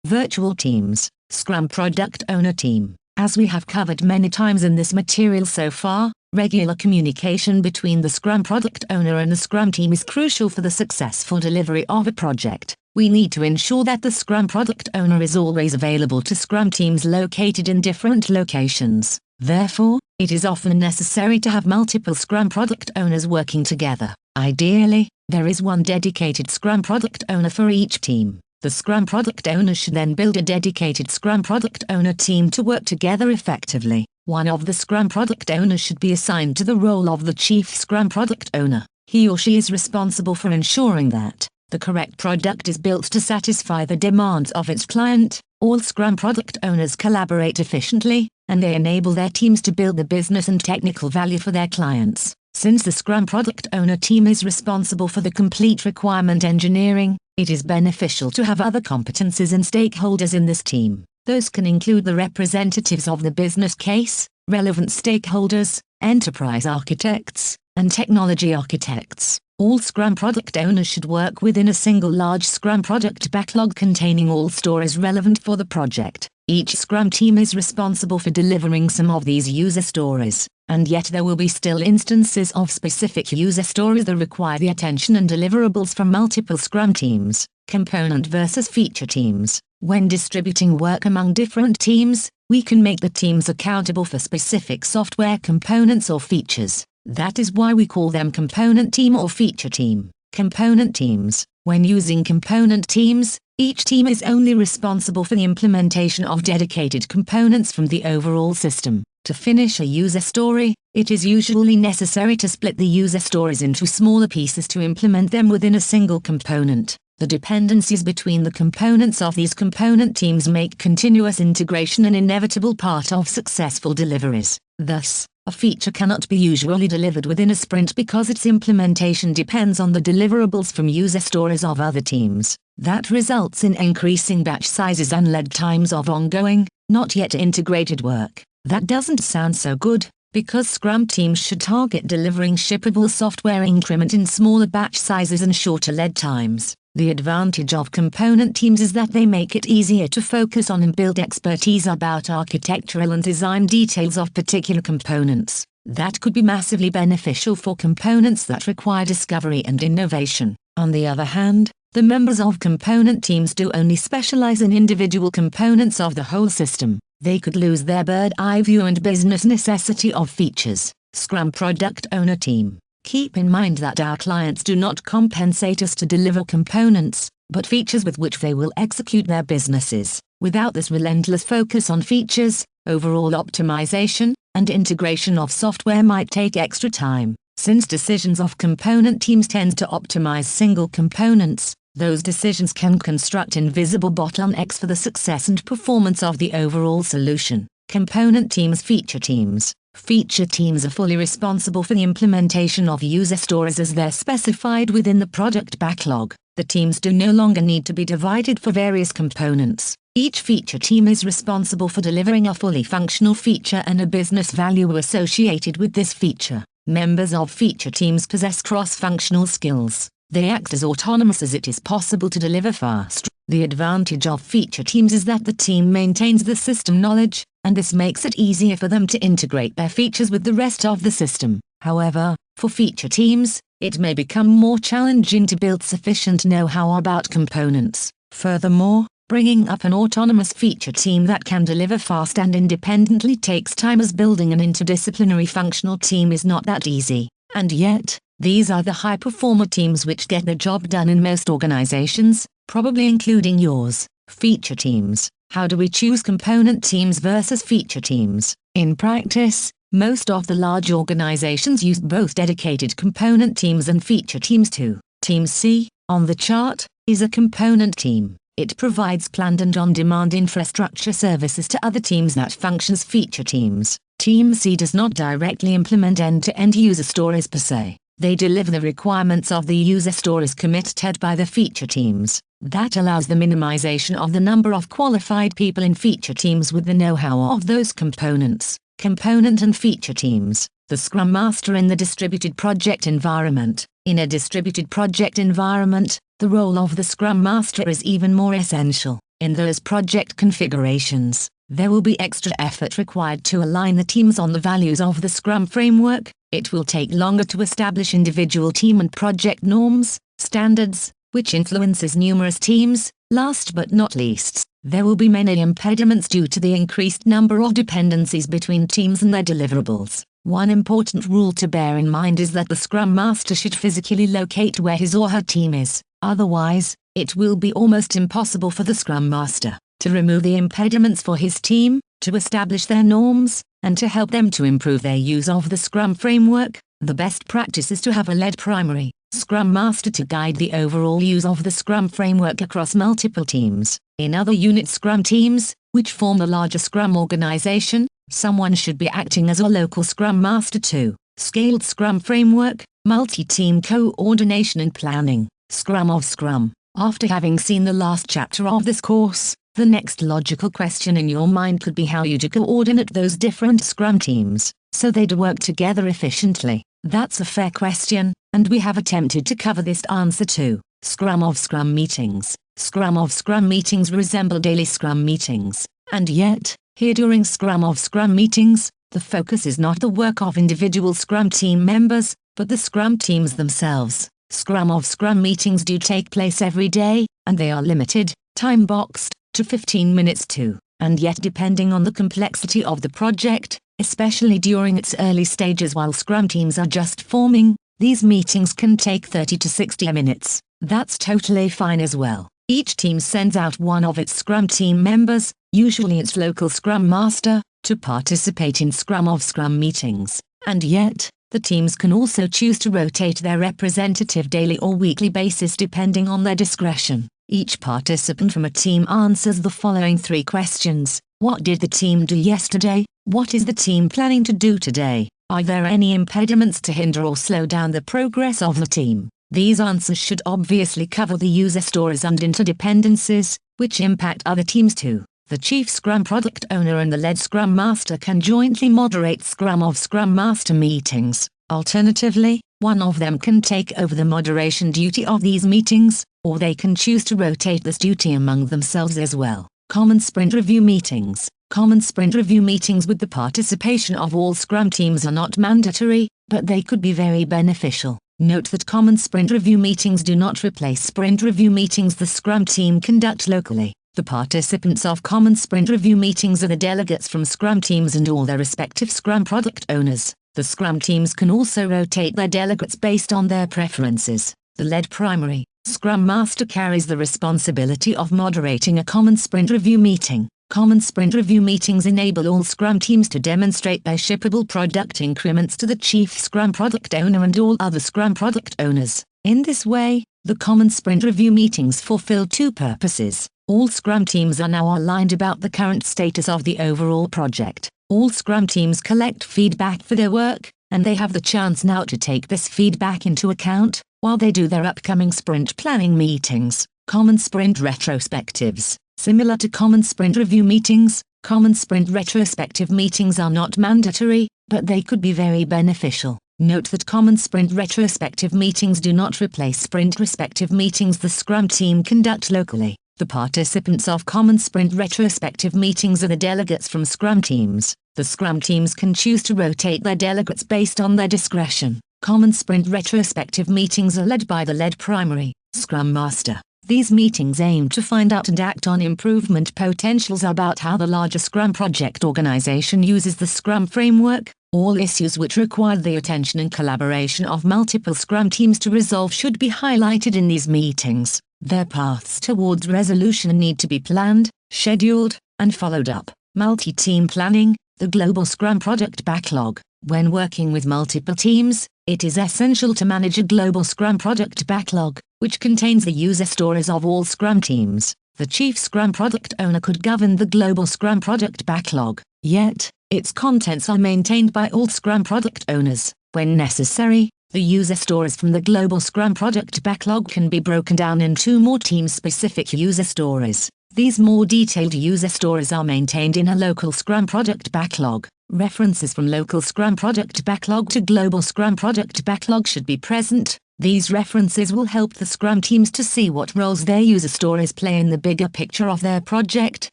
Virtual teams, Scrum Product Owner Team. As we have covered many times in this material so far, regular communication between the Scrum Product Owner and the Scrum team is crucial for the successful delivery of a project. We need to ensure that the Scrum Product Owner is always available to Scrum teams located in different locations. Therefore, it is often necessary to have multiple Scrum Product Owners working together. Ideally, there is one dedicated Scrum Product Owner for each team. The Scrum Product Owner should then build a dedicated Scrum Product Owner team to work together effectively. One of the Scrum Product Owners should be assigned to the role of the Chief Scrum Product Owner. He or she is responsible for ensuring that the correct product is built to satisfy the demands of its client. All Scrum Product Owners collaborate efficiently, and they enable their teams to build the business and technical value for their clients. Since the Scrum Product Owner team is responsible for the complete requirement engineering, it is beneficial to have other competencies and stakeholders in this team. Those can include the representatives of the business case, relevant stakeholders, enterprise architects, and technology architects. All Scrum Product Owners should work within a single large Scrum product backlog containing all stories relevant for the project. Each Scrum team is responsible for delivering some of these user stories, and yet there will be still instances of specific user stories that require the attention and deliverables from multiple Scrum teams. Component versus feature teams. When distributing work among different teams, we can make the teams accountable for specific software components or features. That is why we call them component team or feature team. Component teams. When using component teams, each team is only responsible for the implementation of dedicated components from the overall system. To finish a user story, it is usually necessary to split the user stories into smaller pieces to implement them within a single component. The dependencies between the components of these component teams make continuous integration an inevitable part of successful deliveries. Thus, a feature cannot be usually delivered within a sprint because its implementation depends on the deliverables from user stories of other teams. That results in increasing batch sizes and lead times of ongoing, not yet integrated work. That doesn't sound so good, because Scrum teams should target delivering shippable software increment in smaller batch sizes and shorter lead times. The advantage of component teams is that they make it easier to focus on and build expertise about architectural and design details of particular components. That could be massively beneficial for components that require discovery and innovation. On the other hand, the members of component teams do only specialize in individual components of the whole system. They could lose their bird-eye view and business necessity of features. Scrum Product Owner Team. Keep in mind that our clients do not compensate us to deliver components, but features with which they will execute their businesses. Without this relentless focus on features, overall optimization and integration of software might take extra time. Since decisions of component teams tend to optimize single components, those decisions can construct invisible bottlenecks for the success and performance of the overall solution. Component teams. Feature teams. Feature teams are fully responsible for the implementation of user stories as they're specified within the product backlog. The teams do no longer need to be divided for various components. Each feature team is responsible for delivering a fully functional feature and a business value associated with this feature. Members of feature teams possess cross-functional skills. They act as autonomous as it is possible to deliver fast. The advantage of feature teams is that the team maintains the system knowledge, and this makes it easier for them to integrate their features with the rest of the system. However, for feature teams, it may become more challenging to build sufficient know-how about components. Furthermore, bringing up an autonomous feature team that can deliver fast and independently takes time, as building an interdisciplinary functional team is not that easy. And yet, these are the high-performer teams which get the job done in most organizations, probably including yours. Feature teams. How do we choose component teams versus feature teams? In practice, most of the large organizations use both dedicated component teams and feature teams too. Team C, On the chart is a component team. It provides planned and on-demand infrastructure services to other teams that functions feature teams. Team C does not directly implement end-to-end user stories per se. They deliver the requirements of the user stories committed by the feature teams. That allows the minimization of the number of qualified people in feature teams with the know-how of those components. Component and feature teams. The Scrum Master in the distributed project environment. In a distributed project environment, the role of the Scrum Master is even more essential. In those project configurations, there will be extra effort required to align the teams on the values of the Scrum framework. It will take longer to establish individual team and project norms, standards, which influences numerous teams. Last but not least, there will be many impediments due to the increased number of dependencies between teams and their deliverables. One important rule to bear in mind is that the Scrum Master should physically locate where his or her team is. Otherwise, it will be almost impossible for the Scrum Master to remove the impediments for his team, to establish their norms, and to help them to improve their use of the Scrum framework. The best practice is to have a lead primary Scrum Master to guide the overall use of the Scrum framework across multiple teams. In other unit Scrum teams, which form the larger Scrum organization, someone should be acting as a local Scrum Master too. Scaled Scrum framework, multi-team coordination and planning. Scrum of Scrum. After having seen the last chapter of this course, the next logical question in your mind could be how you do coordinate those different Scrum teams, so they'd work together efficiently. That's a fair question, and we have attempted to cover this answer too. Scrum of Scrum meetings. Scrum of Scrum meetings resemble daily Scrum meetings, and yet, here during Scrum of Scrum meetings, the focus is not the work of individual Scrum team members, but the Scrum teams themselves. Scrum of Scrum meetings do take place every day, and they are limited, time-boxed, to 15 minutes too. And yet depending on the complexity of the project, especially during its early stages while Scrum teams are just forming, these meetings can take 30 to 60 minutes. That's totally fine as well. Each team sends out one of its Scrum team members, usually its local Scrum Master, to participate in Scrum of Scrum meetings. And yet, the teams can also choose to rotate their representative daily or weekly basis depending on their discretion. Each participant from a team answers the following 3 questions. What did the team do yesterday? What is the team planning to do today? Are there any impediments to hinder or slow down the progress of the team? These answers should obviously cover the user stories and interdependencies, which impact other teams too. The Chief Scrum Product Owner and the lead Scrum Master can jointly moderate Scrum of Scrum Master meetings. Alternatively, one of them can take over the moderation duty of these meetings, or they can choose to rotate this duty among themselves as well. Common Sprint Review Meetings. Common Sprint Review meetings with the participation of all Scrum teams are not mandatory, but they could be very beneficial. Note that Common Sprint Review meetings do not replace Sprint Review meetings the Scrum team conduct locally. The participants of Common Sprint Review meetings are the delegates from Scrum teams and all their respective Scrum product owners. The Scrum teams can also rotate their delegates based on their preferences. The lead primary Scrum Master carries the responsibility of moderating a Common Sprint Review meeting. Common Sprint Review meetings enable all Scrum teams to demonstrate their shippable product increments to the Chief Scrum Product Owner and all other Scrum product owners. In this way, the Common Sprint Review meetings fulfill 2 purposes. All Scrum teams are now aligned about the current status of the overall project. All Scrum teams collect feedback for their work, and they have the chance now to take this feedback into account while they do their upcoming sprint planning meetings. Common Sprint Retrospectives. Similar to Common Sprint Review meetings, Common Sprint Retrospective meetings are not mandatory, but they could be very beneficial. Note that Common Sprint Retrospective meetings do not replace Sprint Respective meetings the Scrum team conduct locally. The participants of Common Sprint Retrospective meetings are the delegates from Scrum teams. The Scrum teams can choose to rotate their delegates based on their discretion. Common Sprint Retrospective meetings are led by the lead primary Scrum Master. These meetings aim to find out and act on improvement potentials about how the larger Scrum project organization uses the Scrum framework. All issues which require the attention and collaboration of multiple Scrum teams to resolve should be highlighted in these meetings. Their paths towards resolution need to be planned, scheduled, and followed up. Multi-team planning. The global Scrum product backlog. When working with multiple teams, it is essential to manage a global Scrum product backlog, which contains the user stories of all Scrum teams. The Chief Scrum Product Owner could govern the global Scrum Product Backlog, yet, its contents are maintained by all Scrum Product Owners. When necessary, the user stories from the global Scrum Product Backlog can be broken down into more team-specific user stories. These more detailed user stories are maintained in a local Scrum Product Backlog. References from local Scrum Product Backlog to global Scrum Product Backlog should be present. These references will help the Scrum teams to see what roles their user stories play in the bigger picture of their project,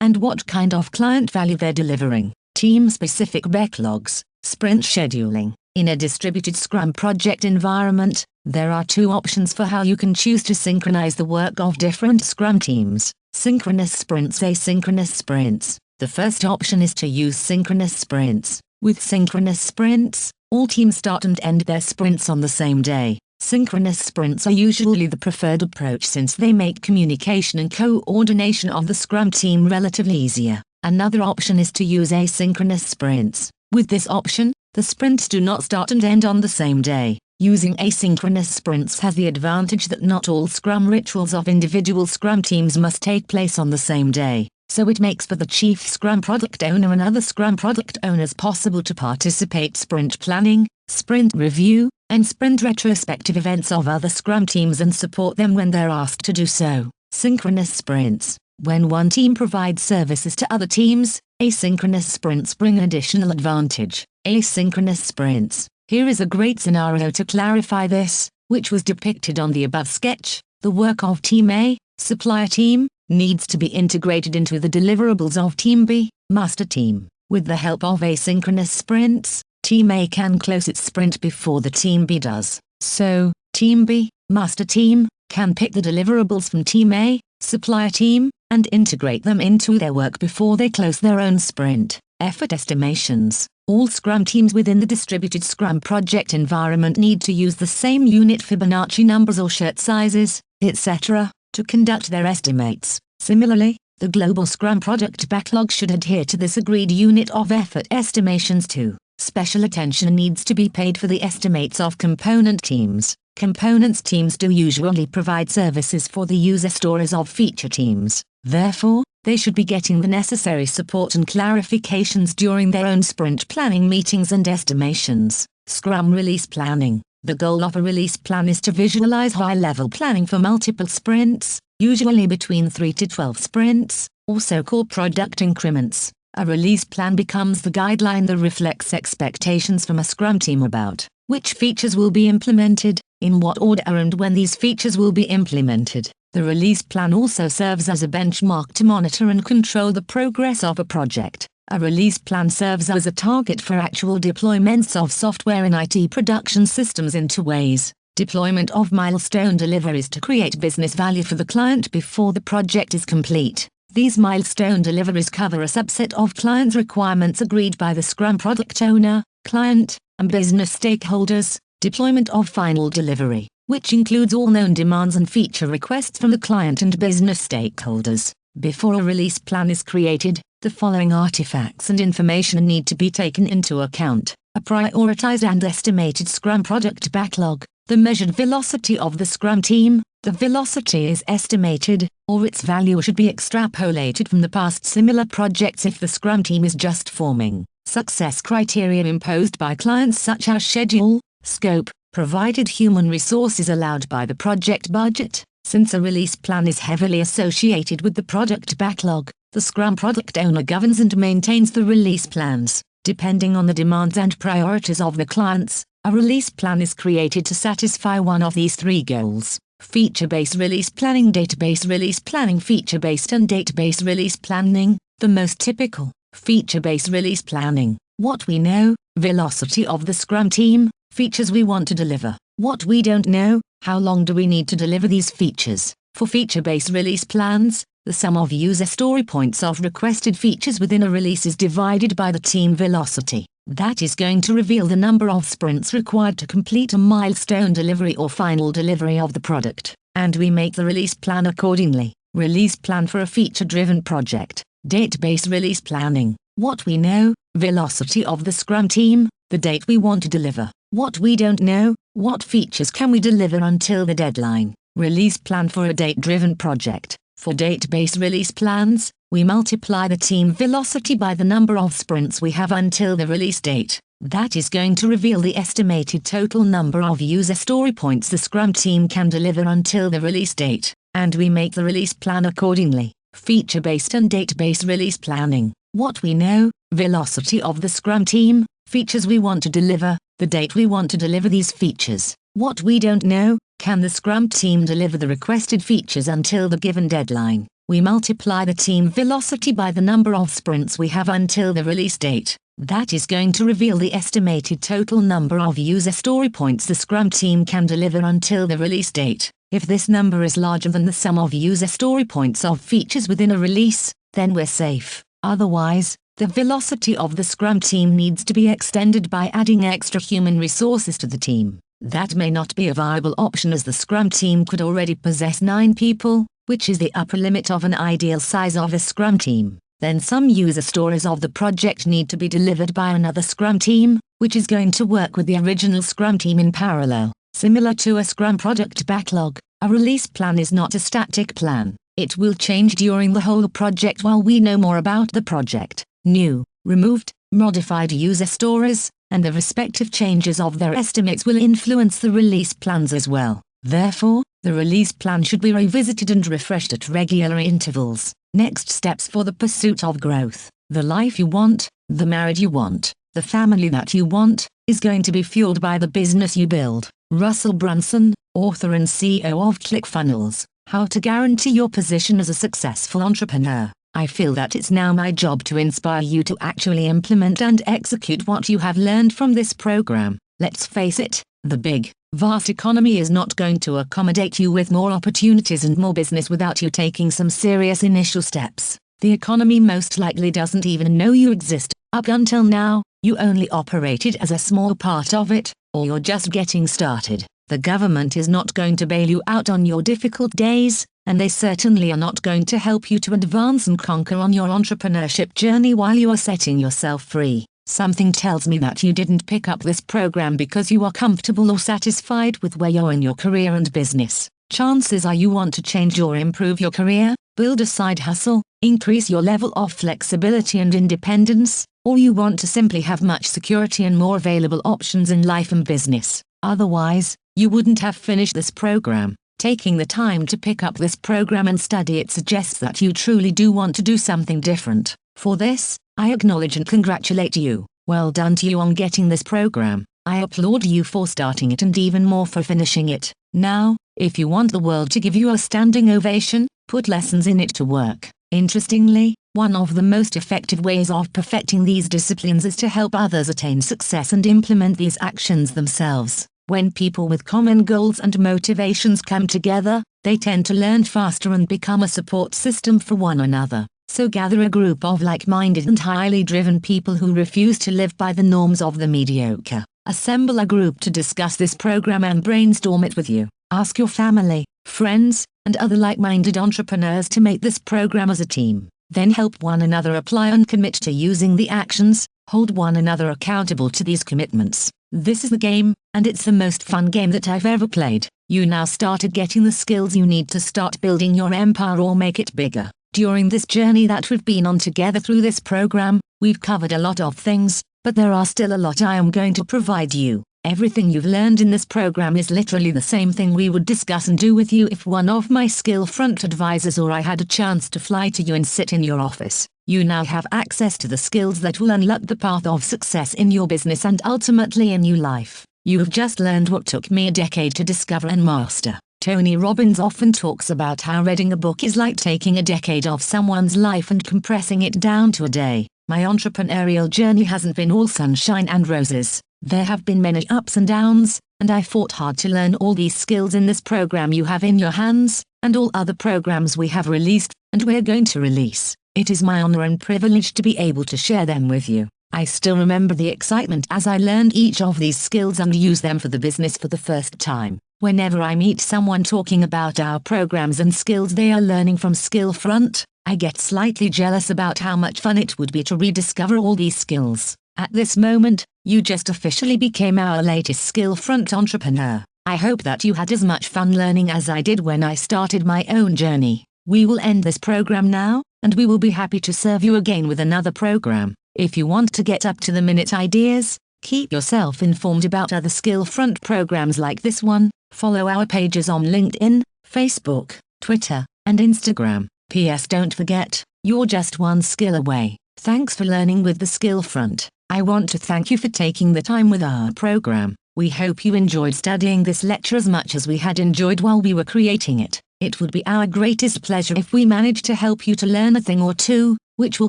and what kind of client value they're delivering. Team-specific backlogs, sprint scheduling. In a distributed Scrum project environment, there are two options for how you can choose to synchronize the work of different Scrum teams: synchronous sprints, asynchronous sprints. The first option is to use synchronous sprints. With synchronous sprints, all teams start and end their sprints on the same day. Synchronous sprints are usually the preferred approach since they make communication and coordination of the Scrum team relatively easier. Another option is to use asynchronous sprints. With this option, the sprints do not start and end on the same day. Using asynchronous sprints has the advantage that not all Scrum rituals of individual Scrum teams must take place on the same day, so it makes for the Chief Scrum Product Owner and other Scrum Product Owners possible to participate sprint planning, sprint review, and sprint retrospective events of other Scrum teams and support them when they're asked to do so. Synchronous sprints. When one team provides services to other teams, asynchronous sprints bring an additional advantage. Asynchronous sprints. Here is a great scenario to clarify this, which was depicted on the above sketch. The work of Team A, supplier team, needs to be integrated into the deliverables of Team B, master team. With the help of asynchronous sprints, Team A can close its sprint before the Team B does. So, Team B, master team, can pick the deliverables from Team A, supplier team, and integrate them into their work before they close their own sprint. Effort estimations. All Scrum teams within the distributed Scrum project environment need to use the same unit Fibonacci numbers or shirt sizes, etc., to conduct their estimates. Similarly, the global Scrum product backlog should adhere to this agreed unit of effort estimations too. Special attention needs to be paid for the estimates of component teams. Components teams do usually provide services for the user stories of feature teams. Therefore, they should be getting the necessary support and clarifications during their own sprint planning meetings and estimations. Scrum release planning. The goal of a release plan is to visualize high-level planning for multiple sprints, usually between 3 to 12 sprints, also called product increments. A release plan becomes the guideline that reflects expectations from a Scrum team about which features will be implemented, in what order and when these features will be implemented. The release plan also serves as a benchmark to monitor and control the progress of a project. A release plan serves as a target for actual deployments of software in IT production systems in two ways. Deployment of milestone deliveries to create business value for the client before the project is complete. These milestone deliveries cover a subset of client requirements agreed by the Scrum product owner, client, and business stakeholders. Deployment of final delivery, which includes all known demands and feature requests from the client and business stakeholders. Before a release plan is created, the following artifacts and information need to be taken into account: a prioritized and estimated Scrum product backlog, the measured velocity of the Scrum team. The velocity is estimated, or its value should be extrapolated from the past similar projects if the Scrum team is just forming. Success criteria imposed by clients such as schedule, scope, provided human resources allowed by the project budget. Since a release plan is heavily associated with the product backlog, the Scrum product owner governs and maintains the release plans. Depending on the demands and priorities of the clients, a release plan is created to satisfy one of these three goals: feature-based release planning, database release planning. Feature-based and database release planning. The most typical: feature-based release planning. What we know: velocity of the Scrum team, features we want to deliver. What we don't know: how long do we need to deliver these features. For feature-based release plans, the sum of user story points of requested features within a release is divided by the team velocity. That is going to reveal the number of sprints required to complete a milestone delivery or final delivery of the product, and we make the release plan accordingly. Release plan for a feature-driven project. Database release planning. What we know: velocity of the Scrum team, the date we want to deliver. What we don't know: what features can we deliver until the deadline. Release plan for a date-driven project. For date-based release plans, we multiply the team velocity by the number of sprints we have until the release date. That is going to reveal the estimated total number of user story points the Scrum team can deliver until the release date, and we make the release plan accordingly. Feature-based and date-based release planning. What we know: velocity of the Scrum team, features we want to deliver, the date we want to deliver these features. What we don't know: can the Scrum team deliver the requested features until the given deadline? We multiply the team velocity by the number of sprints we have until the release date. That is going to reveal the estimated total number of user story points the Scrum team can deliver until the release date. If this number is larger than the sum of user story points of features within a release, then we're safe. Otherwise, the velocity of the Scrum team needs to be extended by adding extra human resources to the team. That may not be a viable option, as the Scrum team could already possess 9 people, which is the upper limit of an ideal size of a Scrum team. Then some user stories of the project need to be delivered by another Scrum team, which is going to work with the original Scrum team in parallel. Similar to a Scrum product backlog, a release plan is not a static plan. It will change during the whole project while we know more about the project. New, removed, modified user stories, and the respective changes of their estimates will influence the release plans as well. Therefore, the release plan should be revisited and refreshed at regular intervals. Next steps for the pursuit of growth. The life you want, the marriage you want, the family that you want, is going to be fueled by the business you build. Russell Brunson, author and CEO of ClickFunnels, How to Guarantee Your Position as a Successful Entrepreneur. I feel that it's now my job to inspire you to actually implement and execute what you have learned from this program. Let's face it, the big, vast economy is not going to accommodate you with more opportunities and more business without you taking some serious initial steps. The economy most likely doesn't even know you exist. Up until now, you only operated as a small part of it, or you're just getting started. The government is not going to bail you out on your difficult days, and they certainly are not going to help you to advance and conquer on your entrepreneurship journey while you are setting yourself free. Something tells me that you didn't pick up this program because you are comfortable or satisfied with where you're in your career and business. Chances are you want to change or improve your career, build a side hustle, increase your level of flexibility and independence, or you want to simply have much security and more available options in life and business. Otherwise, you wouldn't have finished this program. Taking the time to pick up this program and study it suggests that you truly do want to do something different. For this, I acknowledge and congratulate you. Well done to you on getting this program. I applaud you for starting it and even more for finishing it. Now, if you want the world to give you a standing ovation, put lessons in it to work. Interestingly, one of the most effective ways of perfecting these disciplines is to help others attain success and implement these actions themselves. When people with common goals and motivations come together, they tend to learn faster and become a support system for one another. So gather a group of like-minded and highly driven people who refuse to live by the norms of the mediocre. Assemble a group to discuss this program and brainstorm it with you. Ask your family, friends, and other like-minded entrepreneurs to make this program as a team. Then help one another apply and commit to using the actions. Hold one another accountable to these commitments. This is the game, and it's the most fun game that I've ever played. You now started getting the skills you need to start building your empire or make it bigger. During this journey that we've been on together through this program, we've covered a lot of things, but there are still a lot I am going to provide you. Everything you've learned in this program is literally the same thing we would discuss and do with you if one of my SkillFront advisors or I had a chance to fly to you and sit in your office. You now have access to the skills that will unlock the path of success in your business and ultimately in your life. You have just learned what took me a decade to discover and master. Tony Robbins often talks about how reading a book is like taking a decade of someone's life and compressing it down to a day. My entrepreneurial journey hasn't been all sunshine and roses. There have been many ups and downs, and I fought hard to learn all these skills in this program you have in your hands, and all other programs we have released, and we're going to release. It is my honor and privilege to be able to share them with you. I still remember the excitement as I learned each of these skills and used them for the business for the first time. Whenever I meet someone talking about our programs and skills they are learning from SkillFront, I get slightly jealous about how much fun it would be to rediscover all these skills. At this moment, you just officially became our latest SkillFront entrepreneur. I hope that you had as much fun learning as I did when I started my own journey. We will end this program now, and we will be happy to serve you again with another program. If you want to get up-to-the-minute ideas, keep yourself informed about other SkillFront programs like this one, follow our pages on LinkedIn, Facebook, Twitter, and Instagram. P.S. Don't forget, you're just one skill away. Thanks for learning with the SkillFront. I want to thank you for taking the time with our program. We hope you enjoyed studying this lecture as much as we had enjoyed while we were creating it. It would be our greatest pleasure if we managed to help you to learn a thing or two, which will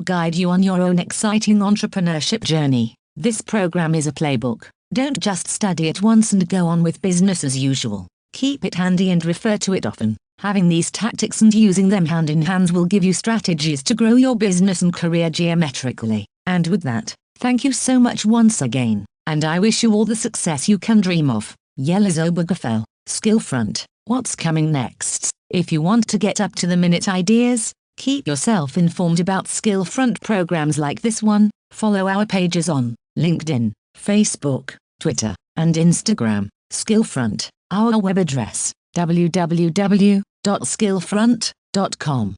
guide you on your own exciting entrepreneurship journey. This program is a playbook. Don't just study it once and go on with business as usual. Keep it handy and refer to it often. Having these tactics and using them hand in hand will give you strategies to grow your business and career geometrically. And with that, thank you so much once again, and I wish you all the success you can dream of. Yeliz Obergfell, SkillFront. What's coming next? If you want to get up-to-the-minute ideas, keep yourself informed about SkillFront programs like this one, follow our pages on LinkedIn, Facebook, Twitter, and Instagram. SkillFront. Our web address, www.skillfront.com.